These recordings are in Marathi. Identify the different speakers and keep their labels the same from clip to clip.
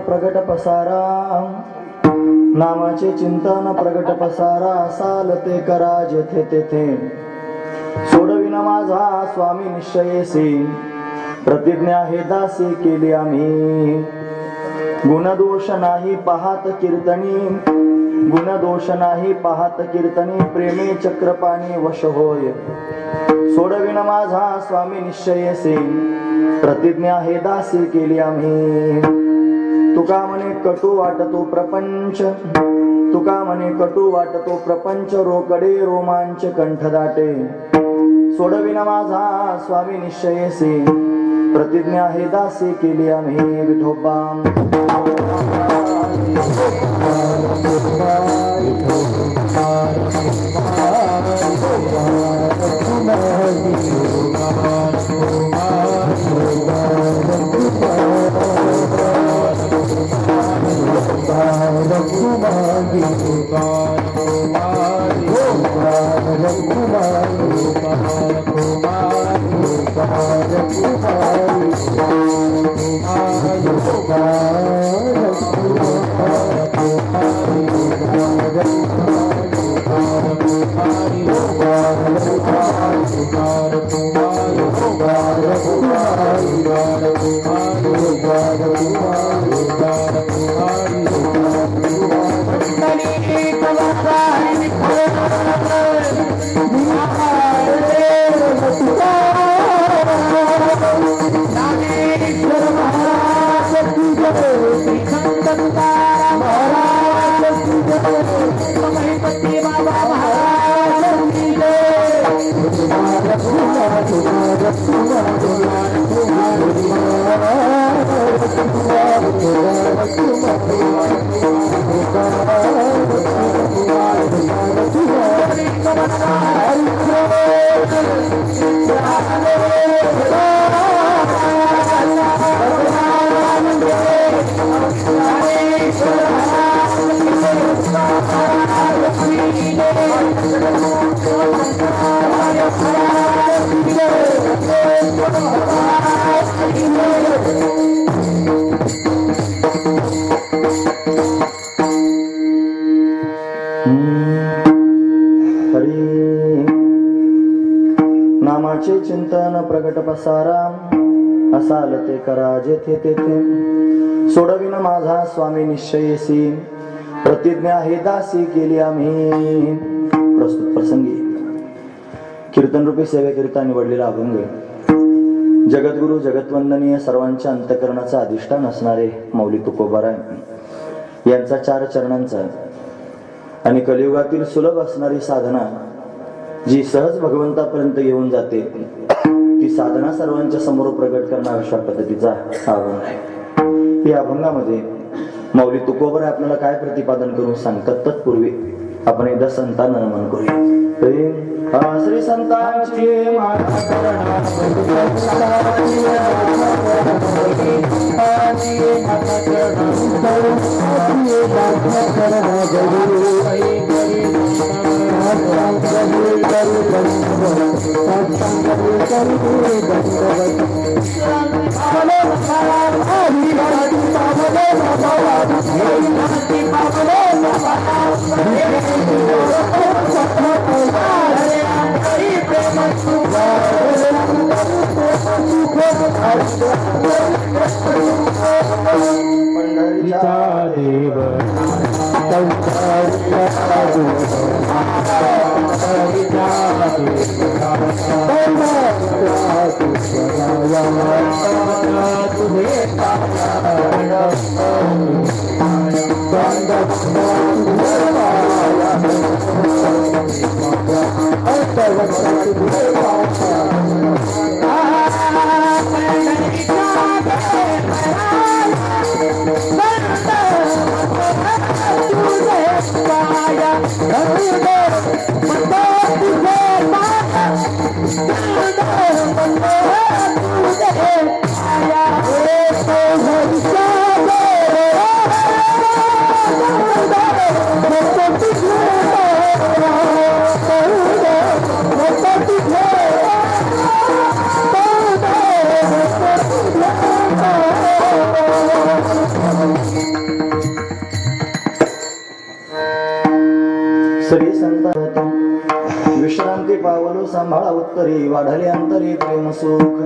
Speaker 1: प्रगट पसारा नामाचे चिंतन प्रगट पसारा साल ते करा जेथे तेथे सोडविना माझा स्वामी निश्चयेसी प्रतिज्ञा हे दासी केली आम्ही गुणदोष नाही पाहत कीर्तनी गुणदोष नाही पाहत कीर्तनी प्रेमे चक्रपाणी वश होय सोडविना माझा स्वामी निश्चयेसी प्रतिज्ञा हे दासी केली आम्ही तुका म्हणे कटू वाटतो प्रपंच तुका म्हणे कटू वाटतो प्रपंच रोकडे रोमांच कंठ दाटे सोडविना माझा स्वामी निश्चयेसी प्रतिज्ञा हे दासी केली आम्ही विठोबा नामाचे चिंतन प्रगट पसारा असाल ते करा जेथे तेथे सोडविन माझा स्वामी निश्चयेसी प्रतिज्ञा हे दासी केली आम्ही प्रस्तुत प्रसंगी कीर्तन रूपी सेवेकरिता निवडलेला अभंग जगद्गुरु जगतवंदनीय सर्वांच्या अंतःकरणाचा अधिष्ठान असणारे मौली तुकोबाराय यांचा 4 चरणांचा आणि कलियुगातील सुलभ असणारी साधना जी सहज भगवंतापर्यंत येऊन जाते ती साधना सर्वांच्या समोर प्रगट करणार अशा पद्धतीचा अभंग आहे। या अभंगामध्ये मौली तुकोबाराय आपल्याला काय प्रतिपादन करून सांगतात तत्पूर्वी आपण एकदा संतांना नमन करूया। श्री संतांची श्री संत विश्रांती पावलो सांभाळा उत्तरी वाढले अंतरी प्रेम सुख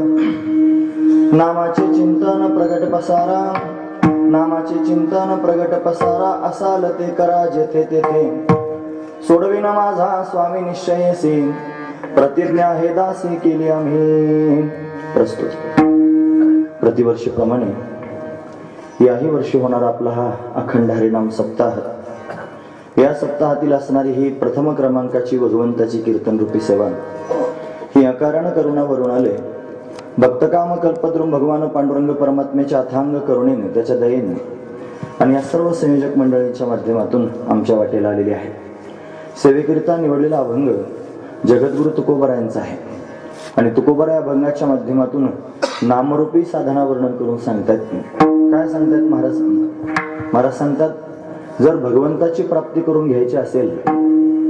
Speaker 1: नामाचे चिंतन प्रगट पसारा नामाचे चिंतन प्रगट पसारा असाल ते करा जेथे तेथे सोडविना माझा स्वामी निश्चयसी प्रतिज्ञा हे दासी केली आम्ही प्रस्तुत प्रतिवर्षीप्रमाणे याही वर्षी होणारा आपला हा अखंड हरिनाम सप्ताह या सप्ताहातील असणारी ही प्रथम क्रमांकाची भगवंताची कीर्तन रूपी सेवा ही अकारण करुणावरून आले भक्तकाम कल्पद्रुम भगवान पांडुरंग परमात्म्याच्या अथांग करुणेने त्याच्या दयेने आणि या सर्व संयोजक मंडळींच्या माध्यमातून आमच्या वाटेला आलेली आहे. सेवेकरिता निवडलेला अभंग जगद्गुरु तुकोबरायांचा आहे आणि तुकोबरा या अभंगाच्या माध्यमातून नामरूपी साधना वर्णन करून सांगतात. काय सांगतात महाराज? महाराज सांगतात जर भगवंताची प्राप्ती करून घ्यायची असेल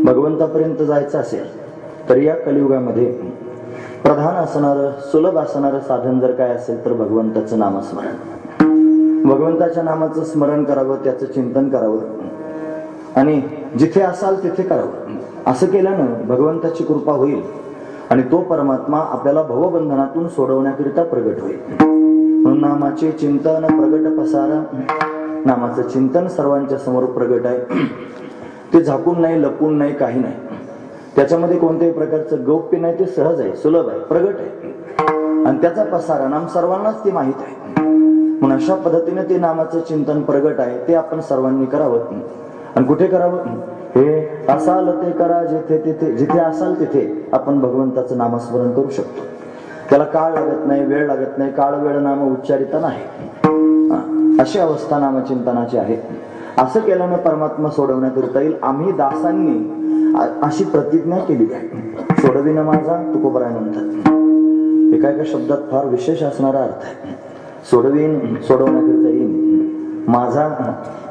Speaker 1: भगवंतापर्यंत जायचं असेल तर या कलियुगामध्ये प्रधान असणारं सुलभ असणारं साधन जर काय असेल तर भगवंताचं नामस्मरण. भगवंताच्या नामाचं स्मरण करावं त्याचं चिंतन करावं आणि जिथे असाल तिथे करावं. असं केल्यानं भगवंताची कृपा होईल आणि तो परमात्मा आपल्याला भवबंधनातून सोडवण्याकरिता प्रगट होईल. म्हणून नामाचे चिंतन प्रगट पसारा नामाचं चिंतन सर्वांच्या समोर प्रगट आहे. ते झाकून नाही लपून नाही काही नाही त्याच्यामध्ये कोणत्याही प्रकारचं गौप्य नाही. ते सहज आहे सुलभ आहे प्रगट आहे आणि त्याचा पसारा नाम सर्वांनाच ते माहित आहे. म्हणून अशा पद्धतीने ते नामाचं चिंतन प्रगट आहे ते आपण सर्वांनी करावं. आणि कुठे करावं? हे असाल ते करा जिथे तिथे जिथे असाल तिथे आपण भगवंताचं नामस्मरण करू शकतो. त्याला काळ लागत नाही वेळ लागत नाही. काळ वेळ नाम उच्चारित नाही अशी अवस्था नामचिंतनाची आहे. असं केल्यानं परमात्मा सोडवण्याकरिता येईल. आम्ही दासांनी अशी प्रतिज्ञा केली आहे. सोडविना माझा तुकोबराय म्हणतात. एका एका शब्दात फार विशेष असणारा अर्थ आहे. सोडवण्याकरिता येईल. माझा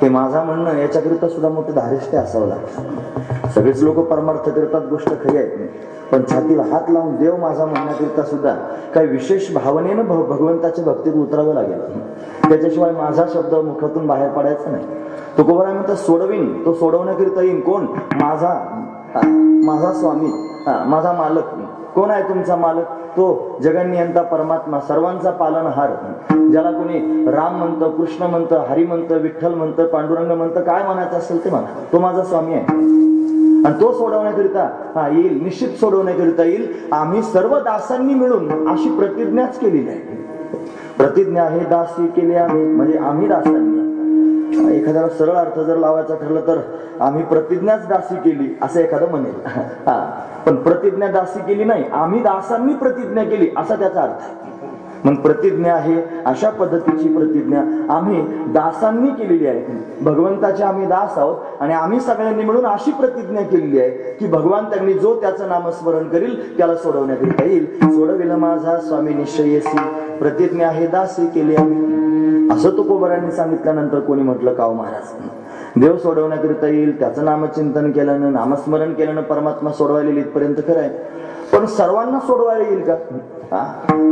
Speaker 1: हे माझा म्हणणं याच्याकरिता सुद्धा मोठे धारिष्ट्य असावं लागतं. सगळेच लोक परमार्थ करतात गोष्ट खरी आहे पण छातीला हात लावून देव माझा म्हणण्याकरिता सुद्धा काही विशेष भावनेनं भगवंताच्या भक्तीत उतरावं लागेल. त्याच्याशिवाय माझा शब्द मुखातून बाहेर पडायचा नाही. तुकोबराय म्हणतात सोडवीन. तो सोडवण्याकरिता येईन. कोण? माझा स्वामी माझा मालक. कोण आहे तुमचा मालक? तो जगन्नियंता परमात्मा सर्वांचा पालनहार. ज्याला कोणी राम म्हणतं कृष्ण म्हणतं हरी म्हणतं विठ्ठल म्हणतं पांडुरंग म्हणतं काय म्हणायचं असेल ते म्हणा. तो माझा स्वामी आहे आणि तो सोडवण्याकरिता येईल. निश्चित सोडवण्याकरिता येईल. आम्ही सर्व दासांनी मिळून अशी प्रतिज्ञाच केलेली आहे. प्रतिज्ञा हे दासी केली आम्ही म्हणजे आम्ही दासांनी. एखाद्याला सरळ अर्थ जर लावायचा ठरलं तर आम्ही प्रतिज्ञाच दासी केली असं एखादं म्हणेल. पण प्रतिज्ञा दासी केली नाही. आम्ही दासांनी प्रतिज्ञा केली असा त्याचा अर्थ आहे. मग प्रतिज्ञा आहे अशा पद्धतीची प्रतिज्ञा आम्ही दासांनी केलेली आहे. भगवंताचे आम्ही दास आहोत आणि आम्ही सगळ्यांनी मिळून अशी प्रतिज्ञा केलेली आहे की भगवान त्यांनी जो त्याचं नामस्मरण करील त्याला सोडवण्याकरिता येईल. सोडविलं माझा स्वामी निश्चयसी प्रतिज्ञा हे दासी केली आम्ही असं तुकोबरायांनी सांगितल्यानंतर कोणी म्हटलं का महाराज देव सोडवण्याकरिता येईल त्याचं नामचिंतन केल्यानं नामस्मरण केल्यानं परमात्मा सोडवायला येईल इथपर्यंत खरं आहे. पण सर्वांना सोडवायला येईल का?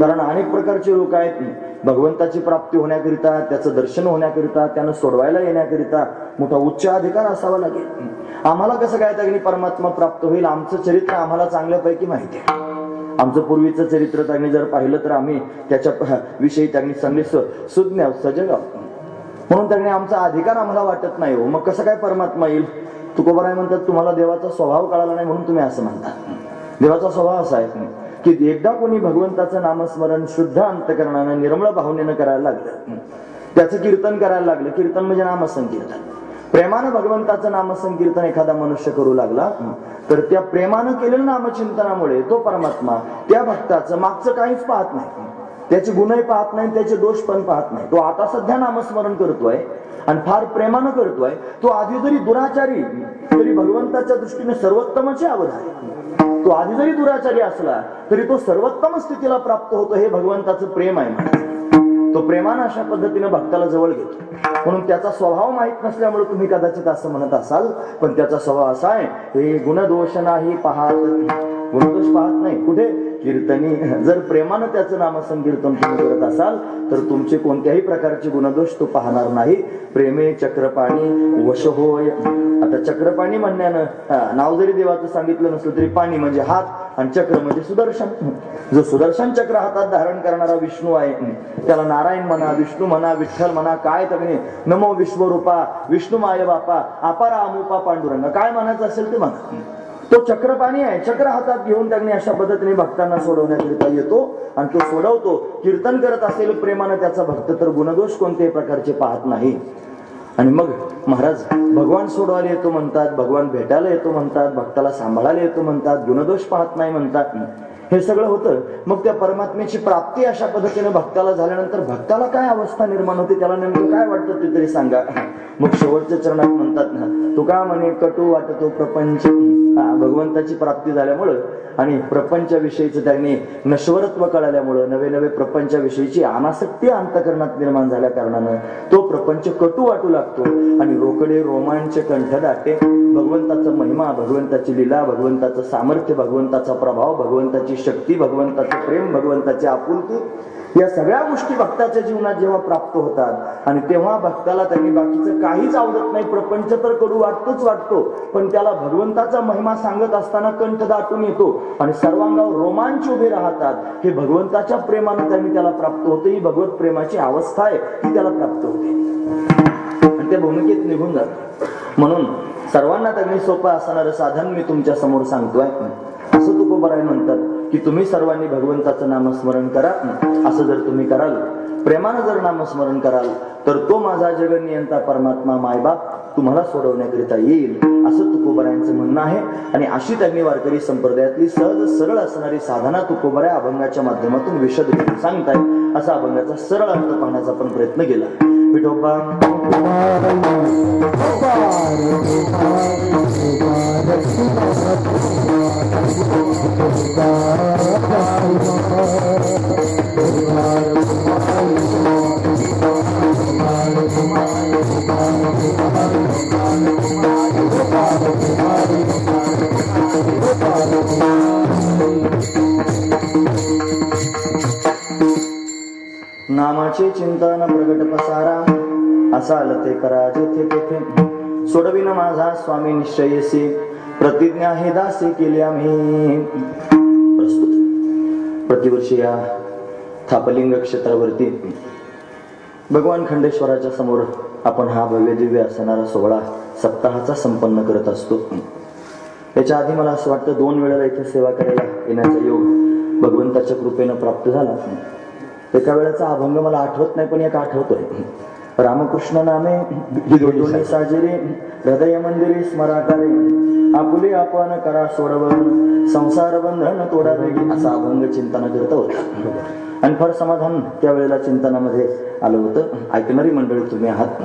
Speaker 1: कारण अनेक प्रकारचे लोक आहेत भगवंताची प्राप्ती होण्याकरिता त्याचं दर्शन होण्याकरिता त्यानं सोडवायला येण्याकरिता मोठा उच्च अधिकार असावा लागेल. आम्हाला कसं काय त्याने परमात्मा प्राप्त होईल? आमचं चरित्र आम्हाला चांगल्यापैकी माहिती आहे. आमचं पूर्वीचं चरित्र त्यांनी जर पाहिलं तर आम्ही त्याच्या विषयी त्यांनी चांगली सुज्ञ सजग आहोत. म्हणून त्यांनी आमचा अधिकार आम्हाला वाटत नाही हो. मग कसं काय परमात्मा येईल? तुकोबाराय म्हणतात तुम्हाला देवाचा स्वभाव कळाला नाही म्हणून तुम्ही असं म्हणता. देवाचा स्वभाव असा आहे की एकदा कोणी भगवंताचं नामस्मरण शुद्ध अंतकरणानं निर्मळ भावनेनं करायला लागलं, त्याचं कीर्तन करायला लागलं. कीर्तन म्हणजे नामसंकीर्तन. प्रेमानं भगवंताचं नामसंकीर्तन एखादा मनुष्य करू लागला तर त्या प्रेमानं केलेल्या नामचिंतनामुळे तो परमात्मा त्या भक्ताचं मागचं काहीच पाहत नाही, त्याचे गुणही पाहत नाही, त्याचे दोष पण पाहत नाही. तो आता सध्या नामस्मरण करतोय आणि फार प्रेमानं करतोय. तो आधी जरी दुराचारी तरी भगवंताच्या दृष्टीने सर्वोत्तमचे अवधान. तो आधी जरी दुराचारी असला तरी तो सर्वोत्तम स्थितीला प्राप्त होतो. हे भगवंताचं प्रेम आहे. तो प्रेमानं अशा पद्धतीने भक्ताला जवळ घेतो. म्हणून त्याचा स्वभाव माहित नसल्यामुळे तुम्ही कदाचित असं म्हणत असाल, पण त्याचा स्वभाव असा आहे हे गुणदोष नाही पाहत. गुणदोष पाहत नाही कुठे? कीर्तनी. जर प्रेमानं त्याचं नामसंकीर्तन तुम्ही करत असाल तर तुमचे कोणत्याही प्रकारचे गुणदोष तो पाहणार नाही. प्रेमे चक्रपाणी वश होय. आता चक्रपाणी म्हणण्यानं नाव जरी देवाचं सांगितलं नसलं तरी पाणी म्हणजे हात आणि चक्र म्हणजे सुदर्शन. जो सुदर्शन चक्र हातात धारण करणारा विष्णू आहे त्याला नारायण म्हणा, विष्णू म्हणा, विठ्ठल म्हणा, काय तगणे नमो विश्वरूपा विष्णू माय बापा अपारा अमुपा पांडुरंग काय म्हणायचं असेल ते म्हणा. तो चक्रपाणी आहे. चक्र हातात घेऊन त्यांनी अशा पद्धतीने भक्तांना सोडवण्याकरिता येतो आणि तो सोडवतो. कीर्तन करत असेल प्रेमानं त्याचा भक्त तर गुणदोष कोणत्याही प्रकारचे पाहत नाही. आणि मग महाराज भगवान सोडवायला येतो म्हणतात, भगवान भेटायला येतो म्हणतात, भक्ताला सांभाळायला येतो म्हणतात, गुणदोष पाहत नाही म्हणतात. हे सगळं होतं. मग त्या परमात्म्याची प्राप्ती अशा पद्धतीने भक्ताला झाल्यानंतर भक्ताला काय अवस्था निर्माण होते, त्याला नेमकं काय वाटतं ते तरी सांगा. मग शेवटच्या चरणात म्हणतात ना, तू का म्हणे कटू वाटतो प्रपंच. भगवंताची प्राप्ती झाल्यामुळं आणि प्रपंचाविषयीचं त्यांनी नश्वरत्व कळाल्यामुळं नवे नवे प्रपंचाविषयीची अनासक्ती अंतकरणात निर्माण झाल्या कारणानं तो प्रपंच कटू वाटू लागतो आणि रोकडे रोमांच कंठदाटे भगवंताचा महिमा, भगवंताची लीला, भगवंताचं सामर्थ्य, भगवंताचा प्रभाव, भगवंताची शक्ती, भगवंताचं प्रेम, भगवंताची आपुलकी या सगळ्या गोष्टी भक्ताच्या जीवनात जेव्हा प्राप्त होतात आणि तेव्हा भक्ताला त्यांनी बाकीचं काहीच आवडत नाही. प्रपंच तर कडू वाटतोच वाटतो, पण त्याला भगवंताचा महिमा सांगत असताना कंठ दाटून येतो आणि सर्वांगावर रोमांच उभे राहतात. हे भगवंताच्या प्रेमानं त्यांनी त्याला प्राप्त होतं. ही भगवत प्रेमाची अवस्था आहे ती त्याला प्राप्त होते आणि त्या भूमिकेत निघून जात. म्हणून सर्वांना त्यांनी सोपं असणारं साधन मी तुमच्या समोर सांगतोय. असं तुकोबाराय म्हणतात की तुम्ही सर्वांनी भगवंताचं नामस्मरण करा. असं जर तुम्ही कराल, प्रेमानं जर नामस्मरण कराल तर तो माझा जगनियंता परमात्मा मायबाप तुम्हाला सोडवण्याकरिता येईल असं तुकोबारायांचं म्हणणं आहे. आणि अशी त्यांनी वारकरी संप्रदायातली सहज सरळ असणारी साधना तुकोबाराय अभंगाच्या माध्यमातून विशद करून सांगतायत. असा अभंगाचा सरळ अर्थ पाहण्याचा आपण प्रयत्न केला. विठोबा नामाचे चिंतन प्रगट पसारा असाल ते करा जेथे तेथे. सोडविन माझा स्वामी निश्चयसी प्रतिज्ञा हे दासी केली आम्ही. प्रस्तुत प्रतिवर्षी या थापलिंग क्षेत्रावरती भगवान खंडेश्वराच्या समोर आपण हा भव्य दिव्य असणारा सोहळा सप्ताहाचा संपन्न करत असतो. याच्या आधी मला असं वाटतं 2 वेळेला इथे सेवा करायला येण्याचा योग भगवंताच्या कृपेनं प्राप्त झाला. एका वेळेचा अभंग मला आठवत नाही पण एक आठवतोय. रामकृष्ण नामे विदोनी साजिरे हृदय मंदिरे स्मराकारे आपुले आपण करा सोडवून संसार बंधन तोडा वेगी असा अभंग चिंतन करत होता. आणि फार समाधान त्यावेळेला चिंतनामध्ये आलं होतं. ऐकणारी मंडळी तुम्ही आहात.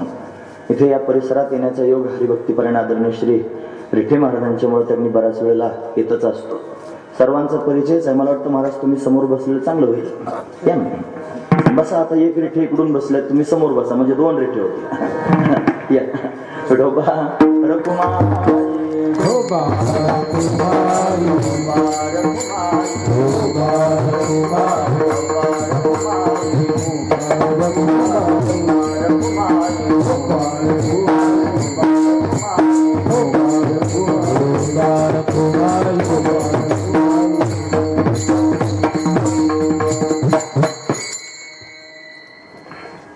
Speaker 1: इथे या परिसरात येण्याचा योग हरिभक्तीपरायण आदरणीय श्री रिठे महाराजांच्यामुळे त्यांनी बऱ्याच वेळेला येतच असतो. सर्वांचा परिचयच आहे. मला वाटतं महाराज तुम्ही समोर बसलेलं चांगलं होईल. या बसा. आता एक रिठे इकडून बसले, तुम्ही समोर बसा म्हणजे 2 रिठे होते. या विठोबा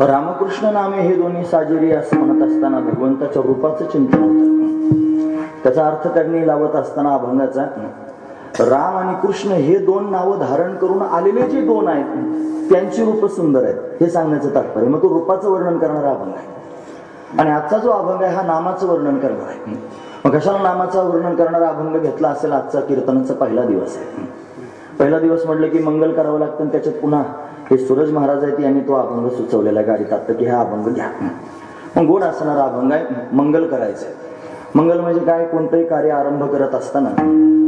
Speaker 1: रामकृष्ण नामे हे दोन्ही साजेरी असं म्हणत असताना भगवंताच्या रूपाचं चिंतन होतं. त्याचा अर्थ त्यांनी लावत असताना अभंगाचा, राम आणि कृष्ण हे दोन नावं धारण करून आलेले जे दोन आहेत त्यांची रूप सुंदर आहेत हे सांगण्याचं तात्पर्य. मग तो रूपाचं वर्णन करणारा अभंग आहे. आणि आजचा जो अभंग आहे हा नामाचं वर्णन करणार आहे. मग कशाला नामाचं वर्णन करणारा अभंग घेतला असेल? आजचा कीर्तनाचा पहिला दिवस आहे. पहिला दिवस म्हटलं की मंगल करावं लागतं. त्याच्यात पुन्हा हे सूरज महाराज आहेत यांनी तो अभंग सुचवलेला गाडीत आता की हा अभंग घ्या. मग गोड असणारा अभंग आहे. मंगल करायचंय. मंगल म्हणजे काय? कोणतंही कार्य आरंभ करत असताना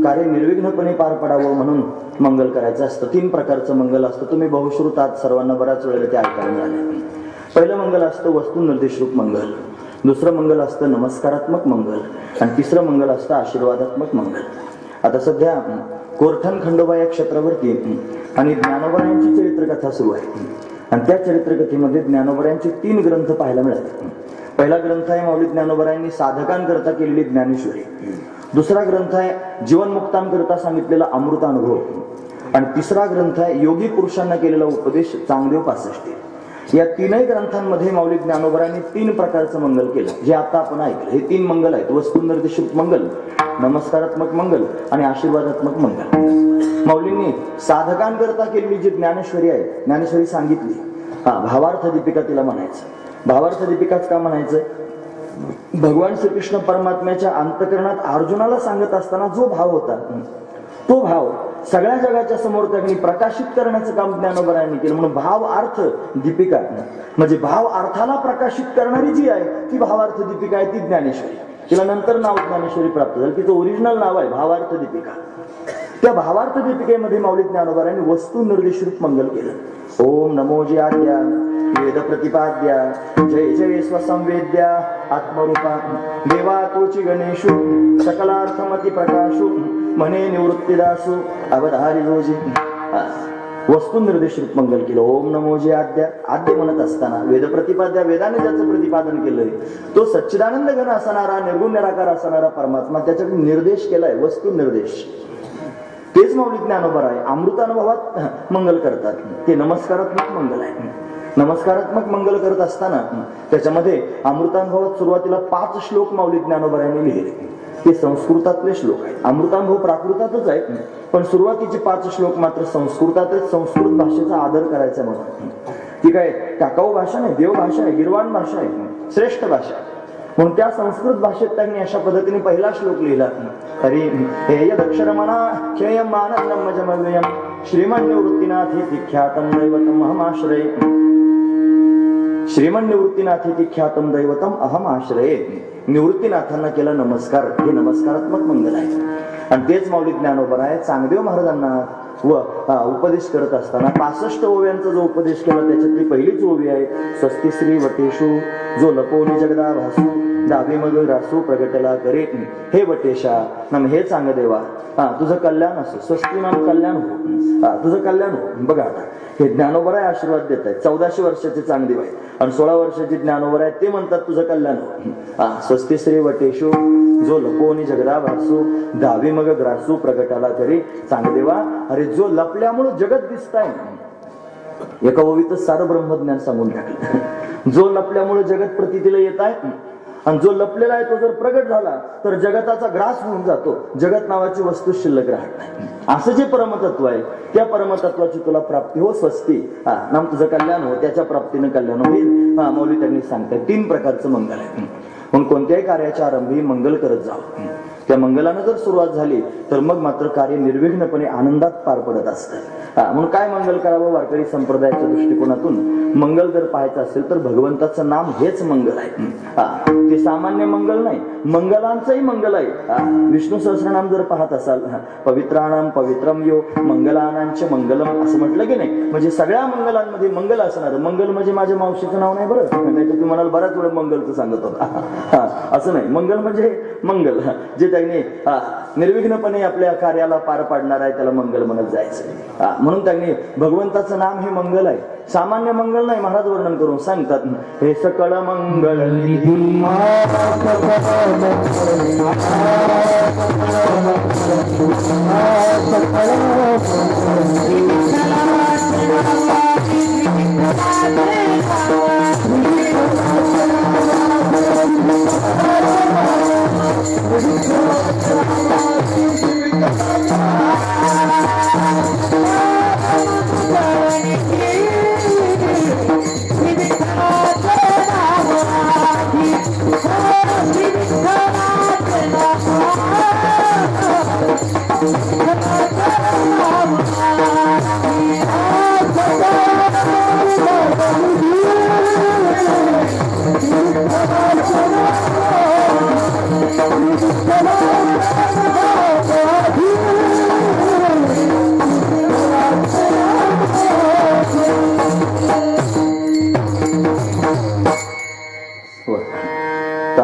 Speaker 1: कार्य निर्विघ्नपणे पार पडावं म्हणून मंगल करायचं असतं. 3 प्रकारचं मंगल असतं. तुम्ही बहुश्रुत आहात, सर्वांना बऱ्याच वेळेला ते ऐकायला मिळाले. पहिलं मंगल असतं वस्तुनिर्देशरूप मंगल, दुसरं मंगल असतं नमस्कारात्मक मंगल, आणि तिसरं मंगल असतं आशीर्वादात्मक मंगल. आता सध्या कोरठण खंडोबा या क्षेत्रावरती आणि ज्ञानोबरायांची चरित्रकथा सुरू आहे. आणि त्या चरित्रकथेमध्ये ज्ञानोबरायांचे 3 ग्रंथ पाहायला मिळाले. पहिला ग्रंथ आहे माऊली ज्ञानोबरायांनी साधकांकरता केलेली ज्ञानेश्वरी, दुसरा ग्रंथ आहे जीवनमुक्तांकरता सांगितलेला अमृतानुभव, आणि तिसरा ग्रंथ आहे योगी पुरुषांना केलेला उपदेश चांगदेव 65. या 3ही ग्रंथांमध्ये माऊली ज्ञानोबरायांनी 3 प्रकारचं मंगल केलं, जे आता आपण ऐकलं. हे 3 मंगल आहेत: वस्तुनिर्देशित मंगल, नमस्कारात्मक मंगल आणि आशीर्वादात्मक मंगल. माऊलींनी साधकांकरता केलेली जी ज्ञानेश्वरी आहे, ज्ञानेश्वरी सांगितली. भावार्थ दीपिका तिला म्हणायचं. भावार्थ दीपिकाच का म्हणायचं? भगवान श्रीकृष्ण परमात्म्याच्या अंतकरणात अर्जुनाला सांगत असताना जो भाव होता तो भाव सगळ्या जगाच्या समोर त्यांनी प्रकाशित करण्याचं काम ज्ञानोबरायांनी केलं. म्हणून भाव अर्थ दीपिका म्हणजे भाव अर्थाला प्रकाशित करणारी जी आहे ती भावार्थ दीपिका आहे, ती ज्ञानेश्वरी. तिला नंतर नाव ज्ञानेश्वरी प्राप्त झालं. तिचं ओरिजिनल नाव आहे भावार्थ दीपिका. त्या भावार्थ दीपिकेमध्ये माऊली ज्ञानोबरायांनी वस्तू निर्देशरूप मंगल केलं. ओम नमो जी आद्या वेद प्रतिपाद्या जय जय स्वसंवेद्या आत्मरूपा देवा तोची गणेशु सकलार्थमती प्रकाशु म्हणे निवृत्तीदासु अवधारी रोजी. वस्तू निर्देशरूप मंगल केलं. ओम नमो जी आद्या, आद्य म्हणत असताना वेद प्रतिपाद्या, वेदाने ज्याचं प्रतिपादन केलंय तो सच्चिदानंद घन असणारा निर्गुण निराकार असणारा परमात्मा, त्याच्याकडे निर्देश केलाय वस्तू निर्देश. तेच माऊली ज्ञानोबा आहे अमृतानुभवात मंगल करतात. ते नमस्कारात्मक मंगल आहे. नमस्कारात्मक मंगल करत असताना त्याच्यामध्ये अमृतानुभवात सुरुवातीला 5 श्लोक माऊली ज्ञानोबरायांनी लिहिले. ते संस्कृतातले श्लोक आहेत. अमृतानुभव प्राकृतातच आहे, पण सुरुवातीचे 5 श्लोक मात्र संस्कृतातच. संस्कृत भाषेचा आदर करायचा म्हणून. ती काय टाकाऊ भाषा नाही, देव भाषा आहे, गिरवाण भाषा आहे, श्रेष्ठ भाषा. म्हणून त्या संस्कृत भाषेत त्यांनी अशा पद्धतीने पहिला श्लोक लिहिला. हरी हे यदक्षरमणा खेयम आनंदम मजमव्ययम श्रीमन निवृत्तीनाथेति ख्यातम दैवतम अहमाश्रये. श्रीमन निवृत्तीनाथेति ख्यातम दैवतम अहमाश्रये. निवृत्तीनाथांना केला नमस्कार. हे नमस्कारात्मक मंगल आहे. आणि तेच माऊली ज्ञानोबा आहे चांगदेव महाराजांना उपदेश करत असताना 65 ओव्यांचा जो उपदेश केला त्याच्यातली पहिलीच ओवी आहे स्वस्ती श्री वटेशू जो लपोनी जगदा भासू दाबी मग रासू प्रगटला करे. हे वटेशा नाम हे चांगदेवा, तुझं कल्याण असो. स्वस्ती नाम कल्याण हो, तुझं कल्याण हो. बघा आता हे ज्ञानोबराय आशीर्वाद देत आहेत. 1400 वर्षाचे चांगदेव आहेत आणि 16 वर्षाचे ज्ञानोबराय ते म्हणतात तुझं कल्याण हो. स्वस्ती श्री वटेशू जो लपोनी जगदा भासू दावी मग ग्रासू प्रगटाला करे. चांगदेवा, अरे जो लपल्यामुळे जगत दिसताय. एका ओवीतच सारं ब्रह्मज्ञान सांगून टाकलं. जो लपल्यामुळे जगत प्रतीला येत आहे आणि जो लपलेला आहे तो जर प्रगट झाला तर जगताचा ग्रास होऊन जातो. जगत नावाची वस्तू शिल्लक राहत नाही. असं जे परमतत्व आहे त्या परमतत्वाची तुला प्राप्ती हो. स्वस्ती नाम तुझं कल्याण हो, त्याच्या प्राप्तीनं कल्याण होईल. मौली त्यांनी सांगतात 3 प्रकारचं मंगल आहे. म्हणून कोणत्याही कार्याच्या आरंभी मंगल करत जावं. त्या मंगलानं जर सुरुवात झाली तर मग मात्र कार्य निर्विघ्नपणे आनंदात पार पडत असतं. म्हणून काय मंगल करावं? वारकरी संप्रदायाच्या दृष्टिकोनातून मंगल जर पाहायचं असेल तर भगवंताचं नाम हेच मंगल आहे. ते सामान्य मंगल नाही, मंगलांचंही मंगल आहे. विष्णू सहस्रनाम जर पाहत असाल, पवित्राणाम पवित्रम यो मंगलानांचे मंगलम असं म्हटलं की नाही. म्हणजे सगळ्या मंगलांमध्ये मंगल असणार. मंगल म्हणजे माझ्या मावशीचं नाव नाही बरं, नाही तर तुम्हाला बऱ्याच वेळा मंगलचं सांगत होता. असं नाही. मंगल म्हणजे मंगल जे त्यांनी निर्विघ्नपणे आपल्या कार्याला पार पाडणार आहे त्याला मंगल म्हणत जायचं. म्हणून त्यांनी भगवंताचं नाम हे मंगल आहे, सामान्य मंगल नाही. महाराज वर्णन करून सांगतात हे सकळ मंगल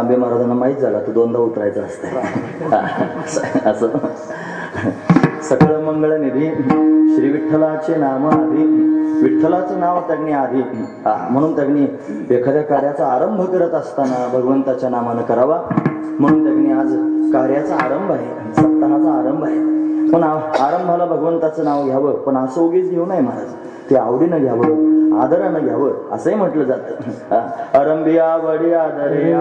Speaker 1: तांबे महाराजांना माहीत झाला तो दोनदा उतरायचा असतं असं. सकळ मंगळ निधी श्री विठ्ठलाचे नाम आधी, विठ्ठलाचं नाव त्यांनी आधी, म्हणून त्यांनी एखाद्या कार्याचा आरंभ करत असताना भगवंताच्या नामानं करावा. म्हणून त्यांनी आज कार्याचा आरंभ आहे, सप्ताहाचा आरंभ आहे, पण आरंभाला भगवंताचं नाव घ्यावं, पण असं उगीच घेऊ नये महाराज, ते आवडीनं घ्यावं, आदरानं घ्यावं असंही म्हटलं जातं. आरंभिया वडी आदरे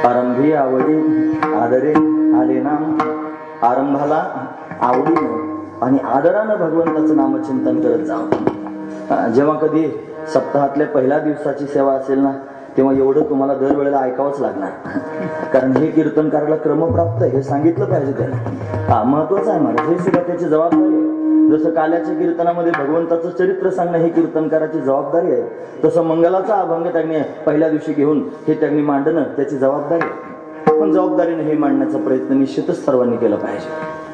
Speaker 1: आरंभी आवडी आदरे आले नाम. आरंभाला आवडीनं आणि आदरानं भगवंताचं नामचिंतन करत जावं. जेव्हा कधी सप्ताहातल्या पहिल्या दिवसाची सेवा असेल ना, तेव्हा एवढं तुम्हाला दरवेळेला ऐकावंच लागणार, कारण हे कीर्तन करायला क्रमप्राप्त हे सांगितलं पाहिजे त्याला. महत्वाचं आहे महाराज, हे सुद्धा त्याची जबाबदारी आहे. जसं काल्याच्या कीर्तनामध्ये भगवंताचं चरित्र सांगणं ही कीर्तनकाराची जबाबदारी आहे, तसं मंगलाचा अभंग त्यांनी पहिल्या दिवशी घेऊन हे त्यांनी मांडणं त्याची जबाबदारी आहे. पण जबाबदारीने हे मांडण्याचा प्रयत्न निश्चितच सर्वांनी केला पाहिजे.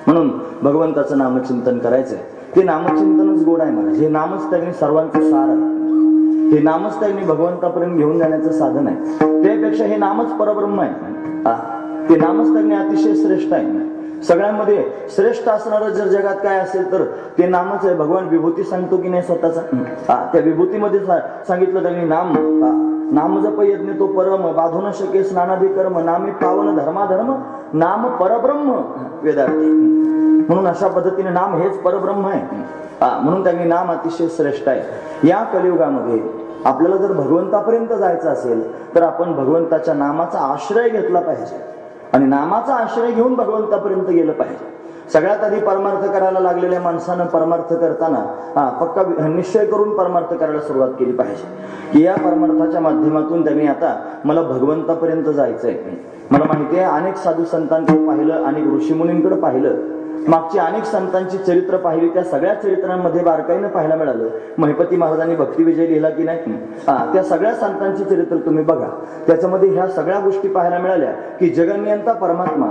Speaker 1: म्हणून भगवंताचं नामचिंतन करायचंय, ते नामचिंतनच गोड आहे महाराज. हे नामच त्यांनी सर्वांचं सार आहे, हे नामच त्यांनी भगवंतापर्यंत घेऊन जाण्याचं साधन आहे. त्यापेक्षा हे नामच परब्रह्म आहे, ते नामच त्यांनी अतिशय श्रेष्ठ आहे. सगळ्यांमध्ये श्रेष्ठ असणारं जर जगात काय असेल तर ते नामच आहे. भगवान विभूती सांगतो की नाही स्वतःचा, त्या विभूतीमध्ये सांगितलं त्यांनी नाम. नाम जप यज्ञ तो परम, बाधू न शके स्नानादी कर्म, नामी पावन धर्माधर्म, नाम परब्रह्म वेदार्थी. म्हणून अशा पद्धतीने नाम हेच परब्रह्म आहे. म्हणून त्यांनी नाम अतिशय श्रेष्ठ आहे. या कलियुगामध्ये आपल्याला जर भगवंतापर्यंत जायचं असेल तर आपण भगवंताच्या नामाचा आश्रय घेतला पाहिजे आणि नामाचा आश्रय घेऊन भगवंतापर्यंत गेलं पाहिजे. सगळ्यात आधी परमार्थ करायला लागलेल्या माणसानं परमार्थ करताना पक्का निश्चय करून परमार्थ करायला सुरुवात केली पाहिजे की या परमार्थाच्या माध्यमातून त्यांनी आता मला भगवंतापर्यंत जायचंय. मला माहिती आहे अनेक साधू संतांकडे पाहिलं, अनेक ऋषीमुनींकडे पाहिलं, मागची अनेक संतांची चरित्र पाहिली, त्या सगळ्या चरित्रांमध्ये बारकाईनं पाहायला मिळालं. महिपती महाराजांनी भक्तिविजय लिहिला की नाही, त्या सगळ्या संतांची चरित्र तुम्ही बघा, त्याच्यामध्ये ह्या सगळ्या गोष्टी पाहायला मिळाल्या की जगन्नियंता परमात्मा,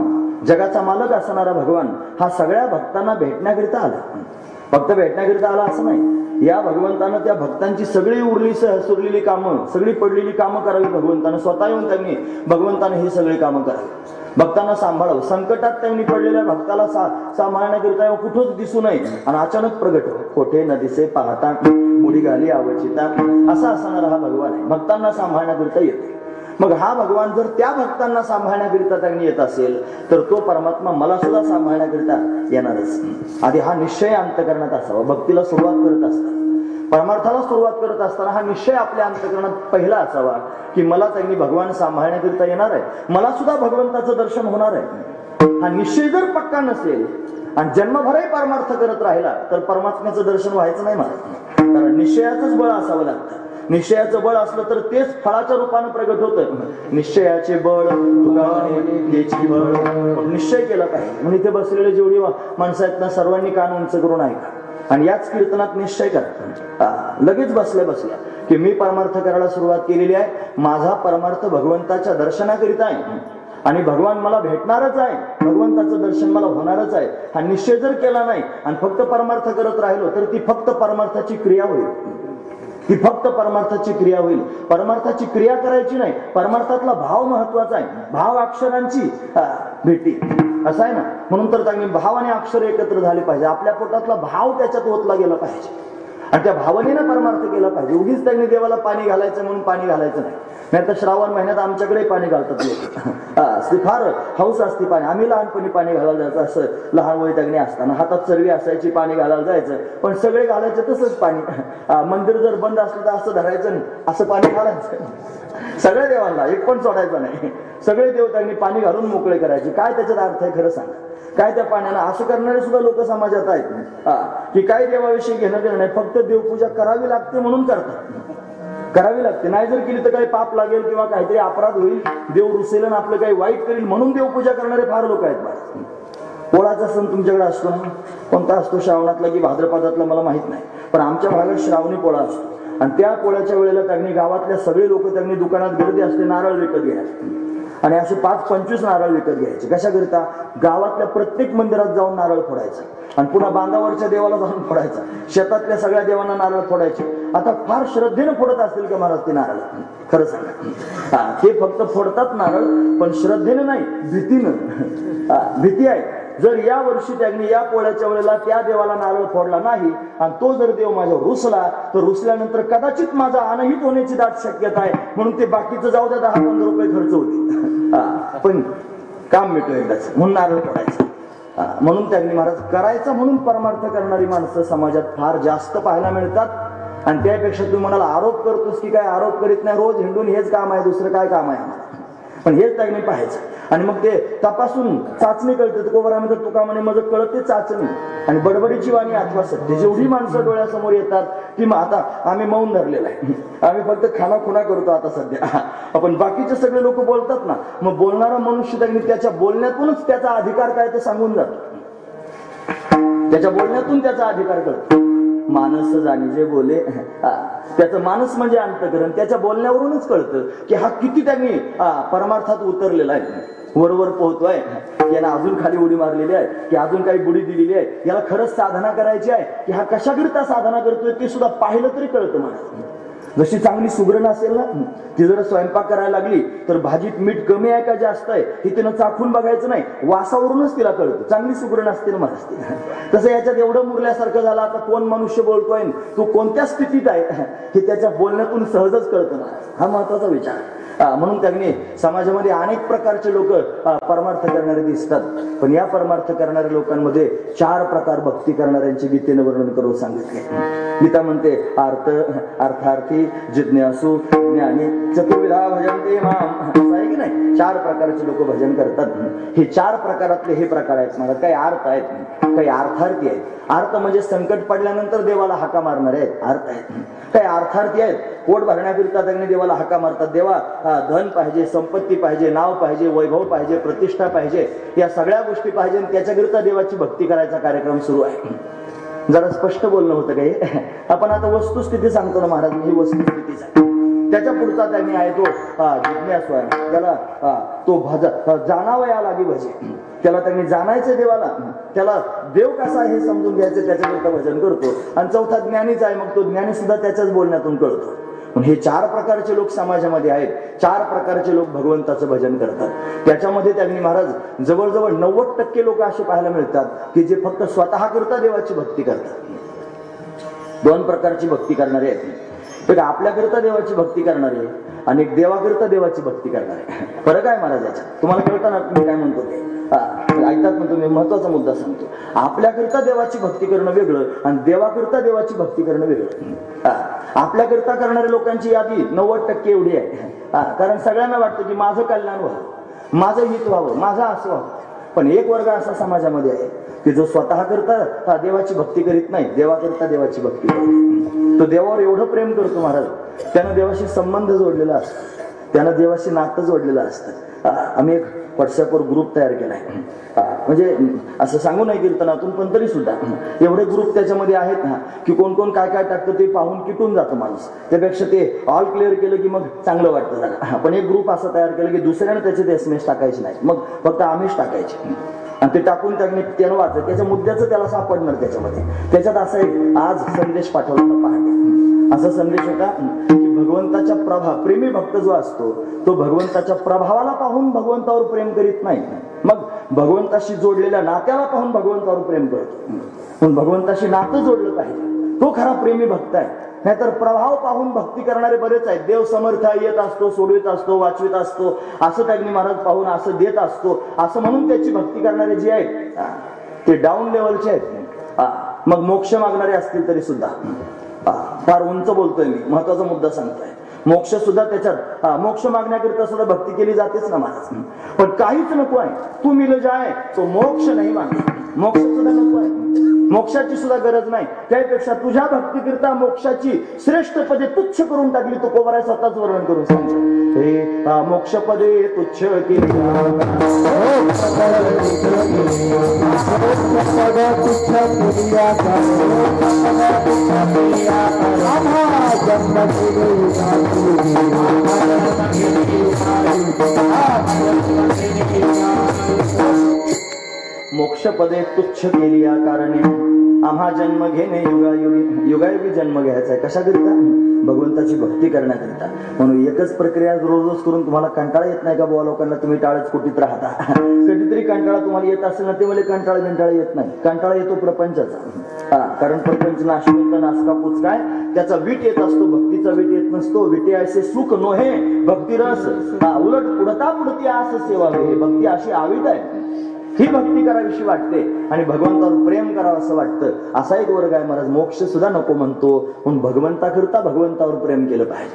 Speaker 1: जगाचा मालक असणारा भगवान हा सगळ्या भक्तांना भेटण्याकरिता आला. फक्त भेटण्याकरिता आला असं नाही, या भगवंतानं त्या भक्तांची सगळी सुरलेली कामं, सगळी पडलेली कामं करावी भगवंतानं. स्वतः येऊन त्यांनी भगवंतानं ही सगळी कामं करावी, भक्तांना सांभाळावं. संकटात त्यांनी पडलेल्या भक्ताला सांभाळण्याकरिता कुठंच दिसू नये आणि अचानक प्रगट कोठे न दिसे पाहता उडी घाली आवचिता, असा असणारा हा भगवान आहे, भक्तांना सांभाळण्याकरिता येते. मग हा भगवान जर त्या भक्तांना सांभाळण्याकरिता त्यांनी येत असेल तर तो परमात्मा मला सुद्धा सांभाळण्याकरिता येणारच. आधी हा निश्चय अंतःकरणात असावा. भक्तीला सुरुवात करत असताना, परमार्थाला सुरुवात करत असताना हा निश्चय आपल्या अंतःकरणात पहिला असावा की मला त्यांनी भगवान सांभाळण्याकरिता येणार आहे, मला सुद्धा भगवंताचं दर्शन होणार आहे. हा निश्चय जर पक्का नसेल आणि जन्मभरही परमार्थ करत राहिला तर परमात्म्याचं दर्शन व्हायचं नाही मला. कारण निश्चयाचंच बळ असावं लागतं. निश्चयाचं बळ असलं तर तेच फळाच्या रूपानं प्रगट होतं. निश्चयाचे बळ बळ निश्चय केला पाहिजे. म्हणून इथे बसलेले जेवढी माणसं आहेत ना, सर्वांनी कान उंच करून ऐका आणि याच कीर्तनात निश्चय करा. लगेच बसल्या बसल्या की मी परमार्थ करायला सुरुवात केलेली आहे, माझा परमार्थ भगवंताच्या दर्शनाकरिता आहे आणि भगवान मला भेटणारच आहे, भगवंताचं दर्शन मला होणारच आहे. हा निश्चय जर केला नाही आणि फक्त परमार्थ करत राहिलो तर ती फक्त परमार्थाची क्रिया होईल, ती फक्त परमार्थाची क्रिया होईल. परमार्थाची क्रिया करायची नाही, परमार्थातला भाव महत्वाचा आहे. भाव अक्षरांची भेटी असं आहे ना, म्हणून तर त्यांनी भाव आणि अक्षर एकत्र झाले पाहिजे. आपल्या पोटातला भाव त्याच्यात ओतला गेला पाहिजे आणि त्या भावनेनं परमार्थ केला पाहिजे. उगीच त्यांनी देवाला पाणी घालायचं म्हणून पाणी घालायचं नाही. नाही तर श्रावण महिन्यात आमच्याकडे पाणी घालतात लोक. फार हौस असते पाणी. आम्ही लहानपणी पाणी घालायला जायचं, असं लहान वैतागणी असताना हातात चरवी असायची, पाणी घालायला जायचं. पण सगळे घालायचं तसंच पाणी. मंदिर जर बंद असलं तर असं धरायचं नाही, असं पाणी घालायचं सगळ्या देवांना, एक पण सोडायचं नाही. सगळे देव त्यांनी पाणी घालून मोकळे करायचे. काय त्याच्यात अर्थ आहे खरं सांगा? काय त्या पाण्याला असं करणारे सुद्धा लोक समाजात आहेत की काय देवाविषयी घेणं देणं नाही, फक्त देवपूजा करावी लागते म्हणून करतात. करावी लागते, नाही जर केली तर काही पाप लागेल किंवा काहीतरी अपराध होईल, देव रुसेल आणि आपलं काही वाईट करेल म्हणून देवपूजा करणारे फार लोक आहेत. पोळाचा सण तुमच्याकडे असतो ना? कोणता असतो? श्रावणातला की भाद्रपदातला मला माहित नाही, पण आमच्या भागात श्रावणी पोळा असतो. आणि त्या पोळ्याच्या वेळेला त्यांनी गावातल्या सगळे लोक त्यांनी दुकानात गर्दी असते, नारळ विकत घ्यायचे. आणि असे 5-25 नारळ विकत घ्यायचे. कशा करता? गावातल्या प्रत्येक मंदिरात जाऊन नारळ फोडायचं आणि पुन्हा बांधावरच्या देवाला जाऊन फोडायचा. शेतातल्या सगळ्या देवांना नारळ फोडायचे. आता फार श्रद्धेनं फोडत असतील का महाराज ते नारळ? खरं सांगा. ते फक्त फोडतात नारळ, पण श्रद्धेनं नाही, भीतीनं. भीती आहे. जर या वर्षी त्यांनी या पोळ्याच्या वेळेला त्या देवाला नारळ फोडला नाही आणि तो जर देव माझ्यावर रुसला तर रुसल्यानंतर कदाचित माझा अनहित होण्याची दाट शक्यता आहे, म्हणून ते बाकीचं जाऊ द्या, 10-15 रुपये खर्च होते, पण काम मिळतो एकदाच, म्हणून नारळ फोडायचं. म्हणून त्यांनी महाराज करायचं म्हणून परमार्थ करणारी माणसं समाजात फार जास्त पाहायला मिळतात. आणि त्यापेक्षा तू म्हणाला आरोप करतोस की काय? आरोप करीत नाही, रोज हिंडून हेच काम आहे, दुसरं काय काम आहे आम्हाला? पण हेच त्यांनी पाहायचं. आणि मग ते तपासून चाचणी कळते. कोबरामध्ये तुका म्हणे माझं कळते चाचणी आणि बडबडीची वाणी अथवा सत्य. जेवढी माणसं डोळ्यासमोर येतात की मग आता आम्ही मौन धरलेला आहे, आम्ही फक्त खानाखुणा करतो आता सध्या, आपण बाकीचे सगळे लोक बोलतात ना, मग बोलणारा मनुष्य त्यांनी त्याच्या बोलण्यातूनच त्याचा अधिकार काय ते सांगून जातो. त्याच्या बोलण्यातून त्याचा अधिकार कळतो. मानस जाणी जे बोले, त्याचं मानस म्हणजे अंतकरण. त्याच्या बोलण्यावरूनच कळतं की हा किती त्यांनी परमार्थात उतरलेला आहे, वरवर पोहतोय, याला अजून खाली उडी मारलेली आहे की अजून काही बुडी दिलेली आहे, याला खरंच साधना करायची आहे की हा कशाकरिता साधना करतोय ते सुद्धा पाहिलं तरी कळतं मला. जशी चांगली सुगरण असेल ना, ती जर स्वयंपाक करायला लागली तर भाजीत मीठ कमी आहे का जास्त आहे हे तिनं चाखून बघायचं नाही, वासावरूनच तिला कळतं चांगली सुगरण असते ना महाराज. तसं याच्यात एवढं मुरल्यासारखं झालं, आता कोण मनुष्य बोलतोय, तो कोणत्या स्थितीत आहे हे त्याच्या बोलण्यातून सहजच कळतं ना. हा महत्वाचा विचार. म्हणून त्यांनी समाजामध्ये अनेक प्रकारचे लोक परमार्थ करणारे दिसतात. पण या परमार्थ करणाऱ्या लोकांमध्ये 4 प्रकार भक्ती करणाऱ्यांचे गीतेने वर्णन करून सांगितले. गीता म्हणते अर्थ, अर्थार्थी, जिज्ञासू, ज्ञानी, चतुर्विधा भजन्ते माम. असं आहे की नाही? 4 प्रकारचे लोक भजन करतात. हे 4 प्रकारातले हे प्रकार आहेत मला. काही अर्थ आहेत, काही अर्थार्थी आहेत. अर्थ म्हणजे संकट पडल्यानंतर देवाला हाका मारणारे आहेत, अर्थ आहेत. काही अर्थार्थी आहेत, पोट भरण्याकरिता त्यांनी देवाला हाका मारतात. देवा धन पाहिजे, संपत्ती पाहिजे, नाव पाहिजे, वैभव पाहिजे, प्रतिष्ठा पाहिजे, या सगळ्या गोष्टी पाहिजे. त्याच्याकरिता देवाची भक्ती करायचा कार्यक्रम सुरू आहे. जरा स्पष्ट बोलणं होतं काही. आपण आता वस्तुस्थिती सांगतो ना महाराज, ही वस्तुस्थितीच आहे. त्याच्या पुढचा त्यांनी आहे तो जिज्ञासू आहे. त्याला तो जाणावया लागी भजे. त्याला त्यांनी जाणायचं देवाला, त्याला देव कसा आहे हे समजून घ्यायचं, त्याच्याकरिता भजन करतो. आणि चौथा ज्ञानीच आहे, मग तो ज्ञानी सुद्धा त्याच्याच बोलण्यातून कळतो. पण हे 4 प्रकारचे लोक समाजामध्ये आहेत. 4 प्रकारचे लोक भगवंताचं भजन करतात. त्याच्यामध्ये त्यांनी महाराज जवळजवळ 90% लोक असे पाहायला मिळतात की जे फक्त स्वतः करता देवाची भक्ती करतात. 2 प्रकारची भक्ती करणारे आहेत. एक आपल्याकरता देवाची भक्ती करणारे आणि एक देवाकरता देवाची भक्ती करणारे. फरक आहे महाराज याच्यात. तुम्हाला कळतं ना तुम्ही काय म्हणतो ते? ऐकतात ना तुम्ही? महत्वाचा मुद्दा सांगतो. आपल्याकरता देवाची भक्ती करणं वेगळं आणि देवाकरता देवाची भक्ती करणं वेगळं. आपल्याकरता करणाऱ्या लोकांची यादी 90% एवढी आहे. कारण सगळ्यांना वाटतं की माझं कल्याण व्हावं, माझं हित व्हावं, माझं असं व्हावं. पण एक वर्ग असा समाजामध्ये आहे की जो स्वतः करता देवाची भक्ती करीत नाही, देवाकरता देवाची भक्ती करतो. तो देवावर एवढं प्रेम करतो महाराज, त्यानं देवाशी संबंध जोडलेला असतो, त्यानं देवाशी नातं जोडलेलं असतं. आम्ही एक व्हॉट्सअपवर ग्रुप तयार केलाय. म्हणजे असं सांगू नाही कीर्तनातून, पण तरी सुद्धा एवढे ग्रुप त्याच्यामध्ये आहेत ना की कोण कोण काय काय टाकतं ते पाहून किटून जातं माणूस. त्यापेक्षा ते ऑल क्लिअर केलं की मग चांगलं वाटतं जरा. पण एक ग्रुप असं तयार केलं की दुसऱ्याने त्याचे SMS टाकायचे नाही, मग फक्त आम्हीच टाकायचे. आणि ते टाकून त्यानं वाचलं, त्याच्या मुद्द्याचं त्याला सापडणार त्याच्यामध्ये. त्याच्यात असा एक आज संदेश पाठवला पहाटे. असा संदेश होता की भगवंताच्या प्रेमी भक्त जो असतो तो भगवंताच्या प्रभावाला पाहून भगवंतावर प्रेम करीत नाही, मग भगवंताशी जोडलेल्या नात्याला पाहून भगवंतावर प्रेम करतो. पण भगवंताशी नातं जोडलं पाहिजे, तो खरा प्रेमी भक्त आहे. नाहीतर प्रभाव पाहून भक्ती करणारे बरेच आहेत. देव समर्थ येत असतो, सोडवित असतो, वाचवित असतो, असं त्यागनी महाराज पाहून असं देत असतो असं म्हणून त्याची भक्ती करणारे जे आहेत ते डाऊन लेवलचे आहेत. मग मोक्ष मागणारे असतील तरी सुद्धा फार उंच बोलतोय मी, महत्वाचा मुद्दा सांगतोय. मोक्ष सुद्धा त्याच्यात मोक्ष मागण्याकरिता सुद्धा भक्ती केली जातेच ना महाराज. पण काहीच नको आहे, तू मिल जाय तो मोक्ष नाही मागे, मोक्ष सुद्धा नको आहे, मोक्षाची सुद्धा गरज नाही. त्यापेक्षा तुझ्या भक्तीकरिता मोक्षाची श्रेष्ठ पदे तुच्छ करून टाकली. तो कोबराय स्वतःच वर्णन करून सांगतो, हे मोक्ष पदे तुच्छ केली, मोक्ष पदे तुच्छ केली या कारणे आम्हा जन्म घेणे युगायुगी, युगायुगी जन्म घ्यायचा आहे. कशाकरिता? भगवंताची भक्ती करण्याकरिता. म्हणून एकच प्रक्रिया रोज रोज करून तुम्हाला कंटाळा येत नाही का? बुवा लोकांना तुम्ही टाळच कुटीत राहता. कधीतरी कंटाळा तुम्हाला येत असेल ना, ते मला कंटाळा येत नाही. कंटाळा येतो प्रपंचाचा. कारण प्रपंच नाशवंत नासका पुचकाय, त्याचा वीट येत असतो, भक्तीचा वीट येत नसतो. विटे असे सुख नोहे भक्ती रस, उलट पुढता पुढती आस सेवा. भक्ती अशी आवीत आहे, ही भक्ती करावीशी वाटते आणि भगवंतावर प्रेम करावं असं वाटतं. असा एक वर्ग आहे महाराज. मोक्ष सुद्धा नको म्हणतो, म्हणून भगवंताकरिता भगवंतावर प्रेम केलं पाहिजे.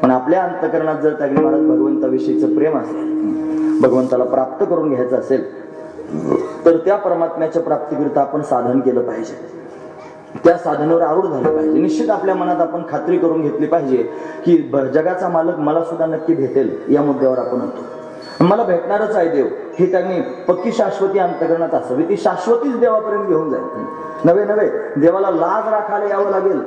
Speaker 1: पण आपल्या अंतकरणात जर त्याने महाराज भगवंताविषयीचं प्रेम असेल, भगवंताला प्राप्त करून घ्यायचं असेल, तर त्या परमात्म्याच्या प्राप्तीकरिता आपण साधन केलं पाहिजे, त्या साधनेवर आरूढ झालं पाहिजे. निश्चित आपल्या मनात आपण खात्री करून घेतली पाहिजे की जगाचा मालक मला सुद्धा नक्की भेटेल. या मुद्द्यावर आपण होतो, मला भेटणारच आहे देव, ही त्यांनी पक्की शाश्वती अंतकरणात असावी. ती शाश्वतीच देवापर्यंत घेऊन जाईल. नवे नवे देवाला लाज राखायला यावं लागेल.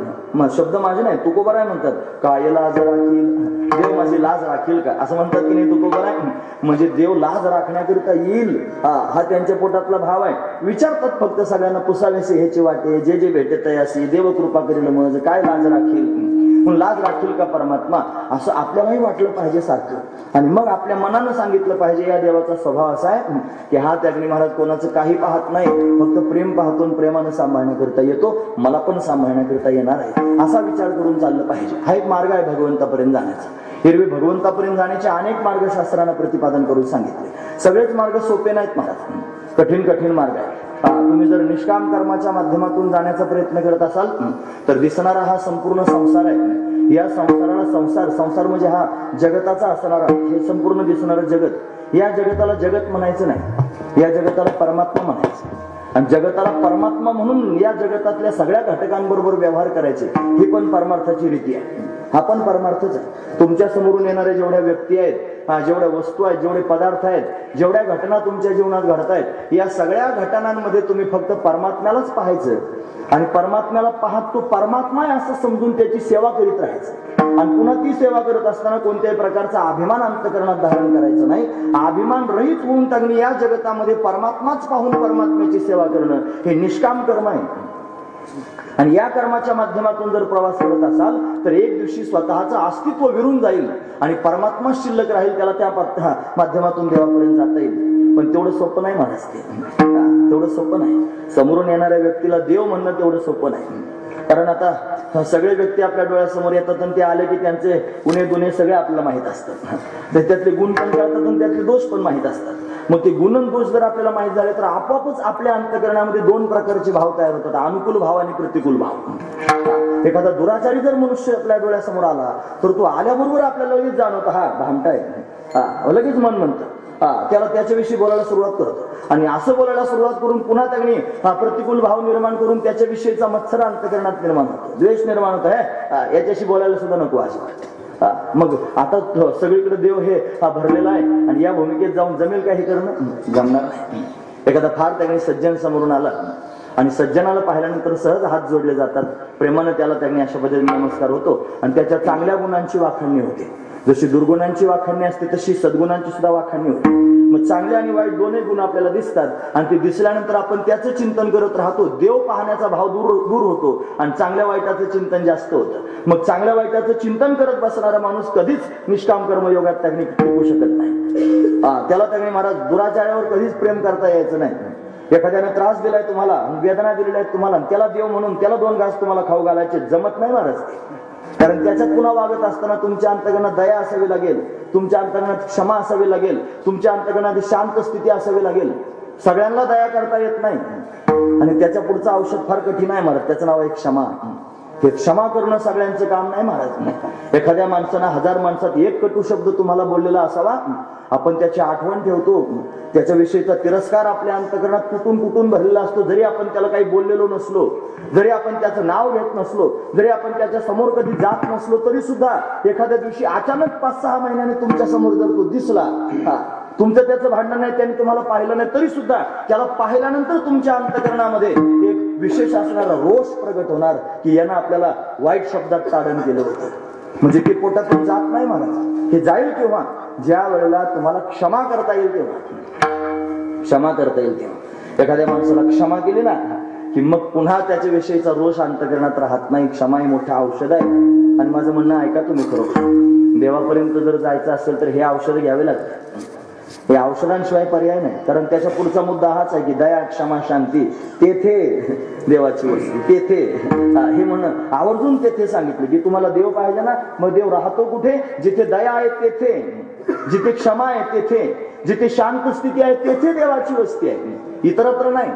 Speaker 1: शब्द माझे नाही, तुकोबराय म्हणतात, काय लाज राखील, देव माझी लाज राखील का, असं म्हणतात की नाही तुकोबराय. म्हणजे देव लाज राखण्याकरिता येईल, हा त्यांच्या पोटातला भाव आहे. विचारतात फक्त सगळ्यांना पुसावेसे ह्याची वाटे, जे जे भेटत अशी देव कृपा करेल, मग काय लाज राखील, लाज राखील का परमात्मा, असं आपल्यालाही वाटलं पाहिजे सारखं. आणि मग आपल्या मनानं सांगितलं पाहिजे या देवाचा स्वभाव असा आहे की हा त्यागनी महाराज कोणाचं काही पाहत नाही, फक्त प्रेम पाहतो, प्रेमानं सांभाळण्याकरिता येतो, मला पण सांभाळण्याकरिता येणार आहे, असा विचार करून चाललं पाहिजे. हा एक मार्ग आहे भगवंतापर्यंत जाण्याचा. हिरवी भगवंतापर्यंत जाण्याचे अनेक मार्ग शास्त्रानं प्रतिपादन करून सांगितले. सगळेच मार्ग सोपे नाहीत महाराज, कठीण कठीण मार्ग आहे. तुम्ही जर निष्काम कर्माच्या माध्यमातून जाण्याचा प्रयत्न करत असाल तर दिसणारा हा संपूर्ण संसार आहे. या संसाराला संसार म्हणजे हा जगताचा असणारा हे संपूर्ण दिसणारं जगत, या जगताला जगत म्हणायचं नाही, या जगताला परमात्मा म्हणायचं. आणि जगताला परमात्मा म्हणून या जगतातल्या सगळ्या घटकांबरोबर व्यवहार करायचे, ही पण परमार्थाची रीती आहे. हा पण परमार्थच आहे. तुमच्या समोरून येणाऱ्या जेवढ्या व्यक्ती आहेत, जेवढ्या वस्तू आहेत, जेवढे पदार्थ आहेत, जेवढ्या घटना तुमच्या जीवनात घडतायत, या सगळ्या घटनांमध्ये तुम्ही फक्त परमात्म्यालाच पाहायचं आणि परमात्म्याला पाहत तो परमात्मा आहे असं समजून त्याची सेवा करीत राहायचं. आणि पुन्हा ती सेवा करत असताना कोणत्याही प्रकारचा अभिमान अंतकरणात धारण करायचं नाही. अभिमान रहित होऊन त्यांनी या जगतामध्ये परमात्माच पाहून परमात्म्याची सेवा करणं हे निष्काम कर्म आहे. आणि या कर्माच्या माध्यमातून जर प्रवास करत असाल तर एक दिवशी स्वतःचं अस्तित्व विरून जाईल आणि परमात्मा शिल्लक राहील, त्याला त्या माध्यमातून देवापर्यंत जाता येईल. पण तेवढं सोपं नाही महाराज, तेवढं सोपं नाही. समोरून येणाऱ्या व्यक्तीला देव म्हणणं तेवढं सोपं नाही. कारण आता सगळे व्यक्ती आपल्या डोळ्यासमोर येतात आणि ते आले की त्यांचे गुन्हे दुने सगळे आपल्याला माहित असतात. त्यातले गुण पण कळतात आणि त्यातले दोष पण माहित असतात. मग ते गुण आणि दोष जर आपल्याला माहित झाले तर आपोआपच आपल्या अंतकरणामध्ये दोन प्रकारचे भाव तयार होतात, अनुकूल भाव आणि प्रतिकूल भाव. एखादा दुराचारी जर मनुष्य आपल्या डोळ्यासमोर आला तर तो आल्याबरोबर आपल्याला लगेच जाणवतं हा भामटाय, लगेच मन म्हणतं, त्याला त्याच्याविषयी बोलायला सुरुवात करतो. आणि असं बोलायला सुरुवात करून पुन्हा त्यांनी प्रतिकूल भाव निर्माण करून त्याच्याविषयीचा मत्सर अंतकरणात निर्माण होतो, द्वेष निर्माण होतो. याच्याशी बोलायला सुद्धा नको अजिबात. मग आता सगळीकडे देव हे भरलेला आहे आणि या भूमिकेत जाऊन जमेल का हे करणं? जमणार नाही. एखादा फार त्याने सज्जन समोरून आला आणि सज्जनाला पाहिल्यानंतर सहज हात जोडले जातात, प्रेमानं त्याला त्यांनी अशा पद्धतीने नमस्कार होतो आणि त्याच्या चांगल्या गुणांची वाखाणणी होते. जशी दुर्गुणांची वाखाणणी असते तशी सद्गुणांची सुद्धा वाखाणणी होते. मग चांगले आणि वाईट दोन्ही गुण आपल्याला दिसतात आणि ते दिसल्यानंतर आपण त्याचं चिंतन करत राहतो. देव पाहण्याचा भाव दूर होतो आणि चांगल्या वाईटाचं चिंतन जास्त होतं. मग चांगल्या वाईटाचं चिंतन करत बसणारा माणूस कधीच निष्काम कर्मयोगात त्यांनी टिकू शकत नाही. त्याला त्यांनी महाराज दुराचार्यावर कधीच प्रेम करता यायचं नाही. एखाद्याने त्रास दिलाय तुम्हाला, वेदना दिलेल्या आहेत तुम्हाला, त्याला देव म्हणून त्याला 2 घास तुम्हाला खाऊ घालायचे, जमत नाही महाराज. कारण त्याच्यात पुन्हा वागत असताना तुमच्या अंतःकरणात दया असावी लागेल, तुमच्या अंतःकरणात क्षमा असावी लागेल, तुमच्या अंतःकरणात शांत स्थिती असावी लागेल. सगळ्यांना दया करता येत नाही आणि त्याच्या पुढचं औषध फार कठीण आहे महाराज, त्याचं नाव आहे क्षमा. हे क्षमा करणं सगळ्यांचं काम नाही महाराज. एखाद्या माणसानं 1000 माणसात 1 कटू शब्द तुम्हाला बोललेला असावा, आपण त्याची आठवण ठेवतो, त्याच्याविषयीचा तिरस्कार आपल्या अंतःकरणात कुठून कुठून भरलेला असतो. जरी आपण त्याला काही बोललेलो नसलो, जरी आपण त्याचं नाव घेत नसलो, जरी आपण त्याच्या समोर कधी जात नसलो, तरी सुद्धा एखाद्या दिवशी अचानक 5-6 महिन्याने तुमच्या समोर जर तो दिसला, तुमचं त्याचं भांडण नाही, त्याने तुम्हाला पाहिलं नाही, तरी सुद्धा त्याला पाहिल्यानंतर तुमच्या अंतःकरणामध्ये एक विशेष असणारा रोष प्रगट होणार की यानं आपल्याला वाईट शब्दात ताडण केलं होतं. म्हणजे ते पोटातून जात नाही महाराज. हे जाईल तेव्हा ज्या वेळेला तुम्हाला क्षमा करता येईल तेव्हा, क्षमा करता येईल तेव्हा. एखाद्या माणसाला क्षमा केली ना की मग पुन्हा त्याच्याविषयीचा रोष अंतःकरणात राहत नाही. क्षमा हे मोठं औषध आहे. आणि माझं म्हणणं ऐका तुम्ही, खरोखर देवापर्यंत जर जायचं असेल तर हे औषध घ्यावे लागतात. हे औषधांशिवाय पर्याय नाही. कारण त्याच्या पुढचा मुद्दा हाच आहे की दया, क्षमा, शांती तेथे देवाची वस्तू. तेथे हे म्हणणं आवर्जून तेथे सांगितलं की तुम्हाला देव पाहिजे ना, मग देव राहतो कुठे? जिथे दया आहे तेथे, जिथे क्षमा आहे तेथे, जिथे शांत स्थिती आहे तेथे देवाची वस्ती आहे, इतरत्र नाही.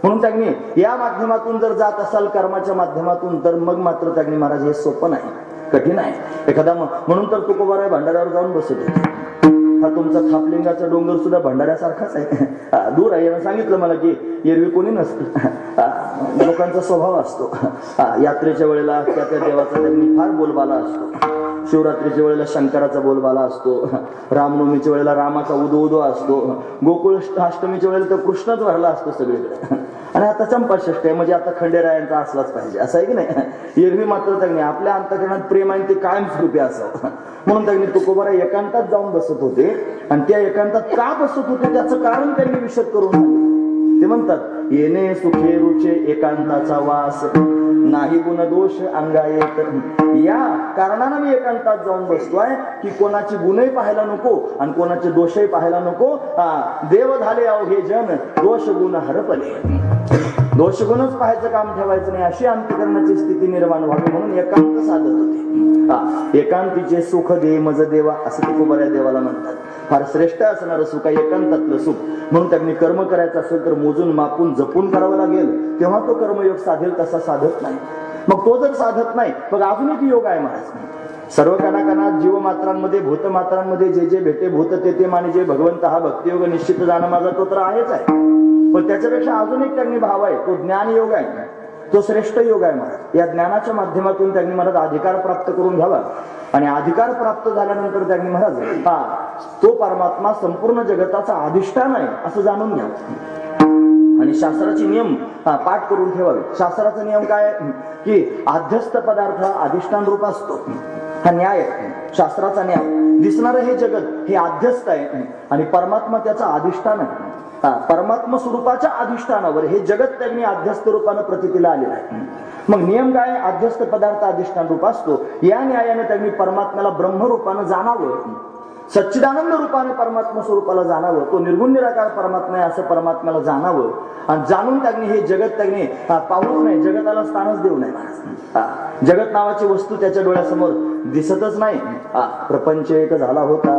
Speaker 1: म्हणून त्यांनी या माध्यमातून जर जात असाल, कर्माच्या माध्यमातून, तर मग मात्र त्यांनी महाराज हे सोपं नाही, कठीण आहे. एखादा म्हणून तर तुकोबाराय भंडाऱ्यावर जाऊन बसत होते. हा तुमचा थापलिंगाचा डोंगर सुद्धा भंडाऱ्यासारखाच आहे, दूर आहे. यानं सांगितलं मला की एरवी कोणी नसतं, लोकांचा स्वभाव असतो. यात्रेच्या वेळेला त्या देवाचा त्यांनी फार बोलबाला असतो. शिवरात्रीच्या वेळेला शंकराचा बोलबाला असतो, रामनवमीच्या वेळेला रामाचा उदो उदो असतो, गोकुळ अष्टमीच्या वेळेला तर कृष्णच भरला असतो सगळीकडे. आणि आता चंपाषष्ठी आहे, म्हणजे आता खंडेरायांचा असलाच पाहिजे, असं आहे की नाही. एरवी मात्र त्यांनी आपल्या अंतःकरणात प्रेम आहे ते कायमस्वरूपी असावं म्हणून त्यांनी तुकोबाराय एकांतात जाऊन बसत होते. आणि त्या एकांतात का बसत होते त्याचं कारण त्यांनी विशद करून सांगितलं. ते म्हणतात, येणे सुखे रुचे एकांताचा वास, नाही गुण दोष अंगाये. तर या कारणानं मी एकांतात जाऊन बसतोय की कोणाची गुणही पाहायला नको आणि कोणाचे दोषही पाहायला नको. देव झाले अवघे जन, दोष गुण हरपले. दोष गुणच पाहायचं काम ठेवायचं नाही, अशी अंतःकरणाची स्थिती निर्माण व्हावी म्हणून एकांत साधत होते. एकांतीचे सुख दे मज देवा, असं तुकोबाराय देवाला म्हणतात. फार श्रेष्ठ असणारं सुख आहे एकांतातलं सुख. म्हणून त्यांनी कर्म करायचं असेल तर मोजून मापून जपून करावं लागेल, तेव्हा तो कर्मयोग साधेल. तसा साधत नाही. मग तो जर साधत नाही, मग अजून एक योग आहे महाराज. सर्व कणाकणात जीवमात्रांमध्ये भूतमात्रांमध्ये जे जे भेटे भूत ते माने जे भगवंत, हा भक्तियोग निश्चित जाणं माझा तो तर आहेच आहे. पण त्याच्यापेक्षा अजून एक त्यांनी भाव आहे, तो ज्ञान योग आहे. तो श्रेष्ठ योग आहे महाराज. या ज्ञानाच्या माध्यमातून त्यांनी महाराज अधिकार प्राप्त करून घ्यावा. आणि अधिकार प्राप्त झाल्यानंतर त्यांनी महाराज तो परमात्मा संपूर्ण जगताचा अधिष्ठान आहे असं जाणून घ्यावं. आणि शास्त्राचे नियम पाठ करून ठेवावे. शास्त्राचा नियम काय की अध्यस्त पदार्थ अधिष्ठान रूप असतो, हा न्याय आहे. शास्त्राचा न्याय दिसणारं हे जगत हे अध्यस्त आहे आणि परमात्मा त्याचा अधिष्ठान आहे. परमात्मा स्वरूपाच्या अधिष्ठानावर हे जगत त्यांनी अध्यस्त रूपानं प्रतीला आलेलं आहे. मग नियम काय? अध्यस्त पदार्थ अधिष्ठान रूप असतो. या न्यायाने त्यांनी परमात्म्याला ब्रह्मरूपानं जाणावं, सच्चिदानंद रूपाने परमात्मा स्वरूपाला जाणावं, तो निर्गुण निराकार परमात्मा आहे असं परमात्म्याला जाणावं. आणि जाणून त्यांनी हे जगत त्यांनी पाहूच नाही, जगताला स्थानच देऊ नये. जगत नावाची वस्तू त्याच्या डोळ्यासमोर दिसतच नाही. प्रपंच एक झाला होता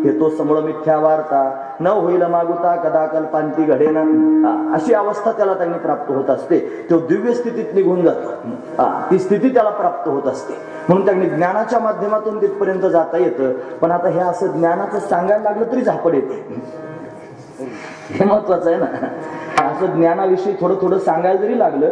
Speaker 1: हे तो समूळ मिथ्या वार्ता, न होईल मागुता कदा कल्पांती घडेना, अशी अवस्था त्याला त्यांनी प्राप्त होत असते. तो दिव्य स्थितीत निघून जातो, ती स्थिती त्याला प्राप्त होत असते. म्हणून त्यांनी ज्ञानाच्या माध्यमातून तिथपर्यंत जाता येतं. पण आता हे असं ज्ञानाचं सांगायला लागलं तरी झापड येते, हे महत्वाचं आहे ना. असं ज्ञानाविषयी थोडं थोडं सांगायला जरी लागलं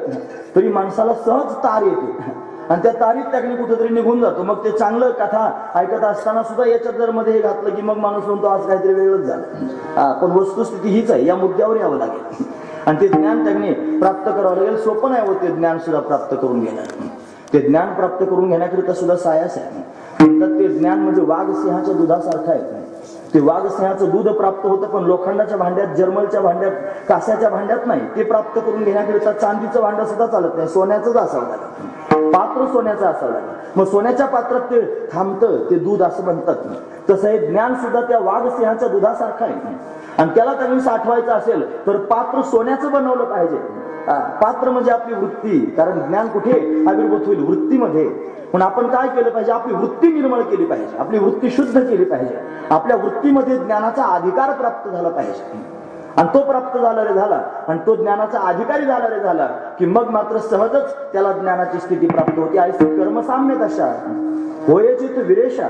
Speaker 1: तरी माणसाला सहज तार येते आणि त्या तारीत त्याने कुठेतरी निघून जातो. मग ते चांगलं कथा ऐकत असताना सुद्धा याच्यात जर मध्ये हे घातलं की मग माणूस म्हणतो आज काहीतरी वेगळंच झालं. पण वस्तुस्थिती हीच आहे, या मुद्द्यावर यावं लागेल आणि ते ज्ञान त्यांनी प्राप्त करावं लागेल. सोपं नाही होते ज्ञान सुद्धा प्राप्त करून घेणं. ते ज्ञान प्राप्त करून घेण्याकरिता सुद्धा सायास आहे. म्हणतात ते ज्ञान म्हणजे वाघ सिंहाच्या दुधासारखं आहे. ते वाघसिंहाचं दूध प्राप्त होतं, पण लोखंडाच्या भांड्यात, जर्मलच्या भांड्यात, कास्याच्या भांड्यात नाही. ते प्राप्त करून घेण्याकरिता चांदीचं भांडं सुद्धा चालत नाही, सोन्याचंच असावं लागेल, पात्र सोन्याचं असावं लागेल. मग सोन्याच्या पात्रात ते थांबतं ते दूध असं म्हणतात. तसं हे ज्ञान सुद्धा त्या वाघसिंहाच्या दुधासारखं आहे. आणि त्याला त्यांनी साठवायचं असेल तर पात्र सोन्याचं बनवलं पाहिजे. पात्र म्हणजे आपली वृत्ती, कारण ज्ञान कुठे आविर्भूत होईल? वृत्तीमध्ये. पण आपण काय केलं पाहिजे? आपली वृत्ती निर्मळ केली पाहिजे, आपली वृत्ती शुद्ध केली पाहिजे. आपल्या वृत्तीमध्ये ज्ञानाचा अधिकार प्राप्त झाला पाहिजे. आणि तो प्राप्त झाला रे झाला आणि तो ज्ञानाचा अधिकारी झाला रे झाला की मग मात्र सहजच त्याला ज्ञानाची स्थिती प्राप्त होती. ऐसी कर्मसाम्य दशा होयची तो विरेशा.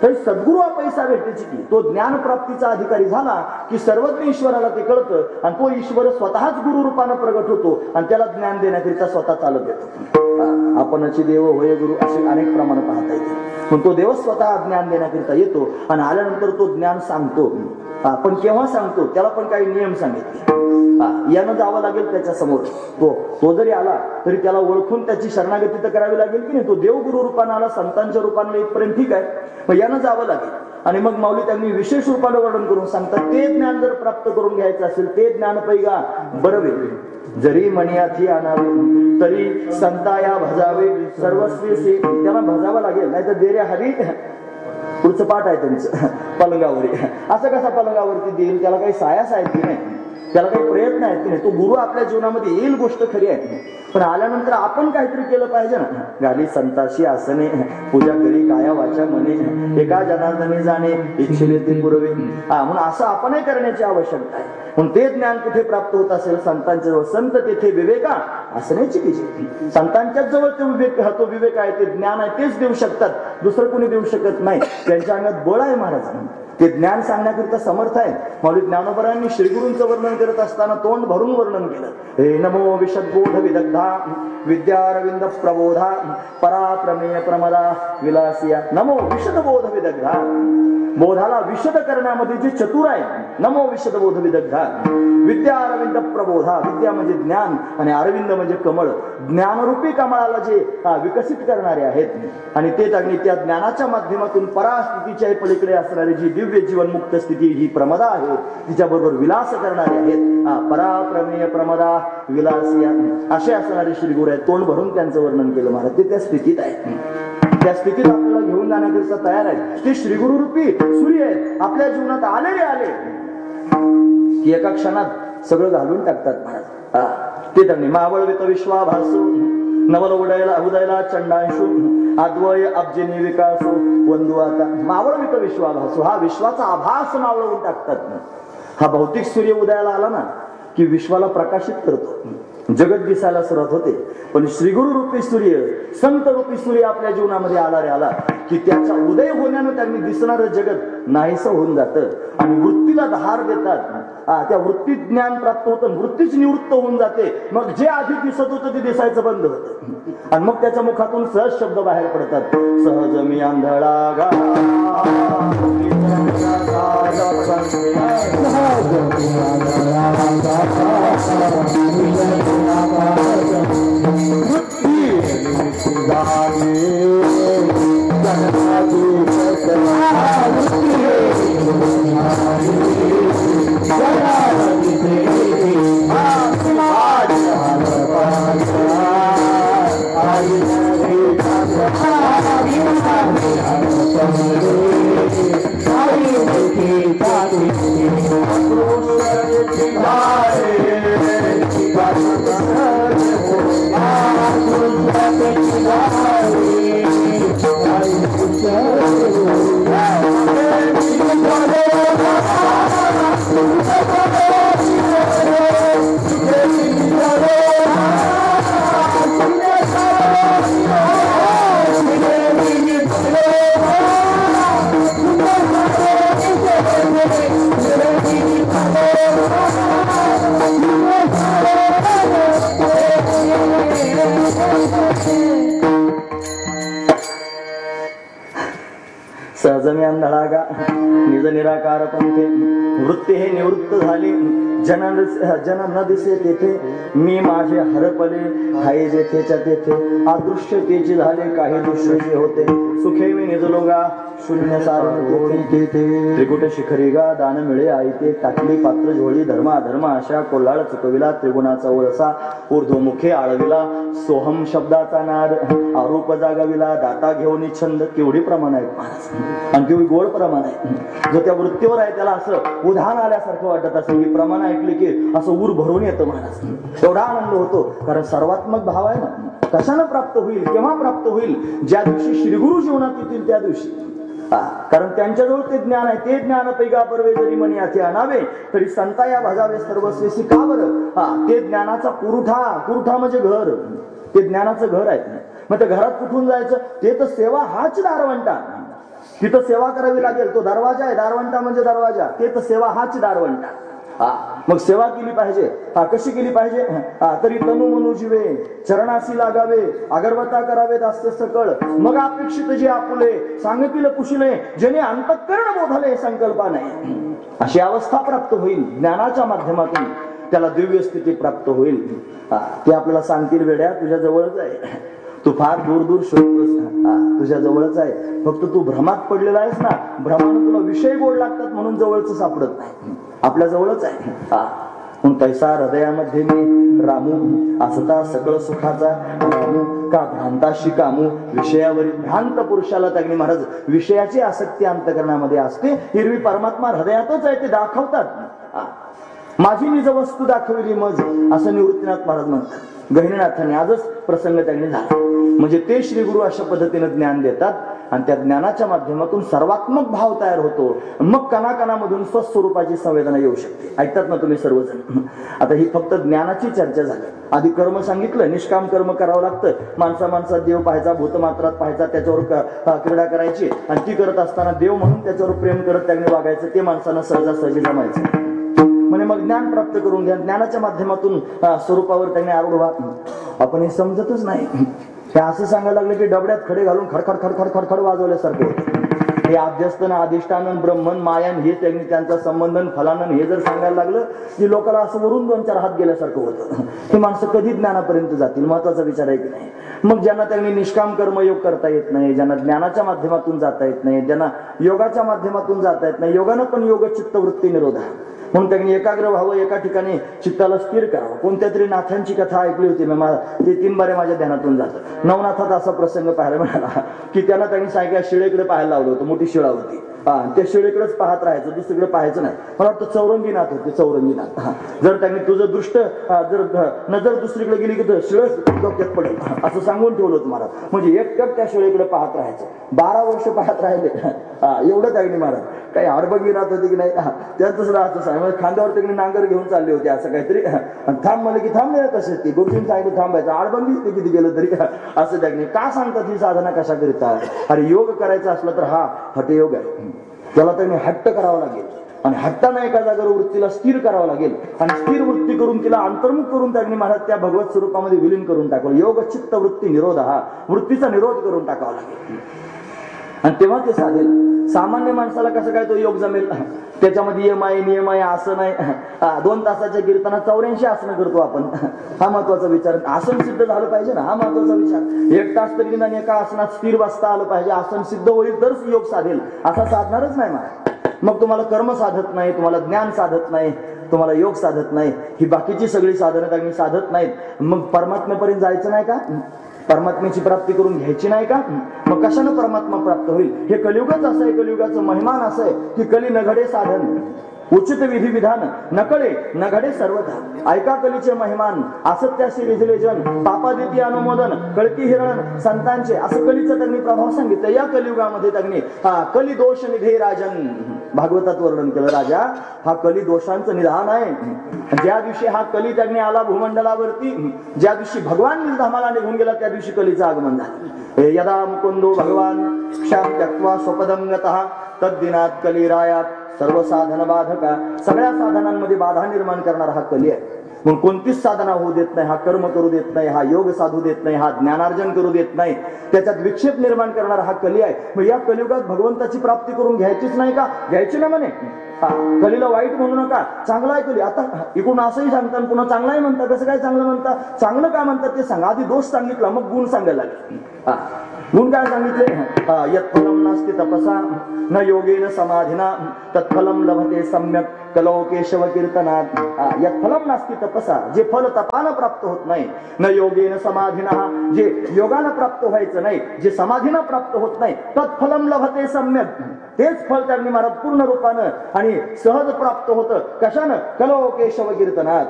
Speaker 1: तर सद्गुरु हा पैसा भेटायची की तो ज्ञान प्राप्तीचा अधिकारी झाला की सर्वज्ञ ईश्वराला ते कळतं आणि तो ईश्वर स्वतःच गुरु रूपानं प्रगट होतो आणि त्याला ज्ञान देण्याकरिता स्वतः चालत येतो. आपणची देव होय गुरु असे अनेक प्रमाणे पाहता येते. पण तो देव स्वतः ज्ञान देण्याकरिता येतो आणि आल्यानंतर तो ज्ञान सांगतो. पण केव्हा सांगतो? त्याला पण काही नियम सांगितले. यानं जावं लागेल त्याच्या समोर. तो जरी आला तरी त्याला ओळखून त्याची शरणागती तर करावी लागेल की नाही. तो देवगुरु रूपानं आला, संतांच्या रूपानं इथपर्यंत ठीक आहे, मग यानं जावं लागेल. आणि मग माऊली त्यांनी विशेष रूपानं वर्णन करून सांगतात, ते ज्ञान जर प्राप्त करून घ्यायचं असेल, ते ज्ञान पैगा बरवे जरी मनियाथी आणावे तरी संताया भजावे सर्वस्वी से. त्याला भजावं लागेल, नाही तर देरे हरी. पुढचं पाठ आहे त्यांचं पलंगावरी. असं कसा पलंगावरती देईल? त्याला काही सायास आहेत की नाही, त्याला काही प्रयत्न आहेत की नाही. तो गुरु आपल्या जीवनामध्ये येईल, गोष्ट खरी आहे. पण आल्यानंतर आपण काहीतरी केलं पाहिजे ना. गाली संताशी आसने पूजा करी काया वाचा मने एका जनार्दनी जाणे इच्छिले ते पुरवे. म्हणून असं आपणही करण्याची आवश्यकता आहे. म्हणून ते ज्ञान कुठे प्राप्त होत असेल? संतांच्या जवळ. संत तेथे विवेका असण्याची विजय. संतांच्याच जवळ तो विवेक आहे, ते ज्ञान आहे, तेच देऊ शकतात, दुसरं कोणी देऊ शकत नाही. त्यांच्या अंगात बळ आहे महाराज, ते ज्ञान सांगण्याकरिता समर्थ आहे. माऊली ज्ञानोबरांनी श्रीगुरूंचं वर्णन करत असताना तोंड भरून वर्णन केलं. हे नमो विशदबोध विदग्धा विद्यारविंद प्रबोधा पराप्रमेय प्रमदा विलासिया. नमो विशदबोध विदग्धा, बोधाला विशद करण्यामध्ये जे चतुर आहे. नमो विशदबोध विदग्धा विद्यारविंद प्रबोधा. विद्या म्हणजे ज्ञान आणि अरविंद म्हणजे कमळ. ज्ञानरूपी कमळाला जे विकसित करणारे आहेत आणि ते त्यांनी त्या ज्ञानाच्या माध्यमातून परास्थितीच्या पलीकडे असणारी जी दिव्य जीवनमुक्त स्थिती ही प्रमदा आहे, तिच्याबरोबर विलास करणारे आहेत. पराप्रमेय प्रमदा विलासिया असे असणारे श्रीगुरु आहेत. तोंड भरून त्यांचं वर्णन केलं महाराज. ते त्या स्थितीत आहे, त्या स्थितीत आपल्याला घेऊन जाण्याकरिता तयार आहे. ते श्रीगुरु रूपी सूर्य आहेत. आपल्या जीवनात आले रे आले की एका क्षणात सगळं घालून टाकतात महाराज. ते त्यांनी मावळवित विश्वाभासू नवल उदयला चंडांशू अद्वय अब्जिनी विकासो वंदू. आता मावळवित विश्वाभासू, हा विश्वाचा आभास मावळवून टाकतात. हा भौतिक सूर्य उदयाला आला ना की विश्वाला प्रकाशित करतो, जगत दिसायला सुरुवात होते. पण श्रीगुरु रूपी सूर्य, संत रूपी सूर्य आपल्या जीवनामध्ये आला रे आला की त्याच्या उदय होण्यानं त्यांनी दिसणारं जगत नाहीसं होऊन जातं आणि वृत्तीला धार देतात. त्या वृत्तीत ज्ञान प्राप्त होतं, वृत्तीच निवृत्त होऊन जाते. मग जे आधी दिसत होतं ते दिसायचं बंद होतं आणि मग त्याच्या मुखातून सहज शब्द बाहेर पडतात. सहज मी आंधळा गा सहजमी अंधळा गा निज निराकार पंथे वृत्ती हे निवृत्त झाली. जन न दिसे तेथे मी माझे हरपले हाय जेथेच्या तेथे. अदृश्य तेची झाले काही दृश्य जे होते. सुखे मी निजलोगा शून्य सारे त्रिकुट शिखरी गा दान मिळे आई ते टाकली पात्र झोळी धर्मा धर्म अशा कोल्हाळ चुकविला त्रिगुणाचा ओळसा ऊर्ध्वमुखे आळविला सोहम शब्दाचा नाद आरोप जागविला दाता घेऊन छंद केवढी प्रमाण आहे महाराज आणि केवढी गोड प्रमाण आहे. जो त्या वृत्तीवर आहे त्याला असं उधाण आल्यासारखं वाटत असेल. ही प्रमाण ऐकली की असं ऊर भरून येतं महाराज. एवढा आनंद होतो कारण सर्वात्मक भाव आहे ना. कशानं प्राप्त होईल केव्हा प्राप्त होईल ज्या दिवशी श्रीगुरु जीवनात येतील त्या दिवशी. कारण त्यांच्याजवळ ते ज्ञान आहे. ते ज्ञान पैगा परवे जरी मनी याचे आणावे तरी संता या भाजावे सर्वस्वेसी का बरं. ते ज्ञानाचा पुरठा म्हणजे घर. ते ज्ञानाचं घर आहे. मग त्या घरात कुठून जायचं. ते तर सेवा हाच दारवंटा. तिथं सेवा करावी लागेल. तो दरवाजा आहे. दारवंटा म्हणजे दरवाजा. ते तर सेवा हाच दारवंटा. मग सेवा केली पाहिजे. कशी केली पाहिजे. तरी तनु मनु जीवे चरणासी लागावे अगरवता करावे दास्य सकळ मग अपेक्षित जे आपुले सांगतील कुशले जेणे अंतःकरण बोधले संकल्पा नाही. अशी अवस्था प्राप्त होईल ज्ञानाच्या माध्यमातून. त्याला दिव्य स्थिती प्राप्त होईल. ते आपल्याला सांगतील वेड्या तुझ्या जवळच आहे. तू फार दूर दूर शोधतोस. तुझ्या जवळच आहे. फक्त तू भ्रमात पडलेला आहेस ना. भ्रमानं तुला विषय गोड लागतात म्हणून जवळच सापडत नाही. आपल्या जवळच आहे. म्हणून तैसा हृदयामध्ये मी रामू असता सकळ सुखाचा रामू का भ्रांताशी कामू विषयावरील भ्रांत पुरुषाला त्यागणी महाराज विषयाची आसक्ती अंतकरणामध्ये असते. हिरवी परमात्मा हृदयातच आहे. ते दाखवतात. माझी निज वस्तू दाखवली मज असं निवृत्तीनाथ महाराज म्हणतात. गहिनीनाथांनी आजच प्रसंग त्यांनी झाला. म्हणजे ते श्री गुरु अशा पद्धतीने ज्ञान देतात आणि त्या ज्ञानाच्या माध्यमातून सर्वात्मक भाव तयार होतो. मग कणाकणामधून स्वस्वरूपाची संवेदना येऊ शकते. ऐकतात ना तुम्ही सर्वजण. आता ही फक्त ज्ञानाची चर्चा झाली. आधी कर्म सांगितलं. निष्काम कर्म करावं लागतं. माणसात देव पाहायचा भूतमात्रात पाहायचा त्याच्यावर क्रीडा करायची आणि ती करत असताना देव म्हणून त्याच्यावर प्रेम करत त्याने वागायचं. ते माणसांना सहजासहजी जमायचं. म्हणजे मग ज्ञान प्राप्त करून घ्या. ज्ञानाच्या माध्यमातून स्वरूपावर त्याने आरूढ व्हा. आपण हे समजतच नाही. हे असं सांगायला लागलं की डबड्यात खडे घालून खडखड खडखड खडखड वाजवल्यासारखे होते. हे आद्यस्तन अधिष्ठानन ब्रह्मन मायन हे त्यांनी त्यांचा संबंधन फलानन हे जर सांगायला लागलं की लोकांना असं वरून 2-4 हात गेल्यासारखं होतं. हे माणसं कधी ज्ञानापर्यंत जातील महत्वाचा विचार आहे की नाही. मग ज्यांना त्यांनी निष्काम कर्मयोग करता येत नाही, ज्यांना ज्ञानाच्या माध्यमातून जाता येत नाही, ज्यांना योगाच्या माध्यमातून जाता येत नाही. योगानं पण योग चित्तवृत्ती निरोध आहे. म्हणून त्यांनी एकाग्र व्हावं. एका ठिकाणी चित्ताला स्थिर करावं. कोणत्या तरी नाथांची कथा ऐकली होती मी. ते 3 बारे माझ्या ध्यानातून जातं. नवनाथात असा प्रसंग पाहायला मिळाला की त्यांना त्यांनी सांगितलं शिळेकडे पाहायला लावलं होतं. मोठी शिळा होती. त्या शिळेकडेच पाहत राहायचं. दुसरीकडे पाहायचं नाही. मला वाटतं चौरंगीनाथ होते. चौरंगीनाथ. जर त्यांनी तुझं दृष्ट जर नजर दुसरीकडे गेली की शिळच डोक्यात पडेल असं सांगून ठेवलं होतं मला. म्हणजे एकटक त्या शिळेकडे पाहत राहायचं. 12 वर्ष पाहत राहिले. एवढं त्यांनी महाराज काही आडबंगीनाथ होते की नाही त्यांचं सुद्धा असं सांग. खांद्यावर त्यांनी नांगर घेऊन चालले होते असं काहीतरी. थांब मला की थांब नाही तसेच ती गुरुजींनी सांगितलं थांबायचं. आडबंगी ते किती गेलं तरी असं त्यांनी का सांगतात. ही साधना कशा करिता. अरे योग करायचा असला तर हा हठयोग आहे. त्याला त्यांनी हट्ट करावा लागेल आणि हट्टानं एका जागेवर वृत्तीला स्थिर करावं लागेल आणि स्थिर वृत्ती करून तिला अंतर्मुख करून त्यांनी महाराज त्या भगवत स्वरूपामध्ये विलीन करून टाकलं. योग चित्त वृत्ती निरोध हा वृत्तीचा निरोध करून टाकावा लागेल आणि तेव्हा ते साधेल. सामान्य माणसाला कसं काय तो योग जमेल. त्याच्यामध्ये नियम आहे असं नाही. 2 तासाच्या कीर्तनात 84 आसनं करतो आपण. हा महत्वाचा विचार. आसन सिद्ध झालं पाहिजे ना. हा महत्वाचा विचार. 1 तास तरी निदान एका आसनात स्थिर बसता आलं पाहिजे. आसन सिद्ध होईल तरच योग साधेल. असा साधणारच नाही मला. मग तुम्हाला कर्म साधत नाही, तुम्हाला ज्ञान साधत नाही, तुम्हाला योग साधत नाही. ही बाकीची सगळी साधनं त्यांनी साधत नाहीत. मग परमात्म्यापर्यंत जायचं नाही का. परमात्म्याची प्राप्ती करून घ्यायची नाही का. मग कशानं परमात्मा प्राप्त होईल. हे कलियुगच असं आहे. कलियुगाचं महिमान असं आहे की कली नघडे साधन उचित विधी विधान नकळे नघडे सर्वथा. ऐका कलीचे महिमान असत्याशी रिझले जन पापा देती अनुमोदन कळती हिरण संतांचे. असं कलीचं त्यांनी प्रभाव सांगितलं. या कलियुगामध्ये त्यांनी कली दोष निधे राजन भागवतात वर्णन केलं. राजा हा कली दोषांचं निधान आहे. ज्या दिवशी हा कली त्यांनी आला भूमंडलावरती, ज्या दिवशी भगवान निजधामाला निघून गेला त्या दिवशी कलीचं आगमन झालं. यदा मुकुंदो भगवान क्षाम त्यक्त्वा स्वपदं गतः तद्दिनात कली रायात सर्व साधन बाधका. सगळ्या साधनांमध्ये बाधा निर्माण करणारा हा कली आहे. मग कोणतीच साधना होऊ देत नाही, हा कर्म करू देत नाही, हा योग साधू देत नाही, हा ज्ञानार्जन करू देत नाही, त्याच्यात विक्षेप निर्माण करणारा हा कली आहे. मग या कलियुगात भगवंताची प्राप्ती करून घ्यायचीच नाही का? घ्यायची ना म्हणे. कलीला वाईट म्हणू नका, चांगला आहे कली. आता इकडून असंही सांगतात, पुन्हा चांगलाही म्हणता. कसं काय चांगलं म्हणता? चांगलं काय म्हणतात ते सांगा. आधी दोष सांगितला, मग गुण सांगायला लागले. गुण काय सांगितले? यत्फलम नास्ति तपसा न योगेन समाधिना तत्फलम लभते सम्यक कलो केशव कीर्तनात. यत्फलम नास्ति तपसा, जे फल तपानं प्राप्त होत नाही, न योगेन समाधिना, जे योगानं प्राप्त व्हायचं नाही, जे समाधीनं प्राप्त होत नाही, तत्फलम लभते सम्यक, तेच फल त्यांनी महाराज पूर्ण रूपानं आणि सहज प्राप्त होतं. कशानं? कलो केशव कीर्तनात.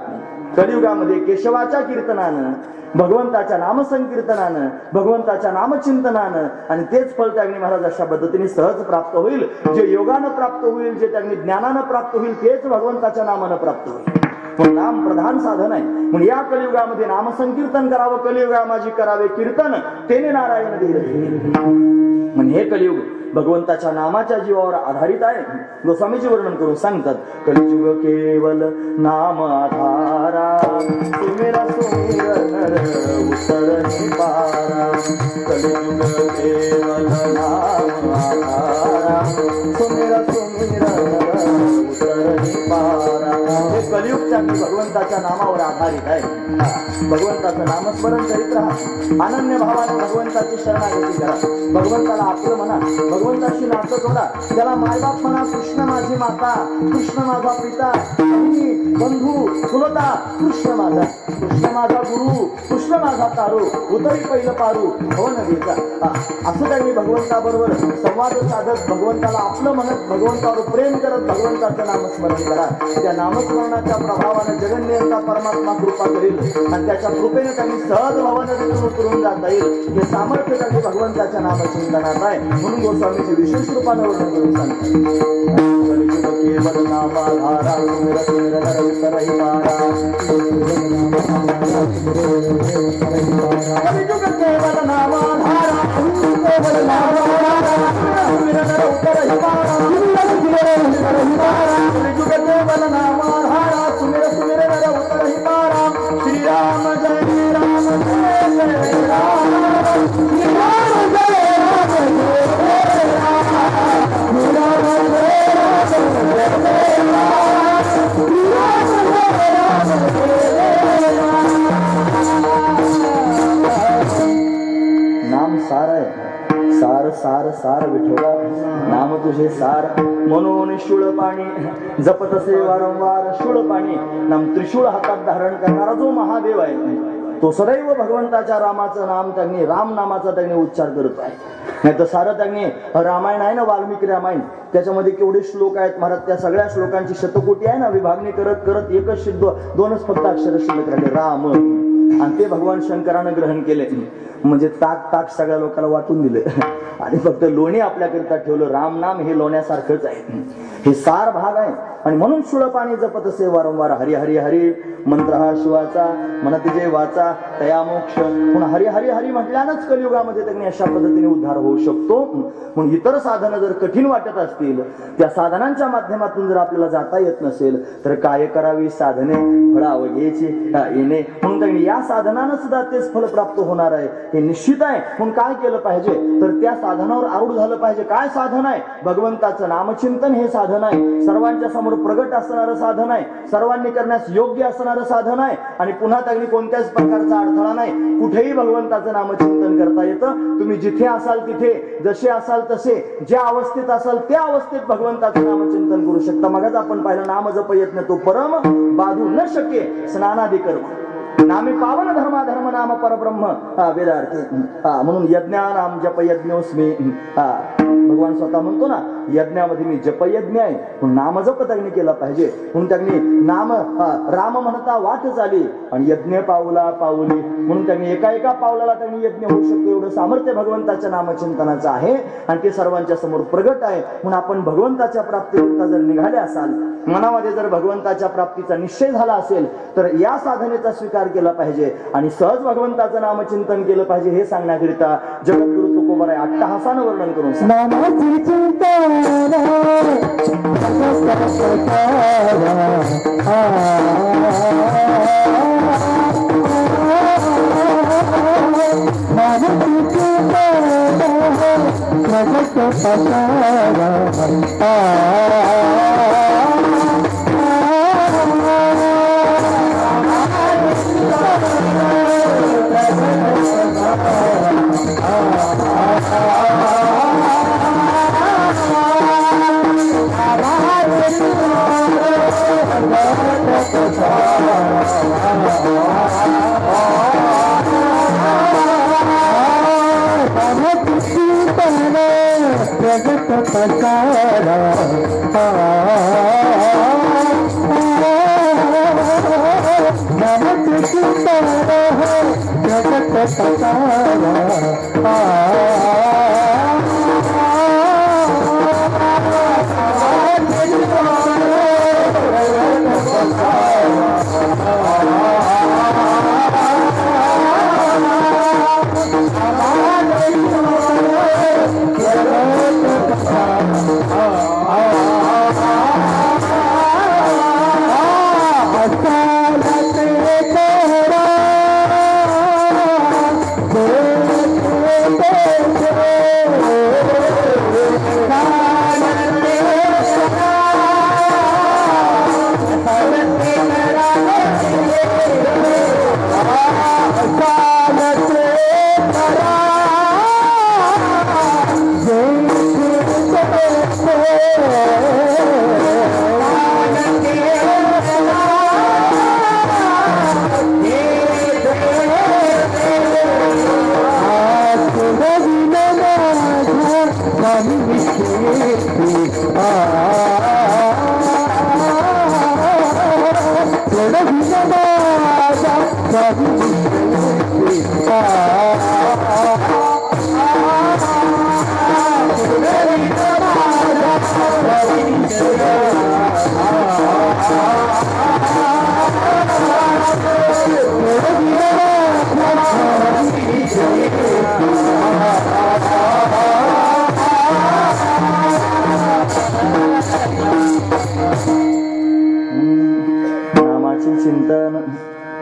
Speaker 1: कलियुगामध्ये केशवाच्या कीर्तनानं, भगवंताच्या नामसंकीर्तनानं, भगवंताच्या नामचिंतनानं, आणि तेच फल त्यांनी महाराज अशा पद्धतीने सहज प्राप्त होईल. जे योगानं प्राप्त होईल, जे त्यांनी ज्ञानानं प्राप्त होईल, तेच भगवंताच्या नामानं प्राप्त होईल. पण नाम प्रधान साधन आहे. म्हणून या कलियुगामध्ये नामसंकीर्तन करावं, कलियुगा माझी करावे कीर्तन, तेने नारायण धीर. म्हणजे हे कलियुग भगवंताच्या नामाच्या जीवावर आधारित आहे. गोस्वामीजी वर्णन करून सांगतात, कलियुग केवल नाम आधारा, सुमेरा सुमेर नर उतरहि पारा. कलियुग केवल नाम आधारा, सुमेरा सुमेर नर उतरहि पारा. हे कलियुग त्यांनी भगवंताच्या नामावर आधारित आहे. भगवंताचं नामस्मरण करीत राहा, अनन्य भावाने भगवंताची शरणागती करा, भगवंताला आपलं म्हणा, भगवंताशी नातं जोडा. त्याला मायबाप म्हणा, कृष्ण माझी माता, कृष्ण माझा पिता, बंधू फुलता, कृष्ण माझा, कृष्ण माझा गुरु, कृष्ण माझा तारू, उतरी पहिलं पारू भवन घ्यायचा. असं त्यांनी भगवंताबरोबर संवाद साधत, भगवंताला आपलं म्हणत, भगवंतावर प्रेम करत भगवंताचं नामस्मरण करा. त्या नामस्मरणाच्या प्रभावाने जगन्नियंता परमात्मा कृपा करेल आणि त्याच्या कृपेने त्यांनी सहज भावानं उतरून जाता येईल. हे सामर्थ्य त्यांनी भगवंताच्या नामचिंतनात आहे. म्हणून गोस्वामीचे विशेष रूपाने वर्णन करून सांगतात, केवल नामाधारा, सुमिर सुमिर नर उतरहि पारा. कलियुग केवल नामाधारा, केवल नामाधारा, सुमिर नर उतरहि पारा. कलियुग केवल नामाधारा, सुमिर सुमिर नर उतरहि पारा. श्री राम जय राम जय जय राम, श्री राम जय राम जय नाम सार आहे. सार सार सार विठोबा, नाम तुझे सार. म्हणून शूळ पाणी जपत असे वारंवार, शूळ पाणी नाम त्रिशूळ हातात धारण करणारा जो महादेव आहे, तो सदैव भगवंताच्या रामाचं नाम त्यांनी, राम नामाचा त्यांनी उच्चार करत आहे. नाही तर सारं त्यांनी रामायण आहे ना, वाल्मिकी रामायण, त्याच्यामध्ये केवढे श्लोक आहेत महाराज, त्या सगळ्या श्लोकांची शतकोटी आहे ना, विभागणी करत करत एकच दोनच फक्त अक्षर शिल्लक राहिले, राम. आणि ते भगवान शंकरानं ग्रहण केले, म्हणजे ताक ताक सगळ्या लोकांना वाटून दिलं आणि फक्त लोणी आपल्याकरिता ठेवलं. राम नाम हे लोण्यासारखंच आहे, हे सार भाग आहे. आणि म्हणून शूळ पाणी जपत असे वारंवार, हरी हरी हरी मंत्र हा शिवाचा, म्हणत जे वाचा तया मोक्ष. म्हणून हरी हरी हरी म्हटल्यानंच कलियुगामध्ये त्यांनी अशा पद्धतीने उद्धार होऊ शकतो. म्हणून इतर साधनं जर कठीण वाटत असतील, त्या साधनांच्या माध्यमातून जर आपल्याला जाता येत नसेल, तर काय करावी? साधने फळावं घ्यायची येणे. म्हणून त्यांनी या साधनानं सुद्धा तेच फल प्राप्त होणार आहे हे निश्चित आहे. म्हणून काय केलं पाहिजे? तर त्या साधनावर आरूढ झालं पाहिजे. काय साधन आहे? भगवंताचं नामचिंतन हे साधन आहे. सर्वांच्या समोर प्रगट असणारं साधन आहे, सर्वांनी करण्यास योग्य असणारं साधन आहे. आणि पुन्हा त्यांनी कोणत्याच प्रकारचा अडथळा नाही, कुठेही भगवंताचं नामचिंतन करता येतं. तुम्ही जिथे असाल तिथे, जसे असाल तसे, ज्या अवस्थेत असाल त्या अवस्थेत भगवंताचं नामचिंतन करू शकता. मगच आपण पाहिलं, नाम जप यत्न तो परम बाधू न शके स्नानादी कर्म, नामे पावन धर्मा धर्म नाम परब्रह्म वेदार्थी. म्हणून यज्ञानाम जप यज्ञोस्मी. भगवान स्वतः म्हणतो ना, यज्ञामध्ये मी जपयज्ञ आहे. म्हणून नामजप त्यांनी केला पाहिजे. म्हणून त्यांनी नाम राम म्हणता वाट झाली आणि यज्ञ पाऊला पाऊली. म्हणून त्यांनी एका एका पावलाला त्यांनी यज्ञ होऊ शकतो, एवढं सामर्थ्य भगवंताच्या नामचिंतनाचं आहे आणि ते सर्वांच्या समोर प्रगट आहे. म्हणून आपण भगवंताच्या प्राप्तीकरिता जर निघाले असाल, मनामध्ये जर भगवंताच्या प्राप्तीचा निश्चय झाला असेल, तर या साधनेचा स्वीकार केला पाहिजे आणि सहज भगवंताचं नामचिंतन केलं पाहिजे. हे सांगण्याकरिता जगद्गुरु तुकोबाराय अट्टहासानं वर्णन करून सांगतात.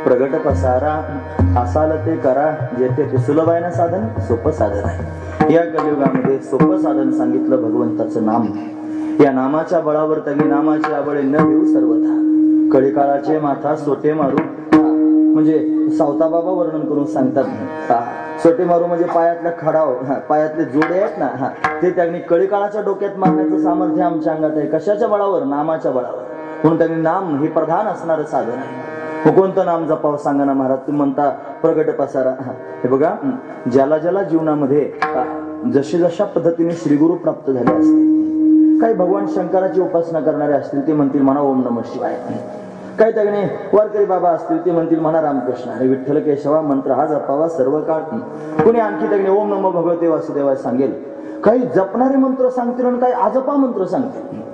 Speaker 1: प्रगट पसारा असाल ते करा जेथे ते सुलभ आहे ना साधन सोपं साधन आहे. या कलियुगामध्ये सोपं साधन सांगितलं भगवंताचं नाम. या नामाच्या बळावर त्यांनी नामाची आबळे न देऊ सर्वथा कळी काळाचे माथा सोटे मारू म्हणजे सावता बाबा वर्णन करून सांगतात. सोटे मारू म्हणजे पायातल्या खडाव पायातले जोडे आहेत ना ते त्यांनी कळी काळाच्या डोक्यात मारण्याचं सामर्थ्य आमच्या अंगात आहे. कशाच्या बळावर? नामाच्या बळावर. म्हणून त्यांनी नाम हे प्रधान असणारं साधन आहे. कोणतं नाम जपावं सांगा ना महाराज. तुम्ही म्हणता प्रगट पसारा. हे बघा ज्याला ज्याला जीवनामध्ये जशी जशा पद्धतीने श्रीगुरु प्राप्त झाले असते. काही भगवान शंकराची उपासना करणारे असतील ते म्हणतील म्हणा ओम नमः शिवाय. काही त्याने वारकरी बाबा असतील ते म्हणतील म्हणा रामकृष्ण हरे विठ्ठल केशवा मंत्र हा जपावा सर्व काळ. कुणी आणखी त्याने ओम नमः भगवते वासुदेवाय सांगेल. काही जपणारे मंत्र सांगतील आणि काही आजपा मंत्र सांगतील.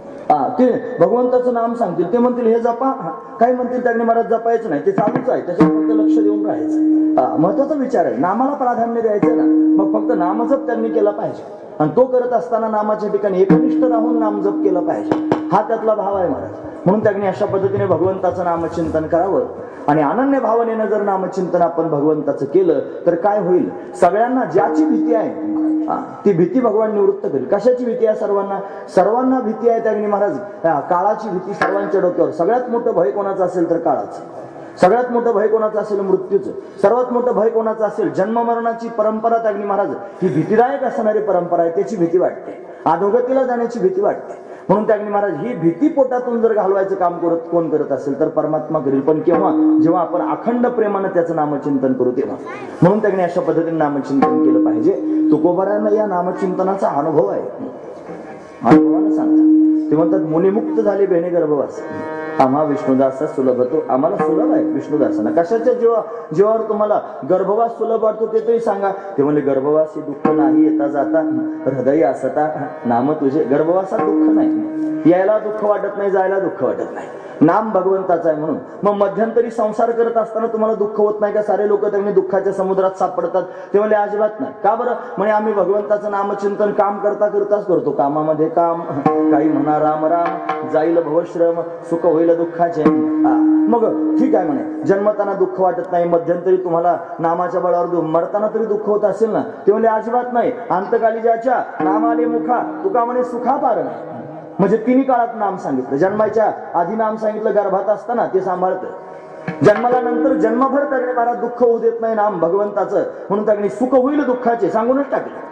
Speaker 1: ते भगवंताचं नाम सांगतील ते म्हणतील हे जपा. काही म्हणतील त्यांनी मला जपायचं नाही ते चालूच आहे त्याच्यावर फक्त लक्ष देऊन राहायचं. महत्वाचा विचार आहे. नामाला प्राधान्य द्यायचं ना. मग फक्त नामजप त्यांनी केला पाहिजे आणि तो करत असताना नामाच्या ठिकाणी एकनिष्ठ राहून नामजप केला पाहिजे. हा त्यातला भाव आहे महाराज. म्हणून त्यांनी अशा पद्धतीने भगवंताचं नामचिंतन करावं आणि अनन्य भावनेनं जर नामचिंतन आपण भगवंताचं केलं तर काय होईल. सगळ्यांना ज्याची भीती आहे ती भीती भगवान निवृत्त करेल. कशाची भीती आहे? सर्वांना भीती आहे. त्यांनी महाराज काळाची भीती सर्वांच्या डोक्यावर. सगळ्यात मोठं भय कोणाचं असेल तर काळाचं. सगळ्यात मोठं भय कोणाचं असेल? मृत्यूचं. सर्वात मोठं भय कोणाचं असेल? जन्म मरणाची परंपरा. त्यांनी महाराज ही भीतीदायक असणारी परंपरा आहे त्याची भीती वाटते. अधोगतीला जाण्याची भीती वाटते. म्हणून त्यांनी महाराज ही भीती पोटातून जर घालवायचं काम कोण करत असेल तर परमात्मा करेल. पण केव्हा? जेव्हा आपण अखंड प्रेमानं त्याचं नामचिंतन करू तेव्हा. म्हणून त्यांनी अशा पद्धतीने नामचिंतन केलं पाहिजे. तुकोबारांना या नामचिंतनाचा अनुभव आहे. अनुभवानं सांगतात ते म्हणतात मुनिमुक्त झाले बेणे गर्भवास आम्हा विष्णुदासा सुलभतो. आम्हाला सुलभ आहे विष्णुदासांना. कशाच्या जीवावर तुम्हाला गर्भवास सुलभ वाटतो ते तरी सांगा. ते म्हणले गर्भवास हे दुःख नाही येता जाता हृदय असता नाम तुझे. गर्भवासात दुःख नाही. यायला दुःख वाटत नाही जायला दुःख वाटत नाही. नाम भगवंताचं आहे म्हणून. मग मध्यंतरी संसार करत असताना तुम्हाला दुःख होत नाही का? सारे लोक त्यांनी दुःखाच्या समुद्रात सापडतात. ते म्हणले अजिबात नाही. का बरं? म्हणे आम्ही भगवंताचं नामचिंतन काम करता करताच करतो. कामामध्ये काम, काही म्हणा राम राम, जाईल भवश्रम, सुख होईल दुःखाचे. मग ठीक आहे म्हणे, जन्मताना दुःख वाटत नाही, मध्यंतरी तुम्हाला नामाच्या बळावर मरताना तरी दुःख होत असेल ना? ते म्हणले अजिबात नाही. अंतकाली ज्याच्या नामाले मुखा तुका म्हणे सुखा पार. म्हणजे तिन्ही काळात नाम सांगितलं. जन्माच्या आधी नाम सांगितलं, गर्भात असताना ते सांभाळतं. जन्माला नंतर जन्मभर तगणे महाराज दुःख होऊ देत नाही नाम भगवंताचं, म्हणून तगणे सुख होईल दुःखाचे सांगूनच टाकले.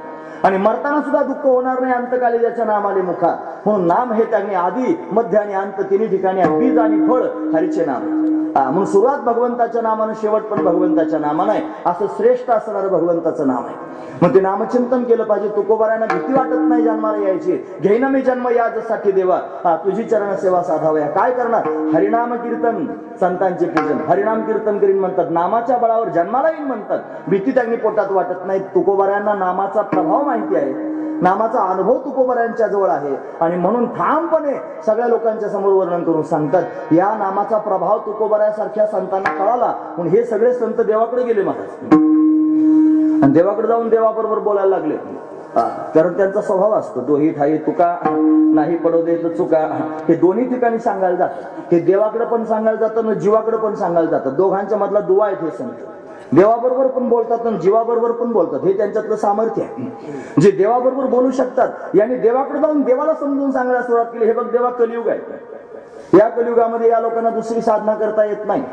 Speaker 1: आणि मरताना सुद्धा दुःख होणार नाही अंतकाली ज्याच्या नामाले मुखा, म्हणून नाम हे त्यांनी आधी मध्य आणि अंत तिन्ही ठिकाणी बीज आणि फळ हरीचे नाम. म्हणून सुरुवात भगवंताच्या नामानं, शेवट पण भगवंताच्या नामानं आहे. असं श्रेष्ठ असणारं भगवंताचं नाम आहे. मग ते नामचिंतन केलं पाहिजे. तुकोबारायांना भीती वाटत नाही जन्माला यायची. घेईन मी जन्म यासाठी देवा, तुझी चरण सेवा साधावया. काय करणार? हरिनाम कीर्तन, संतांचे पूजन, हरिनाम कीर्तन करीन म्हणतात. नामाच्या बळावर जन्माला येईन म्हणतात. भीती त्यांनी पोटात वाटत नाही. तुकोबारायांना नामाचा प्रभाव माहिती आहे, नामाचा अनुभव तुकोबारायांच्या जवळ आहे. आणि म्हणून ठामपणे सगळ्या लोकांच्या समोर वर्णन करून सांगतात, या नामाचा प्रभाव तुकोबारायासारख्या संतांना कळाला म्हणून हे सगळे संत देवाकडे गेले महाराज. आणि देवाकडे जाऊन देवाबरोबर बोलायला लागले. कारण त्यांचा स्वभाव असतो, दोही ठाई तुका नाही पडो देत चुका. हे दोन्ही ठिकाणी सांगायला जातं. हे देवाकडे पण सांगायला जातं आणि जीवाकडे पण सांगायला जातं. दोघांच्या मधला दुवा आहेत हे संत. देवाबरोबर पण बोलतात आणि जीवाबरोबर पण बोलतात. हे त्यांच्यातलं सामर्थ्य आहे. जे देवाबरोबर बोलू शकतात यांनी देवाकडे जाऊन देवाला समजून सांगायला सुरुवात केली. हे बघ देवा, कलियुग आहे. या कलियुगामध्ये या लोकांना दुसरी साधना करता येत नाही.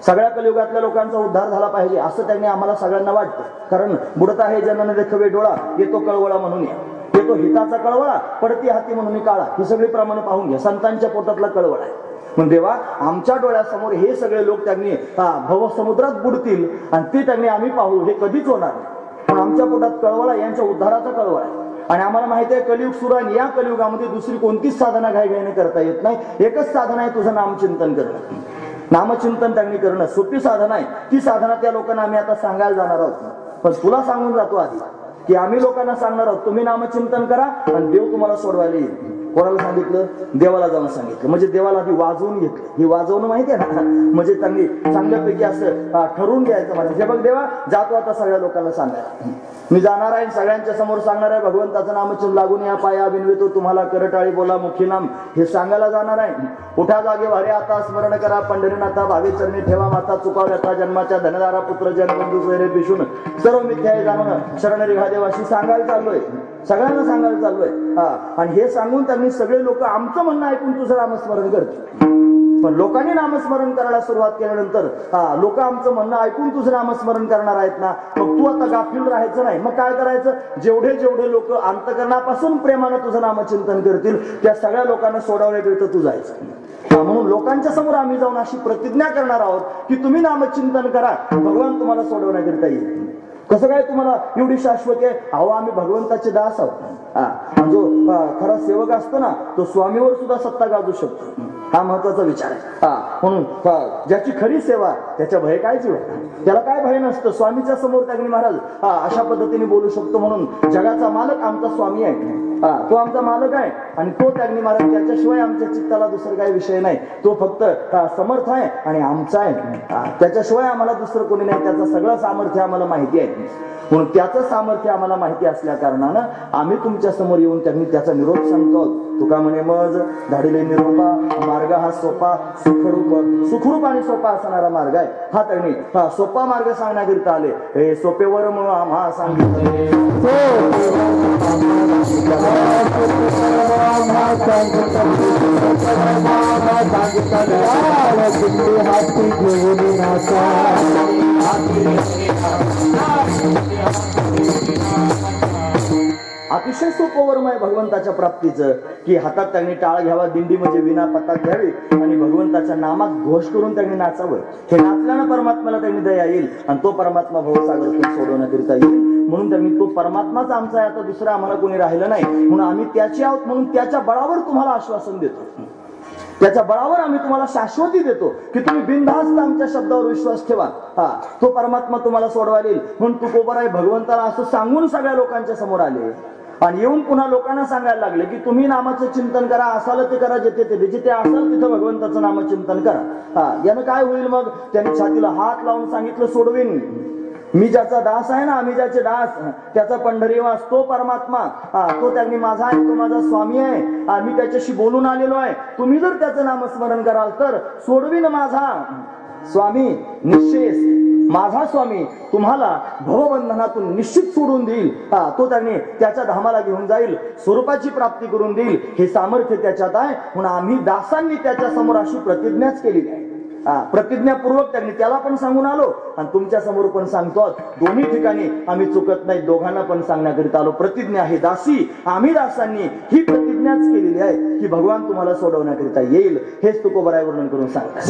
Speaker 1: सगळ्या कलियुगातल्या लोकांचा उद्धार झाला पाहिजे असं त्यांनी आम्हाला सगळ्यांना वाटतं. कारण बुडता हे जनन देखवे डोळा, येतो कळवळा म्हणून या, येतो हिताचा कळवळा, पडती हाती म्हणून काळा. ही सगळी प्रमाणे पाहून घ्या. संतांच्या पोटातला कळवळा आहे. पण देवा, आमच्या डोळ्यासमोर हे सगळे लोक त्यांनी भवसमुद्रात बुडतील आणि ते त्यांनी आम्ही पाहू, हे कधीच होणार नाही. पण आमच्या पोटात कळवळा, यांच्या उद्धाराचा कळवळा आहे. आणि आम्हाला माहिती आहे कलियुग सुरू आहे. या कलियुगामध्ये दुसरी कोणतीच साधना घाईघाईने करता येत नाही. एकच साधना आहे, तुझं नामचिंतन करणं. नामचिंतन त्यांनी करणं सोपी साधना आहे. ती साधना त्या लोकांना आम्ही आता सांगायला जाणार आहोत. पण तुला सांगून जातो आधी की आम्ही लोकांना सांगणार आहोत, तुम्ही नामचिंतन करा आणि देव तुम्हाला सोडवायला येईल. कोणाला सांगितलं? देवाला जाऊन सांगितलं. म्हणजे देवाला आधी वाजवून घेतलं. ही वाजवणं माहिती आहे ना? म्हणजे त्यांनी चांगल्यापैकी असं ठरवून घ्यायचं. म्हणजे हे बघ देवा, जातो आता सगळ्या लोकांना सांगायला. मी जाणार आहे, सगळ्यांच्या समोर सांगणार आहे, भगवंताचं नामचिंतन लागून या पाया बिनवितो तुम्हाला, करटाळी बोला मुखी नाम, हे सांगायला जाणार आहे. उठा जागे वारे आता, स्मरण करा पंढरीनाथा, भावे चरणी ठेवा माता, चुकाव्याता जन्माच्या धनदारा पुत्र जनबंधू सोयरे पिशून सर्व मिथ्या आहे जाणून शरण रेखा देवाशी सांगायला चाललोय. सगळ्यांना सांगायला चाललोय. आणि हे सांगून त्यांनी सगळे लोक आमचं म्हणणं ऐकून तुझं नामस्मरण करतील. पण लोकांनी नामस्मरण करायला सुरुवात केल्यानंतर लोक आमचं म्हणणं ऐकून तुझं नामस्मरण करणार आहेत ना, मग तू आता गाफील राहायचं नाही. मग काय करायचं? जेवढे जेवढे लोक अंतकरणापासून प्रेमानं तुझं नामचिंतन करतील त्या सगळ्या लोकांना सोडवण्याकरिता तू जायचं. म्हणून लोकांच्या समोर आम्ही जाऊन अशी प्रतिज्ञा करणार आहोत की तुम्ही नामचिंतन करा, भगवान तुम्हाला सोडवण्याकरिता येईल. कसं काय तुम्हाला एवढी शाश्वती आहे? अहो, आम्ही भगवंताचे दास आहोत. जो खरा सेवक असतो ना, तो स्वामीवर सुद्धा सत्ता गाजू शकतो. हा महत्वाचा विचार आहे. म्हणून ज्याची खरी सेवा त्याच्या भय काय जीव, त्याला काय भय नसतं. स्वामीच्या समोर त्यागणी महाराज अशा पद्धतीने बोलू शकतो. म्हणून जगाचा मालक आमचा स्वामी आहे. तो आमचा मालक आहे आणि तो त्यागणी महाराज, त्याच्याशिवाय आमच्या चित्ताला दुसरा काही विषय नाही. तो फक्त समर्थ आहे आणि आमचा आहे. त्याच्याशिवाय आम्हाला दुसरं कोणी नाही. त्याचं सगळं सामर्थ्य आम्हाला माहिती आहे. म्हणून त्याचं सामर्थ्य आम्हाला माहिती असल्या कारणानं आम्ही तुमच्या समोर येऊन त्यांनी त्याचा निरोप सांगतो. तुका म्हणे मज धाडिले निरोपा, मार्ग हा सोपा सुखरूप आणि सोपा असणारा मार्ग आहे. हा त्यांनी सोपा मार्ग सांगण्याकरिता आले. हे सोपेवर मग आम्हा सांगितले. अतिशय सोपं वर्म आहे भगवंताच्या प्राप्तीचं, की हातात त्यांनी टाळ घ्यावा, दिंडी म्हणजे विना पताक घ्यावी आणि भगवंताच्या नामात घोष करून त्यांनी नाचावं. हे नाचल्यानं परमात्म्याला त्यांनी दया येईल आणि तो परमात्मा भवसागर सोडवण्याकरिता येईल. म्हणून त्यांनी तो परमात्माच आमचा आहे, आता दुसरा आम्हाला कोणी राहिलं नाही. म्हणून आम्ही त्याची आहोत. म्हणून त्याच्या बळावर तुम्हाला आश्वासन देतो. त्याच्या बळावर आम्ही तुम्हाला शाश्वती देतो की तुम्ही बिनधास्त आमच्या शब्दावर विश्वास ठेवा. तो परमात्मा तुम्हाला सोडवायला येईल. म्हणून तुकोबाराय भगवंताला असं सांगून सगळ्या लोकांच्या समोर आले. आणि येऊन पुन्हा लोकांना सांगायला लागले की तुम्ही नामाचं चिंतन करा, असाल ते करा, जिथे जिथे असाल तिथं भगवंताचं नामचिंतन करा. यानं काय होईल मग? त्यांनी छातीला हात लावून सांगितलं, सोडवीन. मी ज्याचा दास आहे ना, आम्ही ज्याचे दास, त्याचा पंढरीवास तो परमात्मा, तो त्यांनी माझा आहे, तो माझा स्वामी आहे. मी त्याच्याशी बोलून आलेलो आहे. तुम्ही जर त्याचं नामस्मरण कराल तर सोडवीन माझा स्वामी निश्चयच. माझा स्वामी तुम्हाला भवबंधनातून निश्चित सोडून देईल. तो त्यांनी त्याच्या धामाला घेऊन जाईल, स्वरूपाची प्राप्ती करून देईल. हे सामर्थ्य त्याच्यात आहे. म्हणून आम्ही दासांनी त्याच्या समोर अशी प्रतिज्ञाच केली आहे. प्रतिज्ञापूर्वक त्यांनी त्याला पण सांगून आलो आणि तुमच्या समोर पण सांगतो. दोन्ही ठिकाणी आम्ही चुकत नाही, दोघांना पण सांगण्याकरिता आलो. प्रतिज्ञा आहे दासी, आम्ही दासांनी ही प्रतिज्ञाच केलेली आहे की भगवान तुम्हाला सोडवण्याकरिता येईल. हेच तुकोबराय वर्णन करून सांगतात.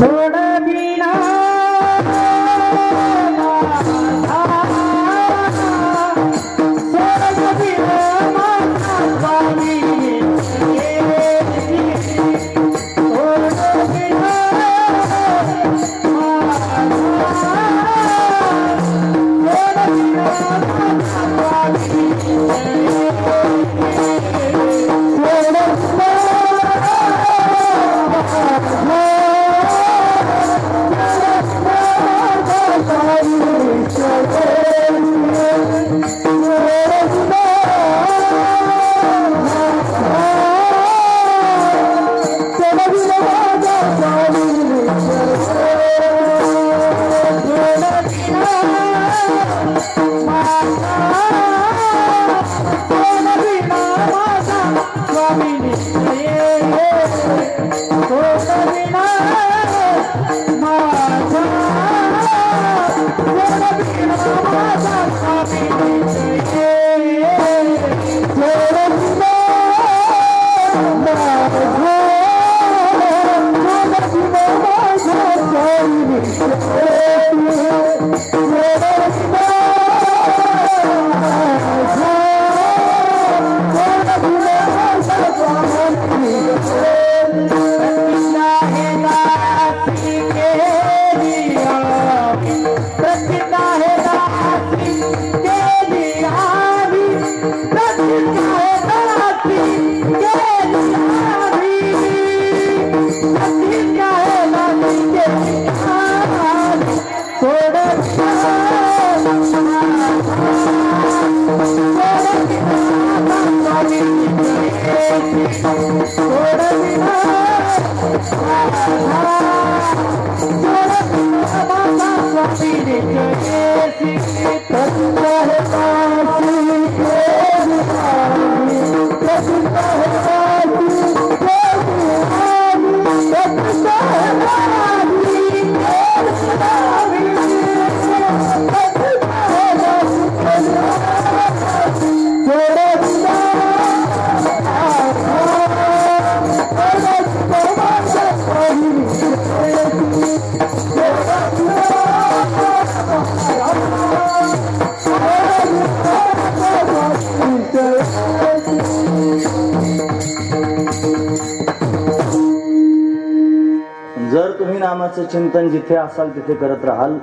Speaker 1: जर तुम्ही नामाचं चिंतन जिथे असाल तिथे करत राहाल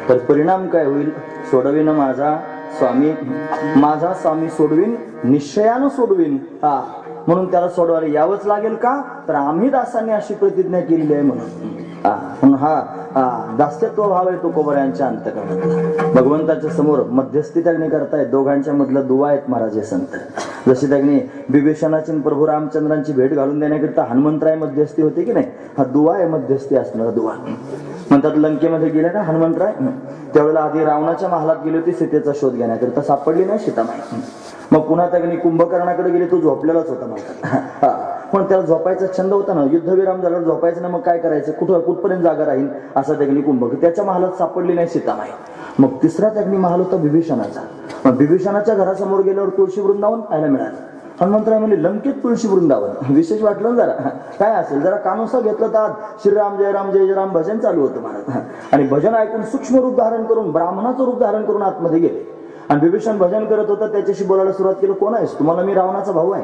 Speaker 1: तर परिणाम काय होईल? सोडवीन माझा स्वामी, माझा स्वामी सोडवीन, निश्चयानं सोडवीन. म्हणून त्याला सोडवायला यावंच लागेल. का तर आम्ही दासांनी अशी प्रतिज्ञा केलेली आहे म्हणून. दास्यत्व भाव आहे तो कोबऱ्यांच्या अंतकरणात. भगवंताच्या समोर मध्यस्थी त्यांनी करतायत. दोघांच्या मधला दुवा आहेत महाराज हे संत. जशी त्यांनी विभीषणाची प्रभू रामचंद्रांची भेट घालून देण्याकरिता हनुमंतराय मध्यस्थी होते की नाही, हा दुवा आहे मध्यस्थी असणारा दुवा. म्हणतात लंकेमध्ये गेले ना हनुमंतराय, त्यावेळेला आधी रावणाच्या महालात गेली होती सीतेचा शोध घेण्याकरिता, सापडली नाही सीतामाई. मग पुन्हा त्यांनी कुंभकर्णाकडे गेले, तो झोपलेलाच होता म्हणतात. पण त्याला झोपायचा छंद होता ना, युद्धविराम झाल्यावर झोपायचं ना, मग काय करायचं, कुठपर्यंत जागा राहील असा त्यांनी कुंभक. त्याच्या महालात सापडली नाही सीतामाई. मग तिसरा त्यांनी महाल होता विभीषणाचा. मग विभीषणाच्या घरासमोर गेल्यावर तुळशी वृंदावन पाहायला मिळालं. हनुमंतराय म्हणजे लंकेत तुळशी वृंदावन विशेष वाटलं जरा. काय असेल जरा कानोसा घेतलं तर श्रीराम जय राम जय जय राम भजन चालू होतं महाराज. आणि भजन ऐकून सूक्ष्म रूप धारण करून ब्राह्मणाचं रूप धारण करून आतमध्ये गेले. आणि विभीषण भजन करत होता, त्याच्याशी बोलायला सुरुवात केलं, कोण आहेस? तुम्हाला मी रावणाचा भाऊ आहे.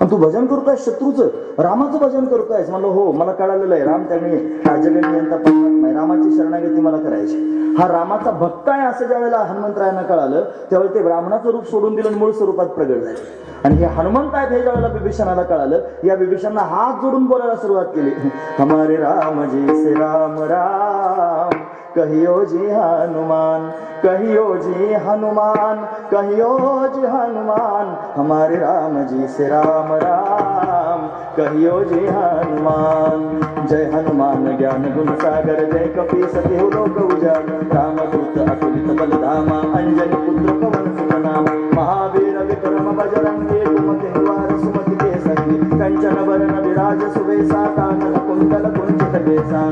Speaker 1: आणि तू भजन करतोय शत्रूचं, रामाचं भजन करतोयस? म्हणलं हो, मला कळालेलं आहे, राम त्यांनी जगन्यंता नाही, रामाची शरणागती मला करायची. हा रामाचा भक्त आहे असं ज्या वेळेला हनुमंतरायांना कळालं, त्यावेळी ते ब्राह्मणाचं रूप सोडून दिलं आणि मूळ स्वरूपात प्रगट झाले. आणि हे हनुमंत आहेत हे ज्या वेळेला विभीषणाला कळालं, या विभीषणाला हात जोडून बोलायला सुरुवात केली, हमारे राम जी से राम राम कहियो जी हनुमान, कहियो जी हनुमान, कहियो जी हनुमान, हमारे राम जी से राम राम कहियो जी हनुमान. जय हनुमान ज्ञान गुण सागर, जय कपीस तिहु लोक उजागर, रामदूत अतुलित बलधामा, अंजनी पुत्र पवन सुत नामा, महावीर विक्रम बजरंगी, कुमति निवार सुमति के संगी, कंचन बरन विराज सुवेशा, कानन कुंडल कुंचित केसा,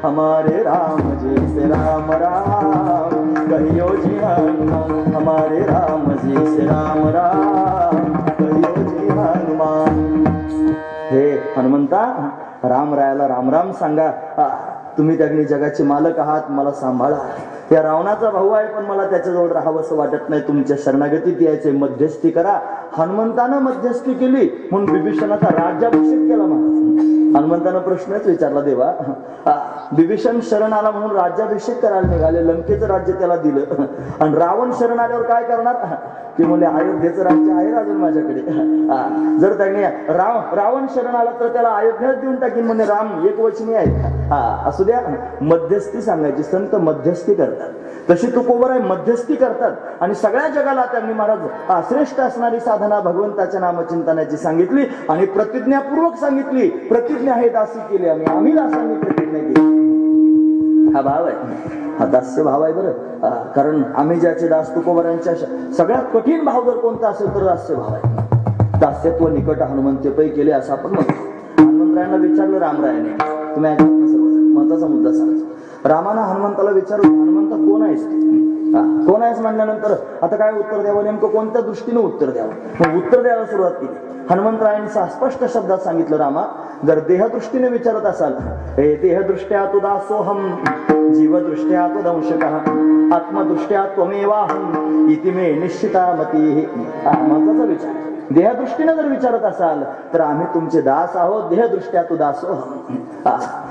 Speaker 1: हमारे राम जी से राम राम कहियो जी हनुमान, हमारे राम जी से राम राम कहियो जी हनुमान. हे हनुमंता, राम रायाला राम राम सांगा, तुम्ही त्यागणी जगाचे मालक आहात, मला सांभाळा. त्या रावणाचा भाऊ आहे, पण मला त्याच्याजवळ राहावं असं वाटत नाही, तुमच्या शरणागतीत यायचे, मध्यस्थी करा. हनुमंतानं मध्यस्थी केली म्हणून विभीषणाचा राज्याभिषेक केला. महाराज हनुमंतानं प्रश्नच विचारला, देवा विभीषण शरण आला म्हणून राज्याभिषेक करायला निघाले, लंकेचं राज्य त्याला दिलं, आणि रावण शरण आल्यावर काय करणार? की म्हणजे अयोध्येचं राज्य आहे अजून माझ्याकडे. जर त्याने रावण शरण आला तर त्याला अयोध्याच देऊन टाकीन, म्हणजे राम एक वचनी आहेत. असू द्या, मध्यस्थी सांगायची, संत मध्यस्थी करतात, तशी तुकोबराय मध्यस्थी करतात. आणि सगळ्या जगाला त्यांनी महाराज श्रेष्ठ असणारी साधना भगवंताच्या नामचिंतनाची सांगितली आणि प्रतिज्ञापूर्वक सांगितली. प्रतिज्ञा हे दासी केली आम्ही दासांनी प्रतिज्ञा केली. हा भाव आहे, हा दास्य भाव आहे बरं. कारण आम्ही ज्याचे दास तुकोबरांच्या सगळ्यात कठीण भाव जर कोणता असेल तर दास्य भाव आहे. दास्यत्व निकट हनुमंते पै केले असं आपण म्हणतो. हनुमंतरायांना विचारलं रामरायाने, तुम्ही ऐकत सर्व महत्वाचा मुद्दा सांगायचा. रामानं हनुमंताला विचारलं, हनुमंत कोण आहेस? कोण आहेस म्हणल्यानंतर आता काय उत्तर द्यावं, नेमकं कोणत्या दृष्टीने उत्तर द्यावं? मग उत्तर द्यायला सुरुवात केली. हनुमंतरायांनी स्पष्ट शब्दात सांगितलं, रामा जर देहदृष्टीने विचारत असाल, हे देहदृष्ट्या तु दासोहम, जीवदृष्ट्या तु दंशकः, आत्मदृष्ट्या त्वमेवाहम इति मे निश्चिता मती. महत्वाचा विचार. देहदृष्टीने जर विचारत असाल तर आम्ही तुमचे दास आहोत, देहदृष्ट्या तु दासोहम.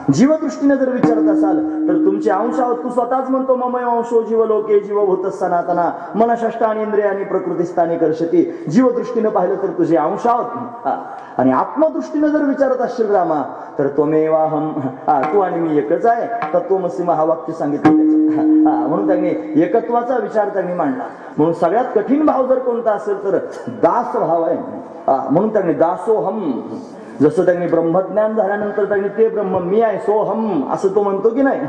Speaker 1: जीवदृष्टीने जर विचारत असाल तर तुमचे अंश आहोत. तू स्वतःच म्हणतो, ममय अंशो जीव लोके जीवभूत सनातना मन षष्टानी इंद्रियानी प्रकृतिस्थानी कर्षती. जीवदृष्टीने पाहिलं तर तुझे अंश आहोत. आणि आत्मदृष्टीने जर विचारत असशील रामा तर त्वमेवाहम, तू आणि मी एकच आहे. तत्वमसी महावाक्य सांगितलं त्याच्यात. म्हणून त्यांनी एकत्वाचा विचार त्यांनी मांडला. म्हणून सगळ्यात कठीण भाव जर कोणता असेल तर दास भाव आहे. म्हणून त्यांनी दासोहम, जसं त्यांनी ब्रह्मज्ञान झाल्यानंतर त्यांनी ते ब्रह्म मी आहे सोहम असं तो म्हणतो की नाही,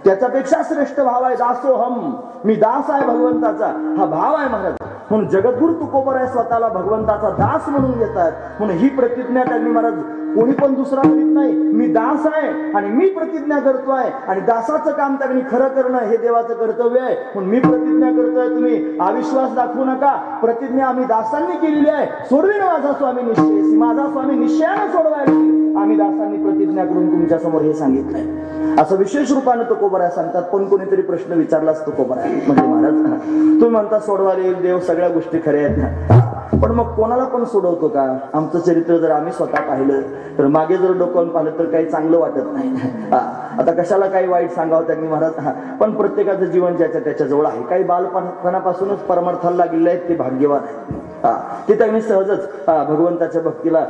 Speaker 1: त्याच्यापेक्षा श्रेष्ठ भाव आहे दासोहम. मी दास आहे भगवंताचा, हा भाव आहे महाराज. म्हणून जगद्गुरु तुकोबराय स्वतःला भगवंताचा दास म्हणून घेतात. म्हणून ही प्रतिज्ञा त्यांनी महाराज कोणी पण दुसरा करीत नाही. मी दास आहे आणि मी प्रतिज्ञा करतोय, आणि दासाचं काम त्यांनी खरं करणं हे देवाचं कर्तव्य आहे. म्हणून मी प्रतिज्ञा करतोय, तुम्ही अविश्वास दाखवू नका. प्रतिज्ञा आम्ही दासांनी केलेली आहे. सोडवीन माझा स्वामी निश्चय, माझा स्वामी निश्चयानं सोडवायला आम्ही दासांनी प्रतिज्ञा करून तुमच्या समोर हे सांगितलंय. असं विशेष रूपाने तुकोबराय सांगतात. पण कोणीतरी प्रश्न विचारलाच तुकोबराय म्हणजे, महाराज तुम्ही म्हणता सोडवायला येईल देव, सगळ्या गोष्टी खऱ्या आहेत, पण मग कोणाला पण सोडवतो का? आमचं चरित्र जर आम्ही स्वतः पाहिलं तर मागे जर डोकावून पाहिलं तर काही चांगलं वाटत नाही. आता कशाला काही वाईट सांगावं त्यांनी महाराज. पण प्रत्येकाचं जीवन ज्याच्या त्याच्याजवळ आहे. काही बालपणापासूनच परमार्थाला लागलेले आहेत ते भाग्यवान आहेत. ते त्यांनी सहजच भगवंताच्या भक्तीला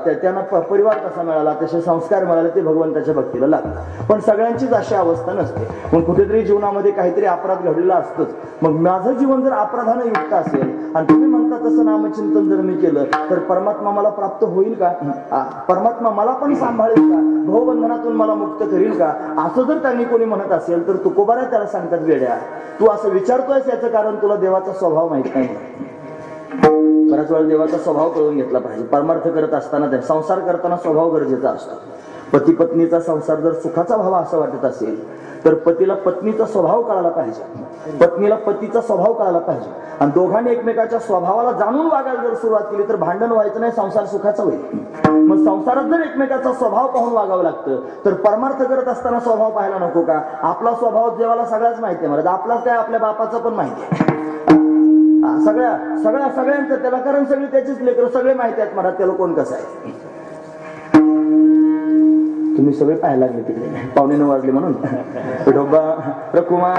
Speaker 1: त्यांना परिवार कसा मिळाला, तसे संस्कार मिळाले, ते भगवंताच्या भक्तीला लागले. पण सगळ्यांचीच अशी अवस्था नसते. मग कुठेतरी जीवनामध्ये काहीतरी अपराध घडलेला असतोच. मग माझं जीवन जर अपराधानं युक्त असेल आणि तुम्ही म्हणता तसं नामचिंतन जर मी केलं तर परमात्मा मला प्राप्त होईल का? परमात्मा मला पण सांभाळेल का? भवबंधनातून मला मुक्त करील का? असं जर त्यांनी कोणी म्हणत असेल तर तुकोबराय त्याला सांगतात, वेड्या तू असं विचारतोयस याचं कारण तुला देवाचा स्वभाव माहित नाही. बऱ्याच वेळा देवाचा स्वभाव कळून घेतला पाहिजे. परमार्थ करत असताना, संसार करताना स्वभाव गरजेचा असतो. पती पत्नीचा संसार जर सुखाचा व्हावा असं वाटत असेल तर पतीला पत्नीचा स्वभाव कळायला पाहिजे, पत्नीला पतीचा स्वभाव कळायला पाहिजे. आणि दोघांनी एकमेकाच्या स्वभावाला जाणून वागायला जर सुरुवात केली तर भांडण व्हायचं नाही, संसार सुखाचा होईल. मग संसारात जर एकमेकाचा स्वभाव पाहून वागावं लागतं तर परमार्थ करत असताना स्वभाव पाहायला नको का? आपला स्वभाव देवाला सगळ्याच माहिती आहे महाराज. आपलाच काय, आपल्या बापाचा पण माहिती आहे. सगळ्यांचं त्याला, कारण सगळी त्याचीच लेकरं, सगळे माहिती आहेत मला त्याला कोण कसं आहे. तुम्ही सगळे पाहायला लागले तिकडे 9:15 वाजले म्हणून. विठोबा रखुमा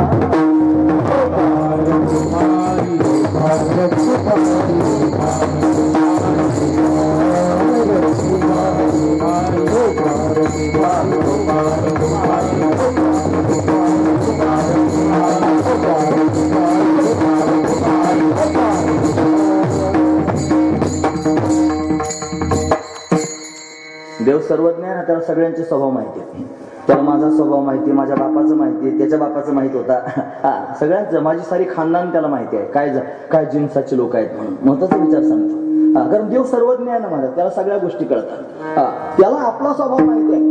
Speaker 1: देव सर्वज्ञ आहे ना, त्याला सगळ्यांचे स्वभाव माहिती आहे. त्याला माझा स्वभाव माहिती, माझ्या बापाचं माहिती, त्याच्या बापाचं माहित होता. सगळ्यांचं, माझी सारी खानदान त्याला माहिती आहे, काय जिन्साचे लोक आहेत म्हणून. महत्वाचा विचार सांगतो, कारण देव सर्वज्ञ आहे ना माझा, त्याला सगळ्या गोष्टी कळतात. त्याला आपला स्वभाव माहिती आहे,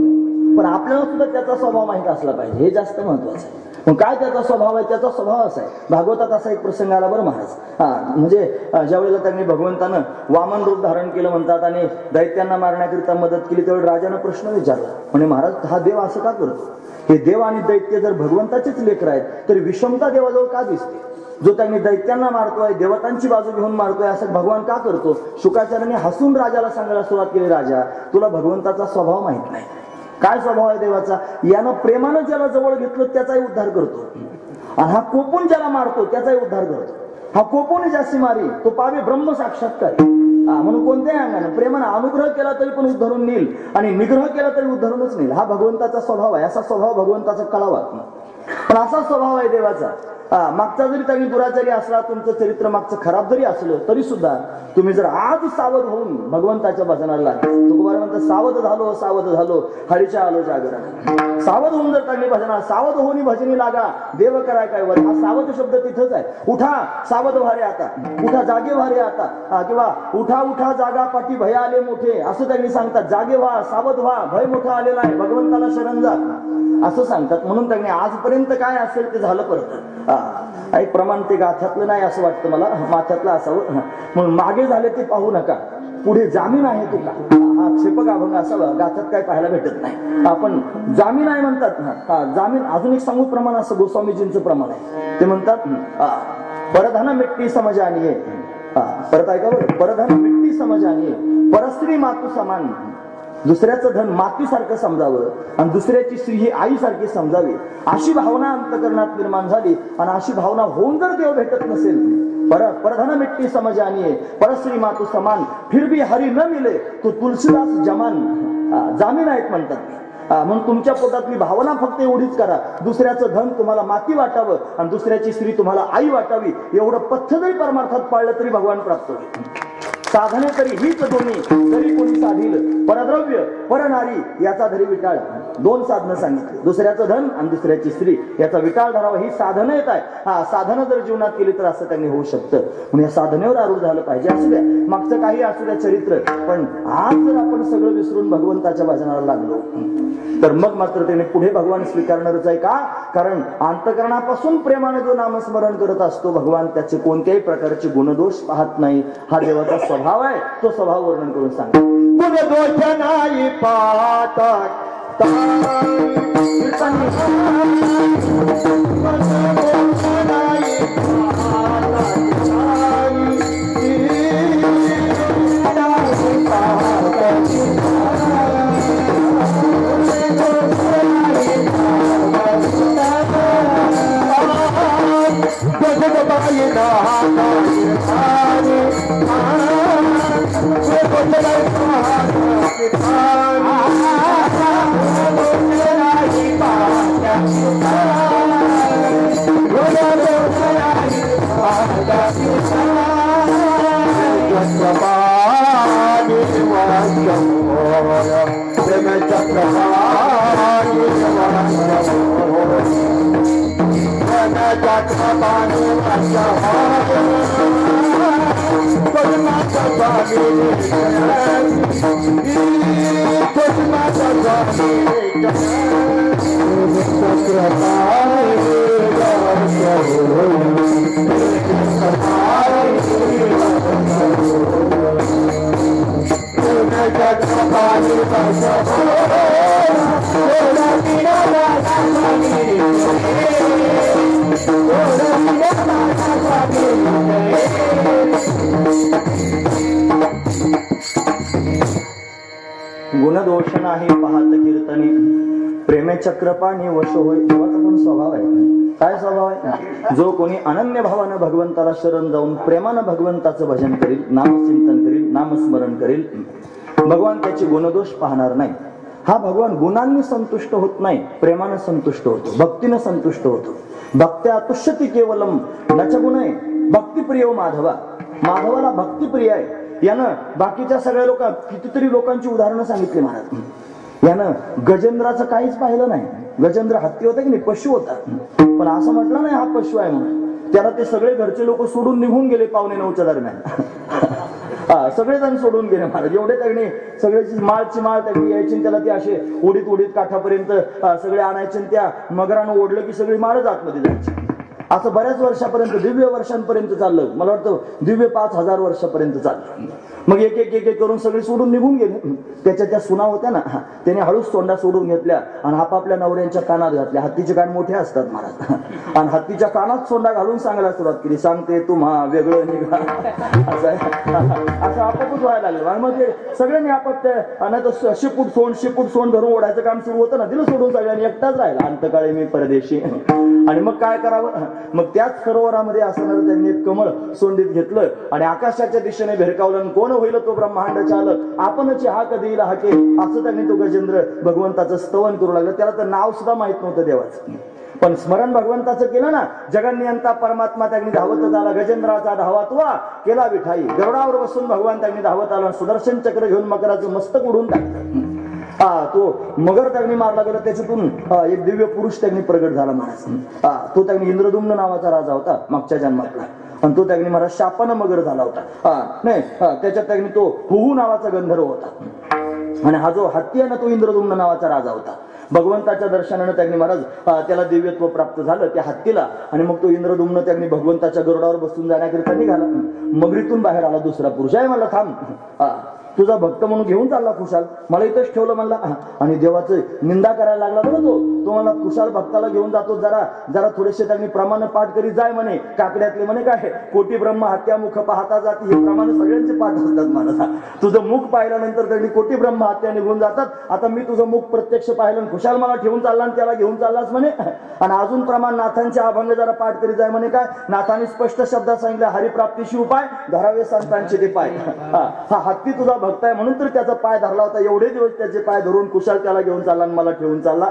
Speaker 1: पण आपल्याला सुद्धा त्याचा स्वभाव माहित असला पाहिजे, हे जास्त महत्वाचं आहे. मग काय त्याचा स्वभाव आहे? त्याचा स्वभाव असा आहे, भागवतात असा एक प्रसंग आला बरं महाराज. म्हणजे ज्यावेळेला त्यांनी भगवंतानं वामन रूप धारण केलं म्हणतात आणि दैत्यांना मारण्याकरिता मदत केली, त्यावेळी राजानं प्रश्न विचारला, म्हणजे महाराज हा देव असं का करतो? हे देव आणि दैत्य जर भगवंताचेच लेकर आहेत तरी विषमता देवाजवळ का दिसते? जो त्यांनी दैत्यांना मारतोय, देवतांची बाजू घेऊन मारतोय, असं भगवान का करतो? शुकाचार्याने हसून राजाला सांगायला सुरुवात केली, राजा तुला भगवंताचा स्वभाव माहित नाही. काय स्वभाव आहे देवाचा? यानं प्रेमानं ज्याला जवळ घेतलं त्याचाही उद्धार करतो, आणि हा कोपून ज्याला मारतो त्याचाही उद्धार करतो. हा कोपून ज्याची मारी तो पावे ब्रह्म साक्षात्कार. म्हणून कोणत्याही अंगाने प्रेमानं अनुग्रह केला तरी पण उद्धरून नेईल, आणि निग्रह केला तरी उद्धरूनच नेईल. हा भगवंताचा स्वभाव आहे. असा स्वभाव भगवंताचा कळावा, पण असा स्वभाव आहे देवाचा. मागचा जरी त्यांनी दुराचारी असला, तुमचं चरित्र मागचं खराब जरी असलं तरी सुद्धा तुम्ही जर आज सावध होऊन भगवंताच्या भजनाला लागले, तुकोबार म्हणतात सावध झालो हरीच्या आलो जागरण. सावध होऊन जर त्यांनी भजना, सावध होऊन भजनी लागा देव कराय काय वर. हा सावध शब्द तिथंच आहे. उठा सावध व्हारे आता, उठा जागे व्हारे आता, किंवा उठा जागा पाठी भय आले मोठे, असं त्यांनी सांगतात. जागे व्हा, सावध व्हा, भय मोठा आलेला आहे, भगवंताला शरण जा असं सांगतात. म्हणून त्यांनी आजपर्यंत काय असेल ते झालं परत. एक प्रमाण ते गाथ्यातलं नाही असं वाटतं मला, माथ्यातलं असावं. म्हणून मागे झाले ते पाहू नका, पुढे जामीन आहे तो का. हा क्षेपक अभंग असावा, गाथ्यात काय पाहायला भेटत नाही. आपण जामीन आहे म्हणतात. जामीन अजून एक सांगू प्रमाण असं गोस्वामीजींचं प्रमाण आहे. ते म्हणतात परधन मिट्टी समज आणिये. परत ऐका बरं, परधन मिट्टी समज आणिये, परस्त्री मातू समान. दुसऱ्याचं धन मातीसारखं समजावं आणि दुसऱ्याची स्त्री ही आईसारखी समजावी, अशी भावना अंतकरणात निर्माण झाली. आणि अशी भावना होऊन जर देव भेटत नसेल, परधन मिट्टी समज आणिये, परस्त्री मातू समान, फिर भी हरी न मिले तो तुलसीदास जमान. जामीन आहेत म्हणतात. म्हणून तुमच्या पोटातली भावना फक्त एवढीच करा, दुसऱ्याचं धन तुम्हाला माती वाटावं आणि दुसऱ्याची स्त्री तुम्हाला आई वाटावी. एवढं पथ्य जरी परमार्थात पाळलं तरी भगवान प्राप्त होईल. साधने तरी हीच दोन्ही, तरी कोणी साधील परद्रव्य परनारी याचा धरी विटाळ. दोन साधनं सांगितली, दुसऱ्याचं धन आणि दुसऱ्याची स्त्री याचा विटाळ धरावा. ही साधनं येत आहे. साधनं जर जीवनात केली तर असं त्यांनी होऊ शकतं. म्हणून या साधनेवर आरूढ झालं पाहिजे. असू द्या मागचं काही असू द्या चरित्र, पण आज जर आपण सगळं विसरून भगवंताच्या भजनाला लागलो तर मग मात्र त्याने पुढे भगवान स्वीकारणारच आहे. का? कारण अंतकरणापासून प्रेमाने जो नामस्मरण करत असतो भगवान त्याचे कोणत्याही प्रकारचे गुणदोष पाहत नाही. हा देवाचा स्वभाव आहे. तो स्वभाव वर्णन करून सांगा. गुणदोष नाही पाहत
Speaker 2: Oh,
Speaker 1: नाही पाहत कीर्तनी, प्रेमे चक्रपाणी वश होय. देवाचा पण स्वभाव आहे. काय स्वभाव आहे? जो कोणी अनन्य भावानं भगवंताला शरण जाऊन प्रेमानं भगवंताचं भजन करील, नामचिंतन करील, नामस्मरण करील, भगवान त्याची गुणदोष पाहणार नाही. हा भगवान गुणांनी संतुष्ट होत नाही, प्रेमानं संतुष्ट होतो, भक्तीनं संतुष्ट होतो. भक्त्या तुष्यति केवलम नच गुणे भक्तिप्रिय माधवा. माधवाला भक्तिप्रिय आहे. यानं बाकीच्या सगळ्या कितीतरी लोकांची उदाहरणं सांगितली महाराज. यानं गजेंद्राचं काहीच पाहिलं नाही. गजेंद्र हत्ती होता की नाही, पशु होता, पण असं म्हटलं नाही हा पशु आहे म्हणून. त्याला ते सगळे घरचे लोक सोडून निघून गेले 9:45 दरम्यान. सगळेजण सोडून गेले महाराज. एवढे त्यांनी सगळ्याची माळ त्यांनी यायची, त्याला ते असे उडीत काठापर्यंत सगळे आणायचे. त्या मगरानं ओढलं की सगळी माळच आतमध्ये जायची. असं बऱ्याच वर्षापर्यंत, दिव्य वर्षांपर्यंत चाललं. मला वाटतं दिव्य 5000 वर्षापर्यंत चाललं. मग एक एक एक एक करून सगळे सोडून निघून गेले. त्याच्या त्या सुना होत्या ना, त्याने हळूच तोंडा सोडून घेतल्या आणि आपापल्या नवऱ्यांच्या कानात घातल्या. हत्तीचे कान मोठे असतात महाराज. आणि हत्तीच्या कानात सोंडा घालून सांगायला सुरुवात केली, सांगते तुम्हा वेगळं निघा. असं आपापच व्हायला लागलं. आणि मग ते सगळ्यांनी आपापल्या शिपूट सोंड धरून ओढायचं काम सुरू होतं ना, दिलं सोडून सगळ्यांनी. एकटाच राहिला अंतकाळी मी परदेशी. आणि मग काय करावं? मग त्याच सरोवरामध्ये असणारं त्यांनी एक कमळ सोंडीत घेतलं आणि आकाशाच्या दिशेने भिरकावलं. कोण होईल तो ब्रह्मांड चालक, आपणच हा कधी येईल हाके, असं त्यांनी तो गजेंद्र भगवंताचं स्तवन करू लागलं. त्याला तर नाव सुद्धा माहित नव्हतं देवाचं, पण स्मरण भगवंताचं केलं ना. जगन्नियंता परमात्मा त्यांनी धावत आला. गजेंद्राचा धावातवा केला विठाई. गरुडावर बसून भगवान त्यांनी धावत आला. सुदर्शन चक्र घेऊन मकराचं मस्तक उडून टाकलं. तो मगर त्यांनी मारला गेला. त्याच्यातून एक दिव्य पुरुष त्यांनी प्रगट झाला महाराज. तो त्यांनी इंद्रदुम्न नावाचा राजा होता मागच्या जन्मातला. आणि तो त्यांनी महाराज शापानं मगर झाला होता. नाही, त्याच्यात त्यांनी तो हुहू नावाचा गंधर्व होता. आणि हा जो हत्ती आहे ना, तो इंद्रदुम्न नावाचा राजा होता. भगवंताच्या दर्शनानं त्यांनी महाराज त्याला दिव्यत्व प्राप्त झालं त्या हत्तीला. आणि मग तो इंद्रदुम्न त्यांनी भगवंताच्या गरुडावर बसून जाण्याकरिता निघाला. मगरीतून बाहेर आला दुसरा पुरुष. आहे मला थांब, तुझा भक्त म्हणून घेऊन चालला खुशाल, मला इथंच ठेवलं म्हणला. आणि देवाचं निंदा करायला लागला बरं तो मला खुशाल भक्ताला घेऊन जातो, जरा थोडेसे त्यांनी प्रमाण पाठ करीत जाय म्हणे. काकड्यातले म्हणे काय, कोटी ब्रह्म हत्या मुख पाहता जाती, हे प्रमाण सगळ्यांचे पाठ असतात माणसा. तुझं मुख पाहिल्यानंतर त्यांनी कोटी ब्रह्म हत्या निघून जातात. आता मी तुझं मुख प्रत्यक्ष पाहिलं, खुशाल मला ठेवून चालला आणि त्याला घेऊन चाललास म्हणे. आणि अजून प्रमाण नाथांचे अभंग जरा पाठ करीत जाय म्हणे. काय नाथांनी स्पष्ट शब्दात सांगितलं, हरिप्राप्तीशी उपाय धरावे संतांचे ते पाय. हा हत्ती तुझा भक्त आहे म्हणून तर त्याचा पाय धरला होता. एवढे दिवस त्याचे पाय धरून कुशाल त्याला घेऊन चालला आणि मला ठेवून चालला.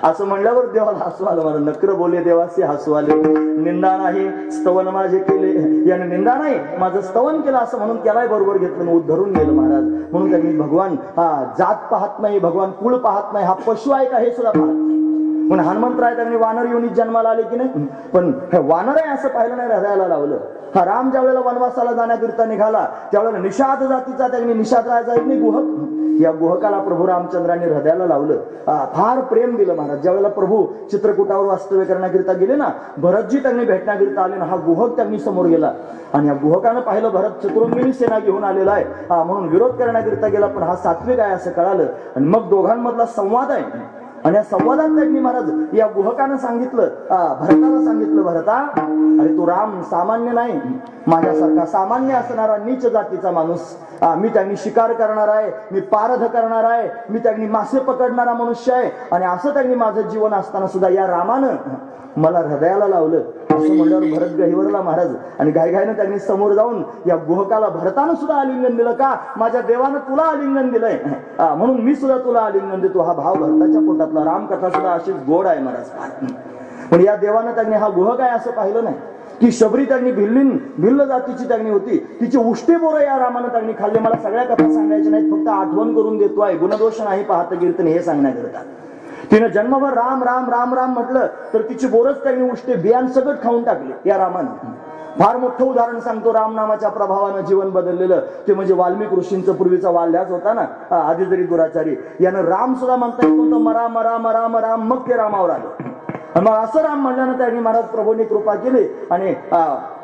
Speaker 1: असं म्हणल्यावर देवाला हसू आलं. मला नक्र बोले देवासे हसू आले. निंदा नाही स्तवन माझे केले, याने निंदा नाही माझं स्तवन केलं असं म्हणून त्यालाही बरोबर घेतलं, उद्धरून गेलं महाराज. म्हणून त्यांनी भगवान जात पाहत नाही, भगवान कुळ पाहत नाही, हा पशु आहे का हे सुद्धा पाहत नाही. पण हनुमंतराय त्यांनी वानर योनीत जन्माला आले की नाही, पण वानर आहे असं पाहिलं नाही, हृदयाला लावलं. हा राम ज्या वेळेला वनवासाला जाण्याकरिता निघाला त्यावेळेला निषाद जातीचा त्यांनी निषाद राजा एक नाही गुहक, या गुहकाला प्रभू रामचंद्रांनी हृदयाला लावलं. फार प्रेम दिलं महाराज. ज्या वेळेला प्रभू चित्रकूटावर वास्तव्य करण्याकरिता गेले ना, भरतजी त्यांनी भेटण्याकरिता आले ना, हा गुहक त्यांनी समोर गेला. आणि या गुहकानं पाहिलं भरत चतुरंगिनी सेना घेऊन आलेला आहे, म्हणून विरोध करण्याकरिता गेला, पण हा सात्विक आहे असं कळालं. आणि मग दोघांमधला संवाद आहे. आणि या संवादात त्यांनी महाराज या गुहकानं सांगितलं, भरताला सांगितलं, भरता अरे तू राम सामान्य नाही, माझ्यासारखा सामान्य असणारा नीच जातीचा माणूस. मी त्यांनी शिकार करणार आहे, मी पारध करणार आहे, मी त्यांनी मासे पकडणारा मनुष्य आहे. आणि असं त्यांनी माझं जीवन असताना सुद्धा या रामानं मला हृदयाला लावलं. असं म्हणल्यावर भरत गहिवरला महाराज. आणि घाईघाईनं त्यांनी समोर जाऊन या गुहकाला भरतानं सुद्धा आलिंगन दिलं. का माझ्या देवानं तुला आलिंगन दिलंय म्हणून मी सुद्धा तुला आलिंगन देतो. हा भाव भरताच्या पोटातला. रामकथा सुद्धा अशीच गोड आहे महाराज. पण या देवानं त्यांनी हा गुहक आहे असं पाहिलं नाही. ती शबरी त्यांनी भिल्ल जातीची त्यांनी होती, तिची उष्टे बोरं या रामानं त्यांनी खाल्ले. मला सगळ्या कथा सांगायच्या नाहीत, फक्त आठवण करून देतो आहे. गुणदोष नाही पाहत कीर्तन हे सांगण्याकरता. तिनं जन्मभर राम राम राम राम म्हटलं तर तिची बोरच त्यांनी उष्टे बियाण सगळं खाऊन टाकले या रामानं. फार मोठं उदाहरण सांगतो राम नामाच्या प्रभावानं जीवन बदललेलं. ते म्हणजे वाल्मिक ऋषींचा पूर्वीचा वाल्याच होता ना, आधी जरी दुराचारी, यानं राम सुद्धा म्हणता येत नव्हतं. मराम राम राम राम, मग ते रामावर आलं. मग असं राम म्हणल्यानं त्यांनी महाराज प्रभूंनी कृपा केली आणि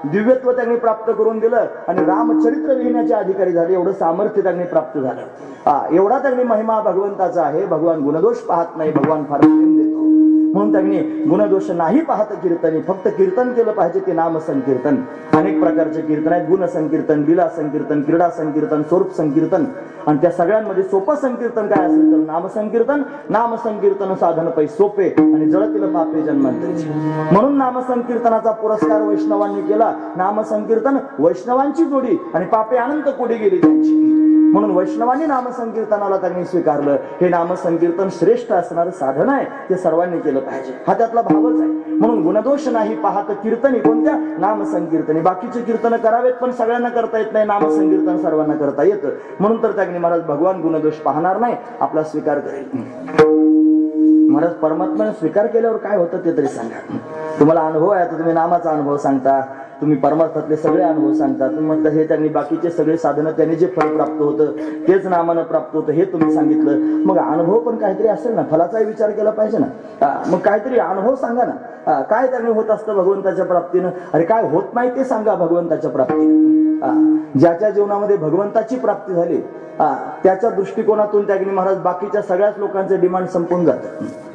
Speaker 1: दिव्यत्व त्यांनी प्राप्त करून दिलं. आणि रामचरित्र लिहिण्याचे अधिकारी झाले. एवढं सामर्थ्य त्यांनी प्राप्त झालं. एवढा त्यांनी महिमा भगवंताचा आहे. भगवान गुणदोष पाहत नाही, भगवान फार प्रेम देतो. म्हणून त्यांनी गुणदोष नाही पाहत कीर्तनी, फक्त कीर्तन केलं पाहिजे ते नाम संकीर्तन. अनेक प्रकारचे कीर्तन आहेत, गुण संकीर्तन, लीला संकीर्तन, क्रीडा संकीर्तन, स्वरूप संकीर्तन. आणि त्या सगळ्यांमध्ये सोपं संकीर्तन काय असेल तर नाम संकीर्तन. नाम संकीर्तन साधन पै सोपे आणि जळतील पापे जन्मांतरीचे. म्हणून नाम संकीर्तनाचा पुरस्कार वैष्णवांनी केला. नाम संकीर्तन वैष्णवांची जोडी आणि पापे अनंत कोडी गेली त्यांची. म्हणून वैष्णवांनी नाम संकीर्तनाला त्यांनी स्वीकारलं. हे नाम संकीर्तन श्रेष्ठ असणारं साधन आहे, ते सर्वांनी केलं पाहिजे, हा त्यातला भावच आहे. म्हणून गुणदोष नाही पाहत कीर्तनी, कोणत्या? नाम संकीर्तनी. बाकीचे कीर्तन करावेत पण सगळ्यांना करता येत नाही, नाम संकीर्तन सर्वांना करता येतं. म्हणून तर त्यांनी महाराज भगवान गुणदोष पाहणार नाही, आपला स्वीकार करेल. महाराज परमात्म्याने स्वीकार केल्यावर काय होतं ते तरी सांगा. तुम्हाला अनुभव आहे, तर तुम्ही नामाचा अनुभव सांगता, तुम्ही परमार्थातले सगळे अनुभव सांगता. तुम्ही म्हणता हे त्यांनी बाकीचे सगळे साधनं त्यांनी जे फळ प्राप्त होतं तेच नामानं प्राप्त होतं हे तुम्ही सांगितलं. मग अनुभव पण काहीतरी असेल ना, फलाचाही विचार केला पाहिजे ना. मग काहीतरी अनुभव सांगा ना, काय त्यांनी होत असतं भगवंताच्या प्राप्तीनं. अरे काय होत नाही ते सांगा भगवंताच्या प्राप्तीनं. ज्याच्या जीवनामध्ये भगवंताची प्राप्ती झाली त्याच्या दृष्टिकोनातून त्याने महाराज बाकीच्या सगळ्याच लोकांचे डिमांड संपून जात.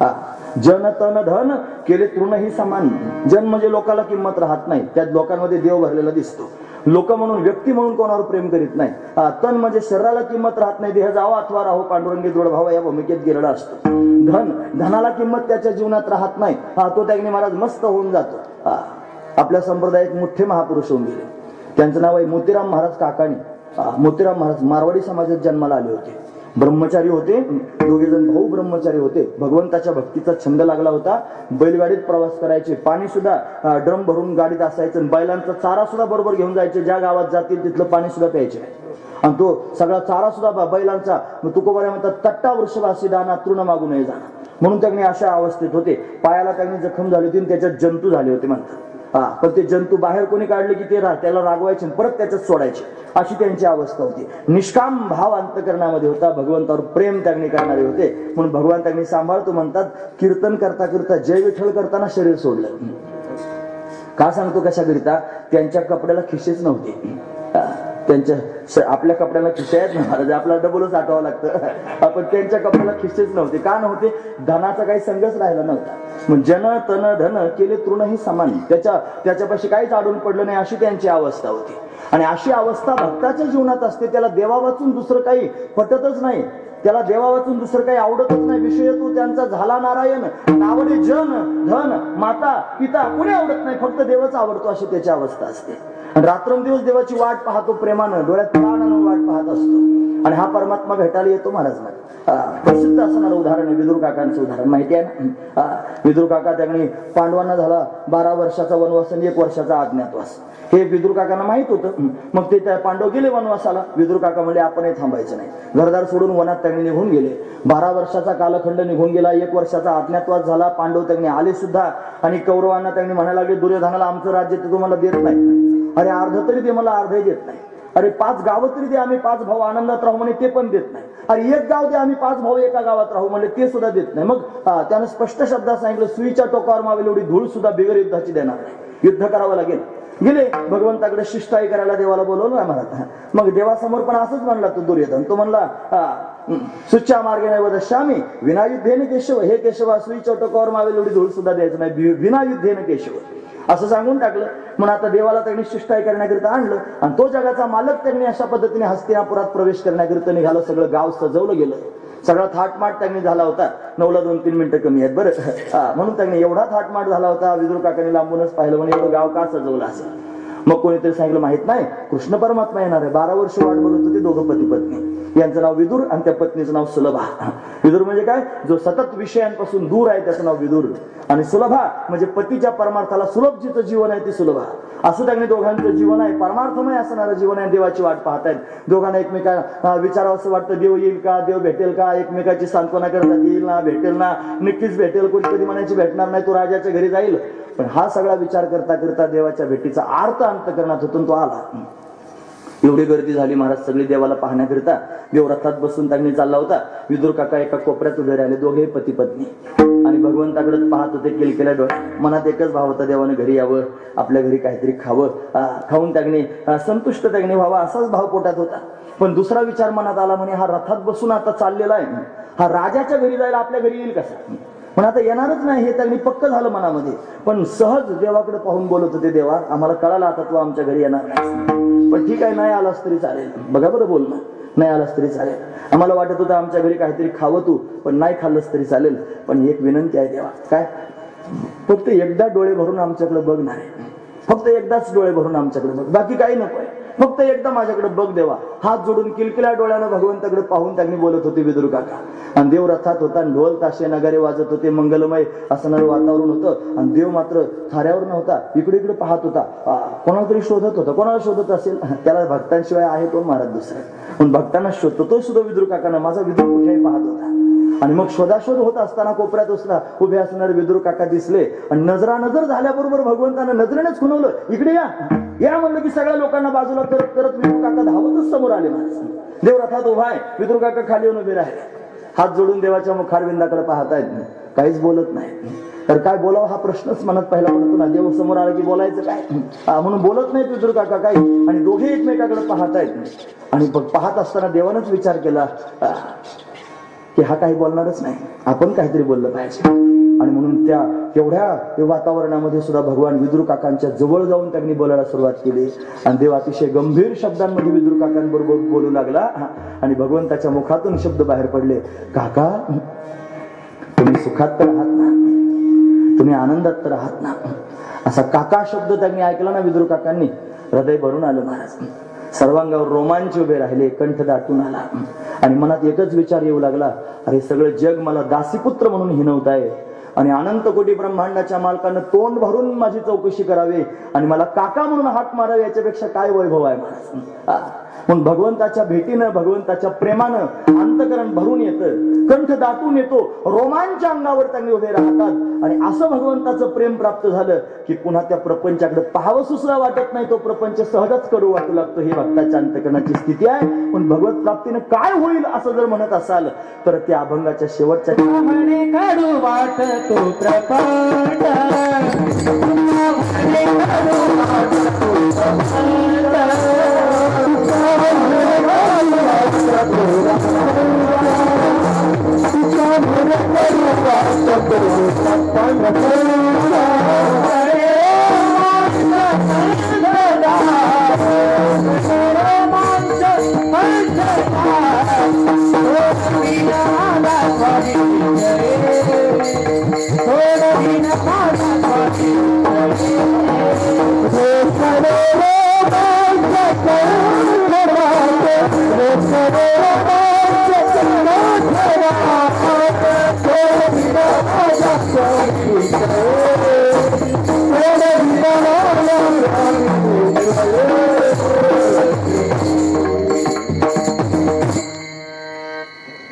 Speaker 1: जन तन धन केले तृणही समान. जन म्हणजे लोकांना किंमत राहत नाही, त्या लोकांमध्ये देव भरलेला दिसतो. लोक म्हणून, व्यक्ती म्हणून कोणावर प्रेम करीत नाही. तन म्हणजे शरीराला किंमत राहत नाही, देह जावा अथवा राहो पांडुरंगी दृढ भाव या भूमिकेत गेलेला असतो. धन, धनाला किंमत त्याच्या जीवनात राहत नाही, तो त्याने महाराज मस्त होऊन जातो. आपल्या संप्रदायात मोठे महापुरुष होऊन गेले, त्यांचं नाव आहे मोतीराम महाराज काकाणी. मोतीराम महाराज मारवाडी समाजात जन्माला आले होते. ब्रह्मचारी होते, दोघे जण भाऊ ब्रह्मचारी होते. भगवंताच्या भक्तीचा छंद लागला होता. बैलगाडीत प्रवास करायचे, पाणी सुद्धा ड्रम भरून गाडीत असायचं, बैलांचा चारा सुद्धा बरोबर घेऊन जायचे. ज्या गावात जातील तिथलं पाणी सुद्धा प्यायचे. आणि तो सगळा चारा सुद्धा बैलांचा तुकोबाऱ्या म्हणतात तट्टा वृषभासी दाना तृण मागू नये जाणार. म्हणून त्यांनी अशा अवस्थेत होते. पायाला त्यांनी जखम झाली होती, त्याच्यात जंतू झाले होते म्हणतात. पण ते जंतू बाहेर कोणी काढले की ते त्याला रागवायचे, परत त्याच्यात सोडायचे, अशी त्यांची अवस्था होती. निष्काम भाव अंतकरणामध्ये होता, भगवंतावर प्रेम त्यांनी करणारे होते. म्हणून भगवान त्यांनी सांभाळतो म्हणतात, कीर्तन करता करता जय विठ्ठल करताना शरीर सोडलं. का सांगतो कशाकरिता? त्यांच्या कपड्याला खिशेच नव्हते. त्यांच्या आपल्या कपड्याला खिशे आहेत ना महाराज, आपल्याला डबलच आठवावं लागतं. पण त्यांच्या कपड्याला खिशेच नव्हते. का नव्हते? धनाचा काही संघच राहिला नव्हता. मग जन तन धन केले तृणही समान. त्याच्यापाशी काहीच आडून पडलं नाही, अशी त्यांची अवस्था होती. आणि अशी अवस्था भक्ताच्या जीवनात असते. त्याला देवा वाचून दुसरं काही पटतच नाही, त्याला देवा वाचून दुसरं काही आवडतच नाही. विषय तो त्यांचा झाला नारायण. नावडे जन धन माता पिता कोणी आवडत नाही, फक्त देवच आवडतो, अशी त्याची अवस्था असते. रात्रंदिवस देवाची वाट पाहतो, प्रेमानं डोळ्यात प्राण आणून वाट पाहत असतो. आणि हा परमात्मा भेटायला येतो महाराज. प्रसिद्ध असणारं उदाहरण आहे विदुर काकांचं उदाहरण, माहिती आहे ना. विदुर काका त्यांनी पांडवांना झाला 12 वर्षाचा वनवास आणि 1 वर्षाचा अज्ञातवास. हे विदुर काकांना माहित होतं. मग ते त्या पांडव गेले वनवासाला. विदुर काका म्हणले आपणही थांबायचं नाही. घरदार सोडून वनात त्यांनी निघून गेले. 12 वर्षाचा कालखंड निघून गेला, 1 वर्षाचा अज्ञातवास झाला. पांडव त्यांनी आले सुद्धा आणि कौरवांना त्यांनी म्हणायला लागले, दुर्योधनाला आमचं राज्य ते तुम्हाला देत नाही. अरे अर्ध तरी ते मला अर्धही देत नाही. अरे 5 गावं तरी दे, आम्ही 5 भाऊ आनंदात राहू म्हणे, ते पण देत नाही. अरे 1 गाव दे, आम्ही 5 भाऊ एका गावात राहू म्हणले, ते सुद्धा देत नाही. मग त्यानं स्पष्ट शब्दात सांगितलं, सुईच्या टोकावर मावेल एवढी धूळ सुद्धा बिगर युद्धाची देणार नाही, युद्ध करावं लागेल. गेले भगवंताकडे शिष्टाई करायला देवाला बोलवलं आम्हाला. मग देवासमोर पण असंच म्हणला तो दुर्योधन. तो म्हणला सुच्चा मार्गे वदश्यामी विनायुद्धेन केशव. हे केशव सुईच्या टोकावर मावेल एवढी धूळ सुद्धा द्यायचं नाही, विनायुद्धेन केशव असं सांगून टाकलं. म्हणून आता देवाला त्यांनी शिष्टाई करण्याकरिता आणलं. आणि तो जगाचा मालक त्यांनी अशा पद्धतीने हस्तिनापुरात प्रवेश करण्याकरिता निघालं. सगळं गाव सजवलं गेलं, सगळा थाटमाट त्यांनी झाला होता. 9ला 2-3 मिनिटं कमी आहेत बरं. म्हणून त्यांनी एवढा थाटमाट झाला होता. विदुर काकांनी लांबूनच पाहिलं, म्हणजे एवढं गाव का सजवलं असं. मग कोणीतरी सांगितलं माहित नाही, कृष्ण परमात्मा येणार आहे. 12 वर्ष वाट बघत होती दोघं पती पत्नी. यांचं नाव विदुर आणि त्या पत्नीचं नाव सुलभा. विदुर म्हणजे काय? जो सतत विषयांपासून दूर आहे त्याचं नाव विदुर. आणि सुलभा म्हणजे पतीच्या परमार्थाला सुलभ जिचं जीवन आहे ती सुलभा. असं त्यांनी दोघांचं जीवन आहे, परमार्थमय असणारं जीवन आहे. देवाची वाट पाहतायत. दोघांना एकमेका विचारावं असं वाटतं, देव येईल का, देव भेटेल का. एकमेकाची सांत्वना करतात, येईल ना, भेटेल ना, नक्कीच भेटेल. कोणी कधी म्हणायची भेटणार नाही, तो राजाच्या घरी जाईल. पण हा सगळा विचार करता करता देवाच्या भेटीचा अर्थ अंतकरणात होतून तो आला. एवढी गर्दी झाली महाराज सगळी देवाला पाहण्याकरिता. देव रथात बसून त्यांनी चालला होता. विदुर काका एका कोपऱ्यात उभे राहिले, दोघे पती पत्नी, आणि भगवंताकडे पाहत होते केलकेल्या डोळ्यात. मनात एकच भाव होता, देवाने घरी यावं, आपल्या घरी काहीतरी खावं, खाऊन त्यांनी संतुष्ट त्यांनी व्हावं, असाच भाव पोटात होता. पण दुसरा विचार मनात आला, म्हणे हा रथात बसून आता चाललेला आहे, हा राजाच्या घरी जायला आपल्या घरी येईल कसा. पण आता येणारच नाही हे त्यांनी पक्क झालं मनामध्ये. पण सहज देवाकडे पाहून बोलत होते, देवा आम्हाला कळालं आता तू आमच्या घरी येणार नाही, पण ठीक आहे नाही आलास तरी चालेल. बघा बरं बोलणं, नाही आलास तरी चालेल. आम्हाला वाटत होतं आमच्या घरी काहीतरी खावं तू, पण नाही खाल्लंस तरी चालेल, पण एक विनंती आहे देवा. काय? फक्त एकदा डोळे भरून आमच्याकडे बघ नाही, फक्त एकदाच डोळे भरून आमच्याकडे बघ, बाकी काही नकोय, फक्त एकदा माझ्याकडे बघ देवा. हात जोडून किलकिल्या डोळ्यानं भगवंताकडे पाहून त्यांनी बोलत होते विदुर काका. आणि देव रथात होता, ढोल ताशे नगारे वाजत होते, मंगलमय असणारं वातावरण होतं. आणि देव मात्र थाऱ्यावर नव्हता, इकडे इकडे पाहत होता, कोणाला तरी शोधत होता. कोणाला शोधत असेल? त्याला भक्तांशिवाय आहे कोण महाराज दुसरे, पण भक्तांना शोधतो. तो सुद्धा विदुर काकांना माझा विदुर कुठेही पाहत होता. आणि मग शोधाशोध होत असताना कोपऱ्यात उभे असणारे विदुर काका दिसले. आणि नजरानजर झाल्याबरोबर भगवंतानं नजरेनेच खुणवलं, इकडे या या म्हणलं की सगळ्या लोकांना बाजूला करत करत विदुर काका धावतच समोर आले. महाराज देव रथात उभा आहे, विदुर काका खाली येऊन उभे राहिले, हात जोडून देवाच्या मुखारविंदाकडे पाहतायत, काहीच बोलत नाही. तर काय बोलावं हा प्रश्नच मनात पहिला पडतो ना. देव समोर आला की बोलायचं काय, म्हणून बोलत नाहीत विदुर काका काही. आणि दोघे एकमेकाकडे पाहतायत. आणि पाहत असताना देवानच विचार केला की हा काही बोलणारच नाही, आपण काहीतरी बोललं पाहिजे. आणि म्हणून त्या एवढ्या वातावरणामध्ये सुद्धा भगवान विदुर काकांच्या जवळ जाऊन त्यांनी बोलायला सुरुवात केली. आणि देव अतिशय गंभीर शब्दांमध्ये विदुर काकांबरोबर बोलू लागला. आणि भगवंताच्या मुखातून शब्द बाहेर पडले, काका तुम्ही सुखात तर आहात ना, तुम्ही आनंदात तर आहात ना. असा काका शब्द त्यांनी ऐकला ना विदुर काकांनी, हृदय भरून आलं महाराज. सर्वांगावर रोमांच उभे राहिले, कंठ दाटून आला. आणि मनात एकच विचार येऊ लागला, अरे सगळं जग मला दासीपुत्र म्हणून हिणवताय, आणि अनंत कोटी ब्रह्मांडाच्या मालकानं तोंड भरून माझी चौकशी करावी आणि मला काका म्हणून हाक मारावी, याच्यापेक्षा काय वैभव आहे महाराज. म्हणून भगवंताच्या भेटीनं, भगवंताच्या प्रेमानं अंतकरण भरून येतं, कंठ दाटून येतो, रोमांच अंगावर त्यांनी उभे राहतात. आणि असं भगवंताचं प्रेम प्राप्त झालं की पुन्हा त्या प्रपंचाकडे पाहावं सुद्धा वाटत नाही, तो प्रपंच सहजच कडू वाटू लागतो. ही भक्ताच्या अंतकरणाची स्थिती आहे. पण भगवत प्राप्तीनं काय होईल असं जर म्हणत असाल तर त्या अभंगाच्या शेवटच्या
Speaker 2: कडू वाटतो प्रपंच,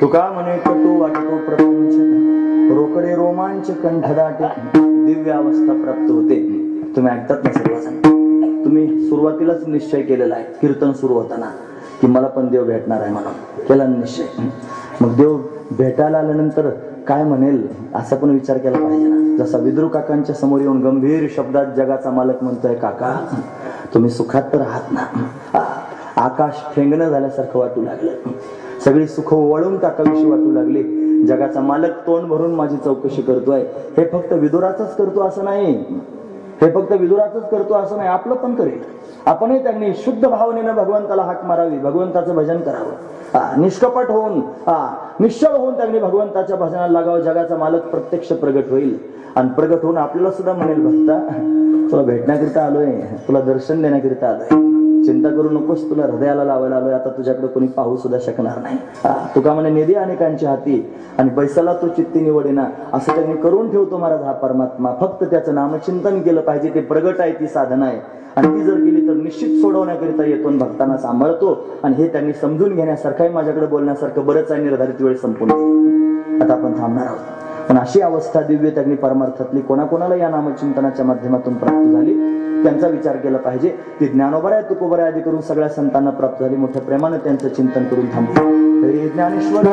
Speaker 1: तुका म्हणे कटू वाटतो प्रपंच, रोकडे रोमांच कंठदाटे, दिव्य अवस्था प्राप्त होते. तुम्ही ऐकतात ना सर्वजण, तुम्ही सुरुवातीलाच निश्चय केलेला आहे कीर्तन सुरू होताना की मला पण देव भेटणार आहे म्हणून केला निश्चय. मग देव भेटायला आल्यानंतर काय म्हणेल असा पण विचार केला पाहिजे ना. जसा विदुर काकांच्या समोर येऊन गंभीर शब्दात जगाचा मालक म्हणतोय, काका तुम्ही सुखात तर आहात ना. आकाश ठेंगणं झाल्यासारखं वाटू लागलं, सगळी सुख वळून टाकावीशी वाटू लागली. जगाचा मालक तोंड भरून माझी चौकशी करतोय. हे फक्त विदुराचंच करतो असं नाही, हे फक्त विदुराचंच करतो असं नाही, आपलं पण करेल. आपणही त्यांनी शुद्ध भावनेनं भगवंताला हाक मारावी, भगवंताचं भजन करावं, निष्कपट होऊन निश्चळ होऊन त्यांनी भगवंताच्या भजनाला लागावं. जगाचा मालक प्रत्यक्ष प्रगट होईल आणि प्रगट होऊन आपल्याला सुद्धा म्हणेल, भक्ता तुला भेटण्याकरिता आलोय, तुला दर्शन देण्याकरिता आलोय, चिंता करू नकोस, तुला हृदयाला लावायला आलोय, आता तुझ्याकडे कोणी पाहू सुद्धा शकणार नाही. तुका म्हणे निधी अनेकांच्या हाती आणि बैसाला तो चित्ती निवडेना, असं त्यांनी करून ठेवतो महाराज हा परमात्मा. फक्त त्याचं नामचिंतन केलं पाहिजे, ते प्रगट आहे, ती साधना आहे. आणि ती जर केली तर निश्चित सोडवण्याकरिता येतो, भक्तांना सांभाळतो. आणि हे त्यांनी समजून घेण्यासारखं आहे, माझ्याकडे बोलण्यासारखं बरंच आहे. निर्धारित वेळ संपून गेली, आता आपण थांबणार आहोत. पण अशी अवस्था दिव्य त्यांनी परमार्थातली कोणाकोणाला या नामचिंतनाच्या माध्यमातून प्राप्त झाली त्यांचा विचार केला पाहिजे. ती ज्ञानोबराय तुकोबराय आदी करून सगळ्या संतांना प्राप्त झाली. मोठ्या प्रेमाने त्यांचं चिंतन करून थांबतो. हे ज्ञानेश्वर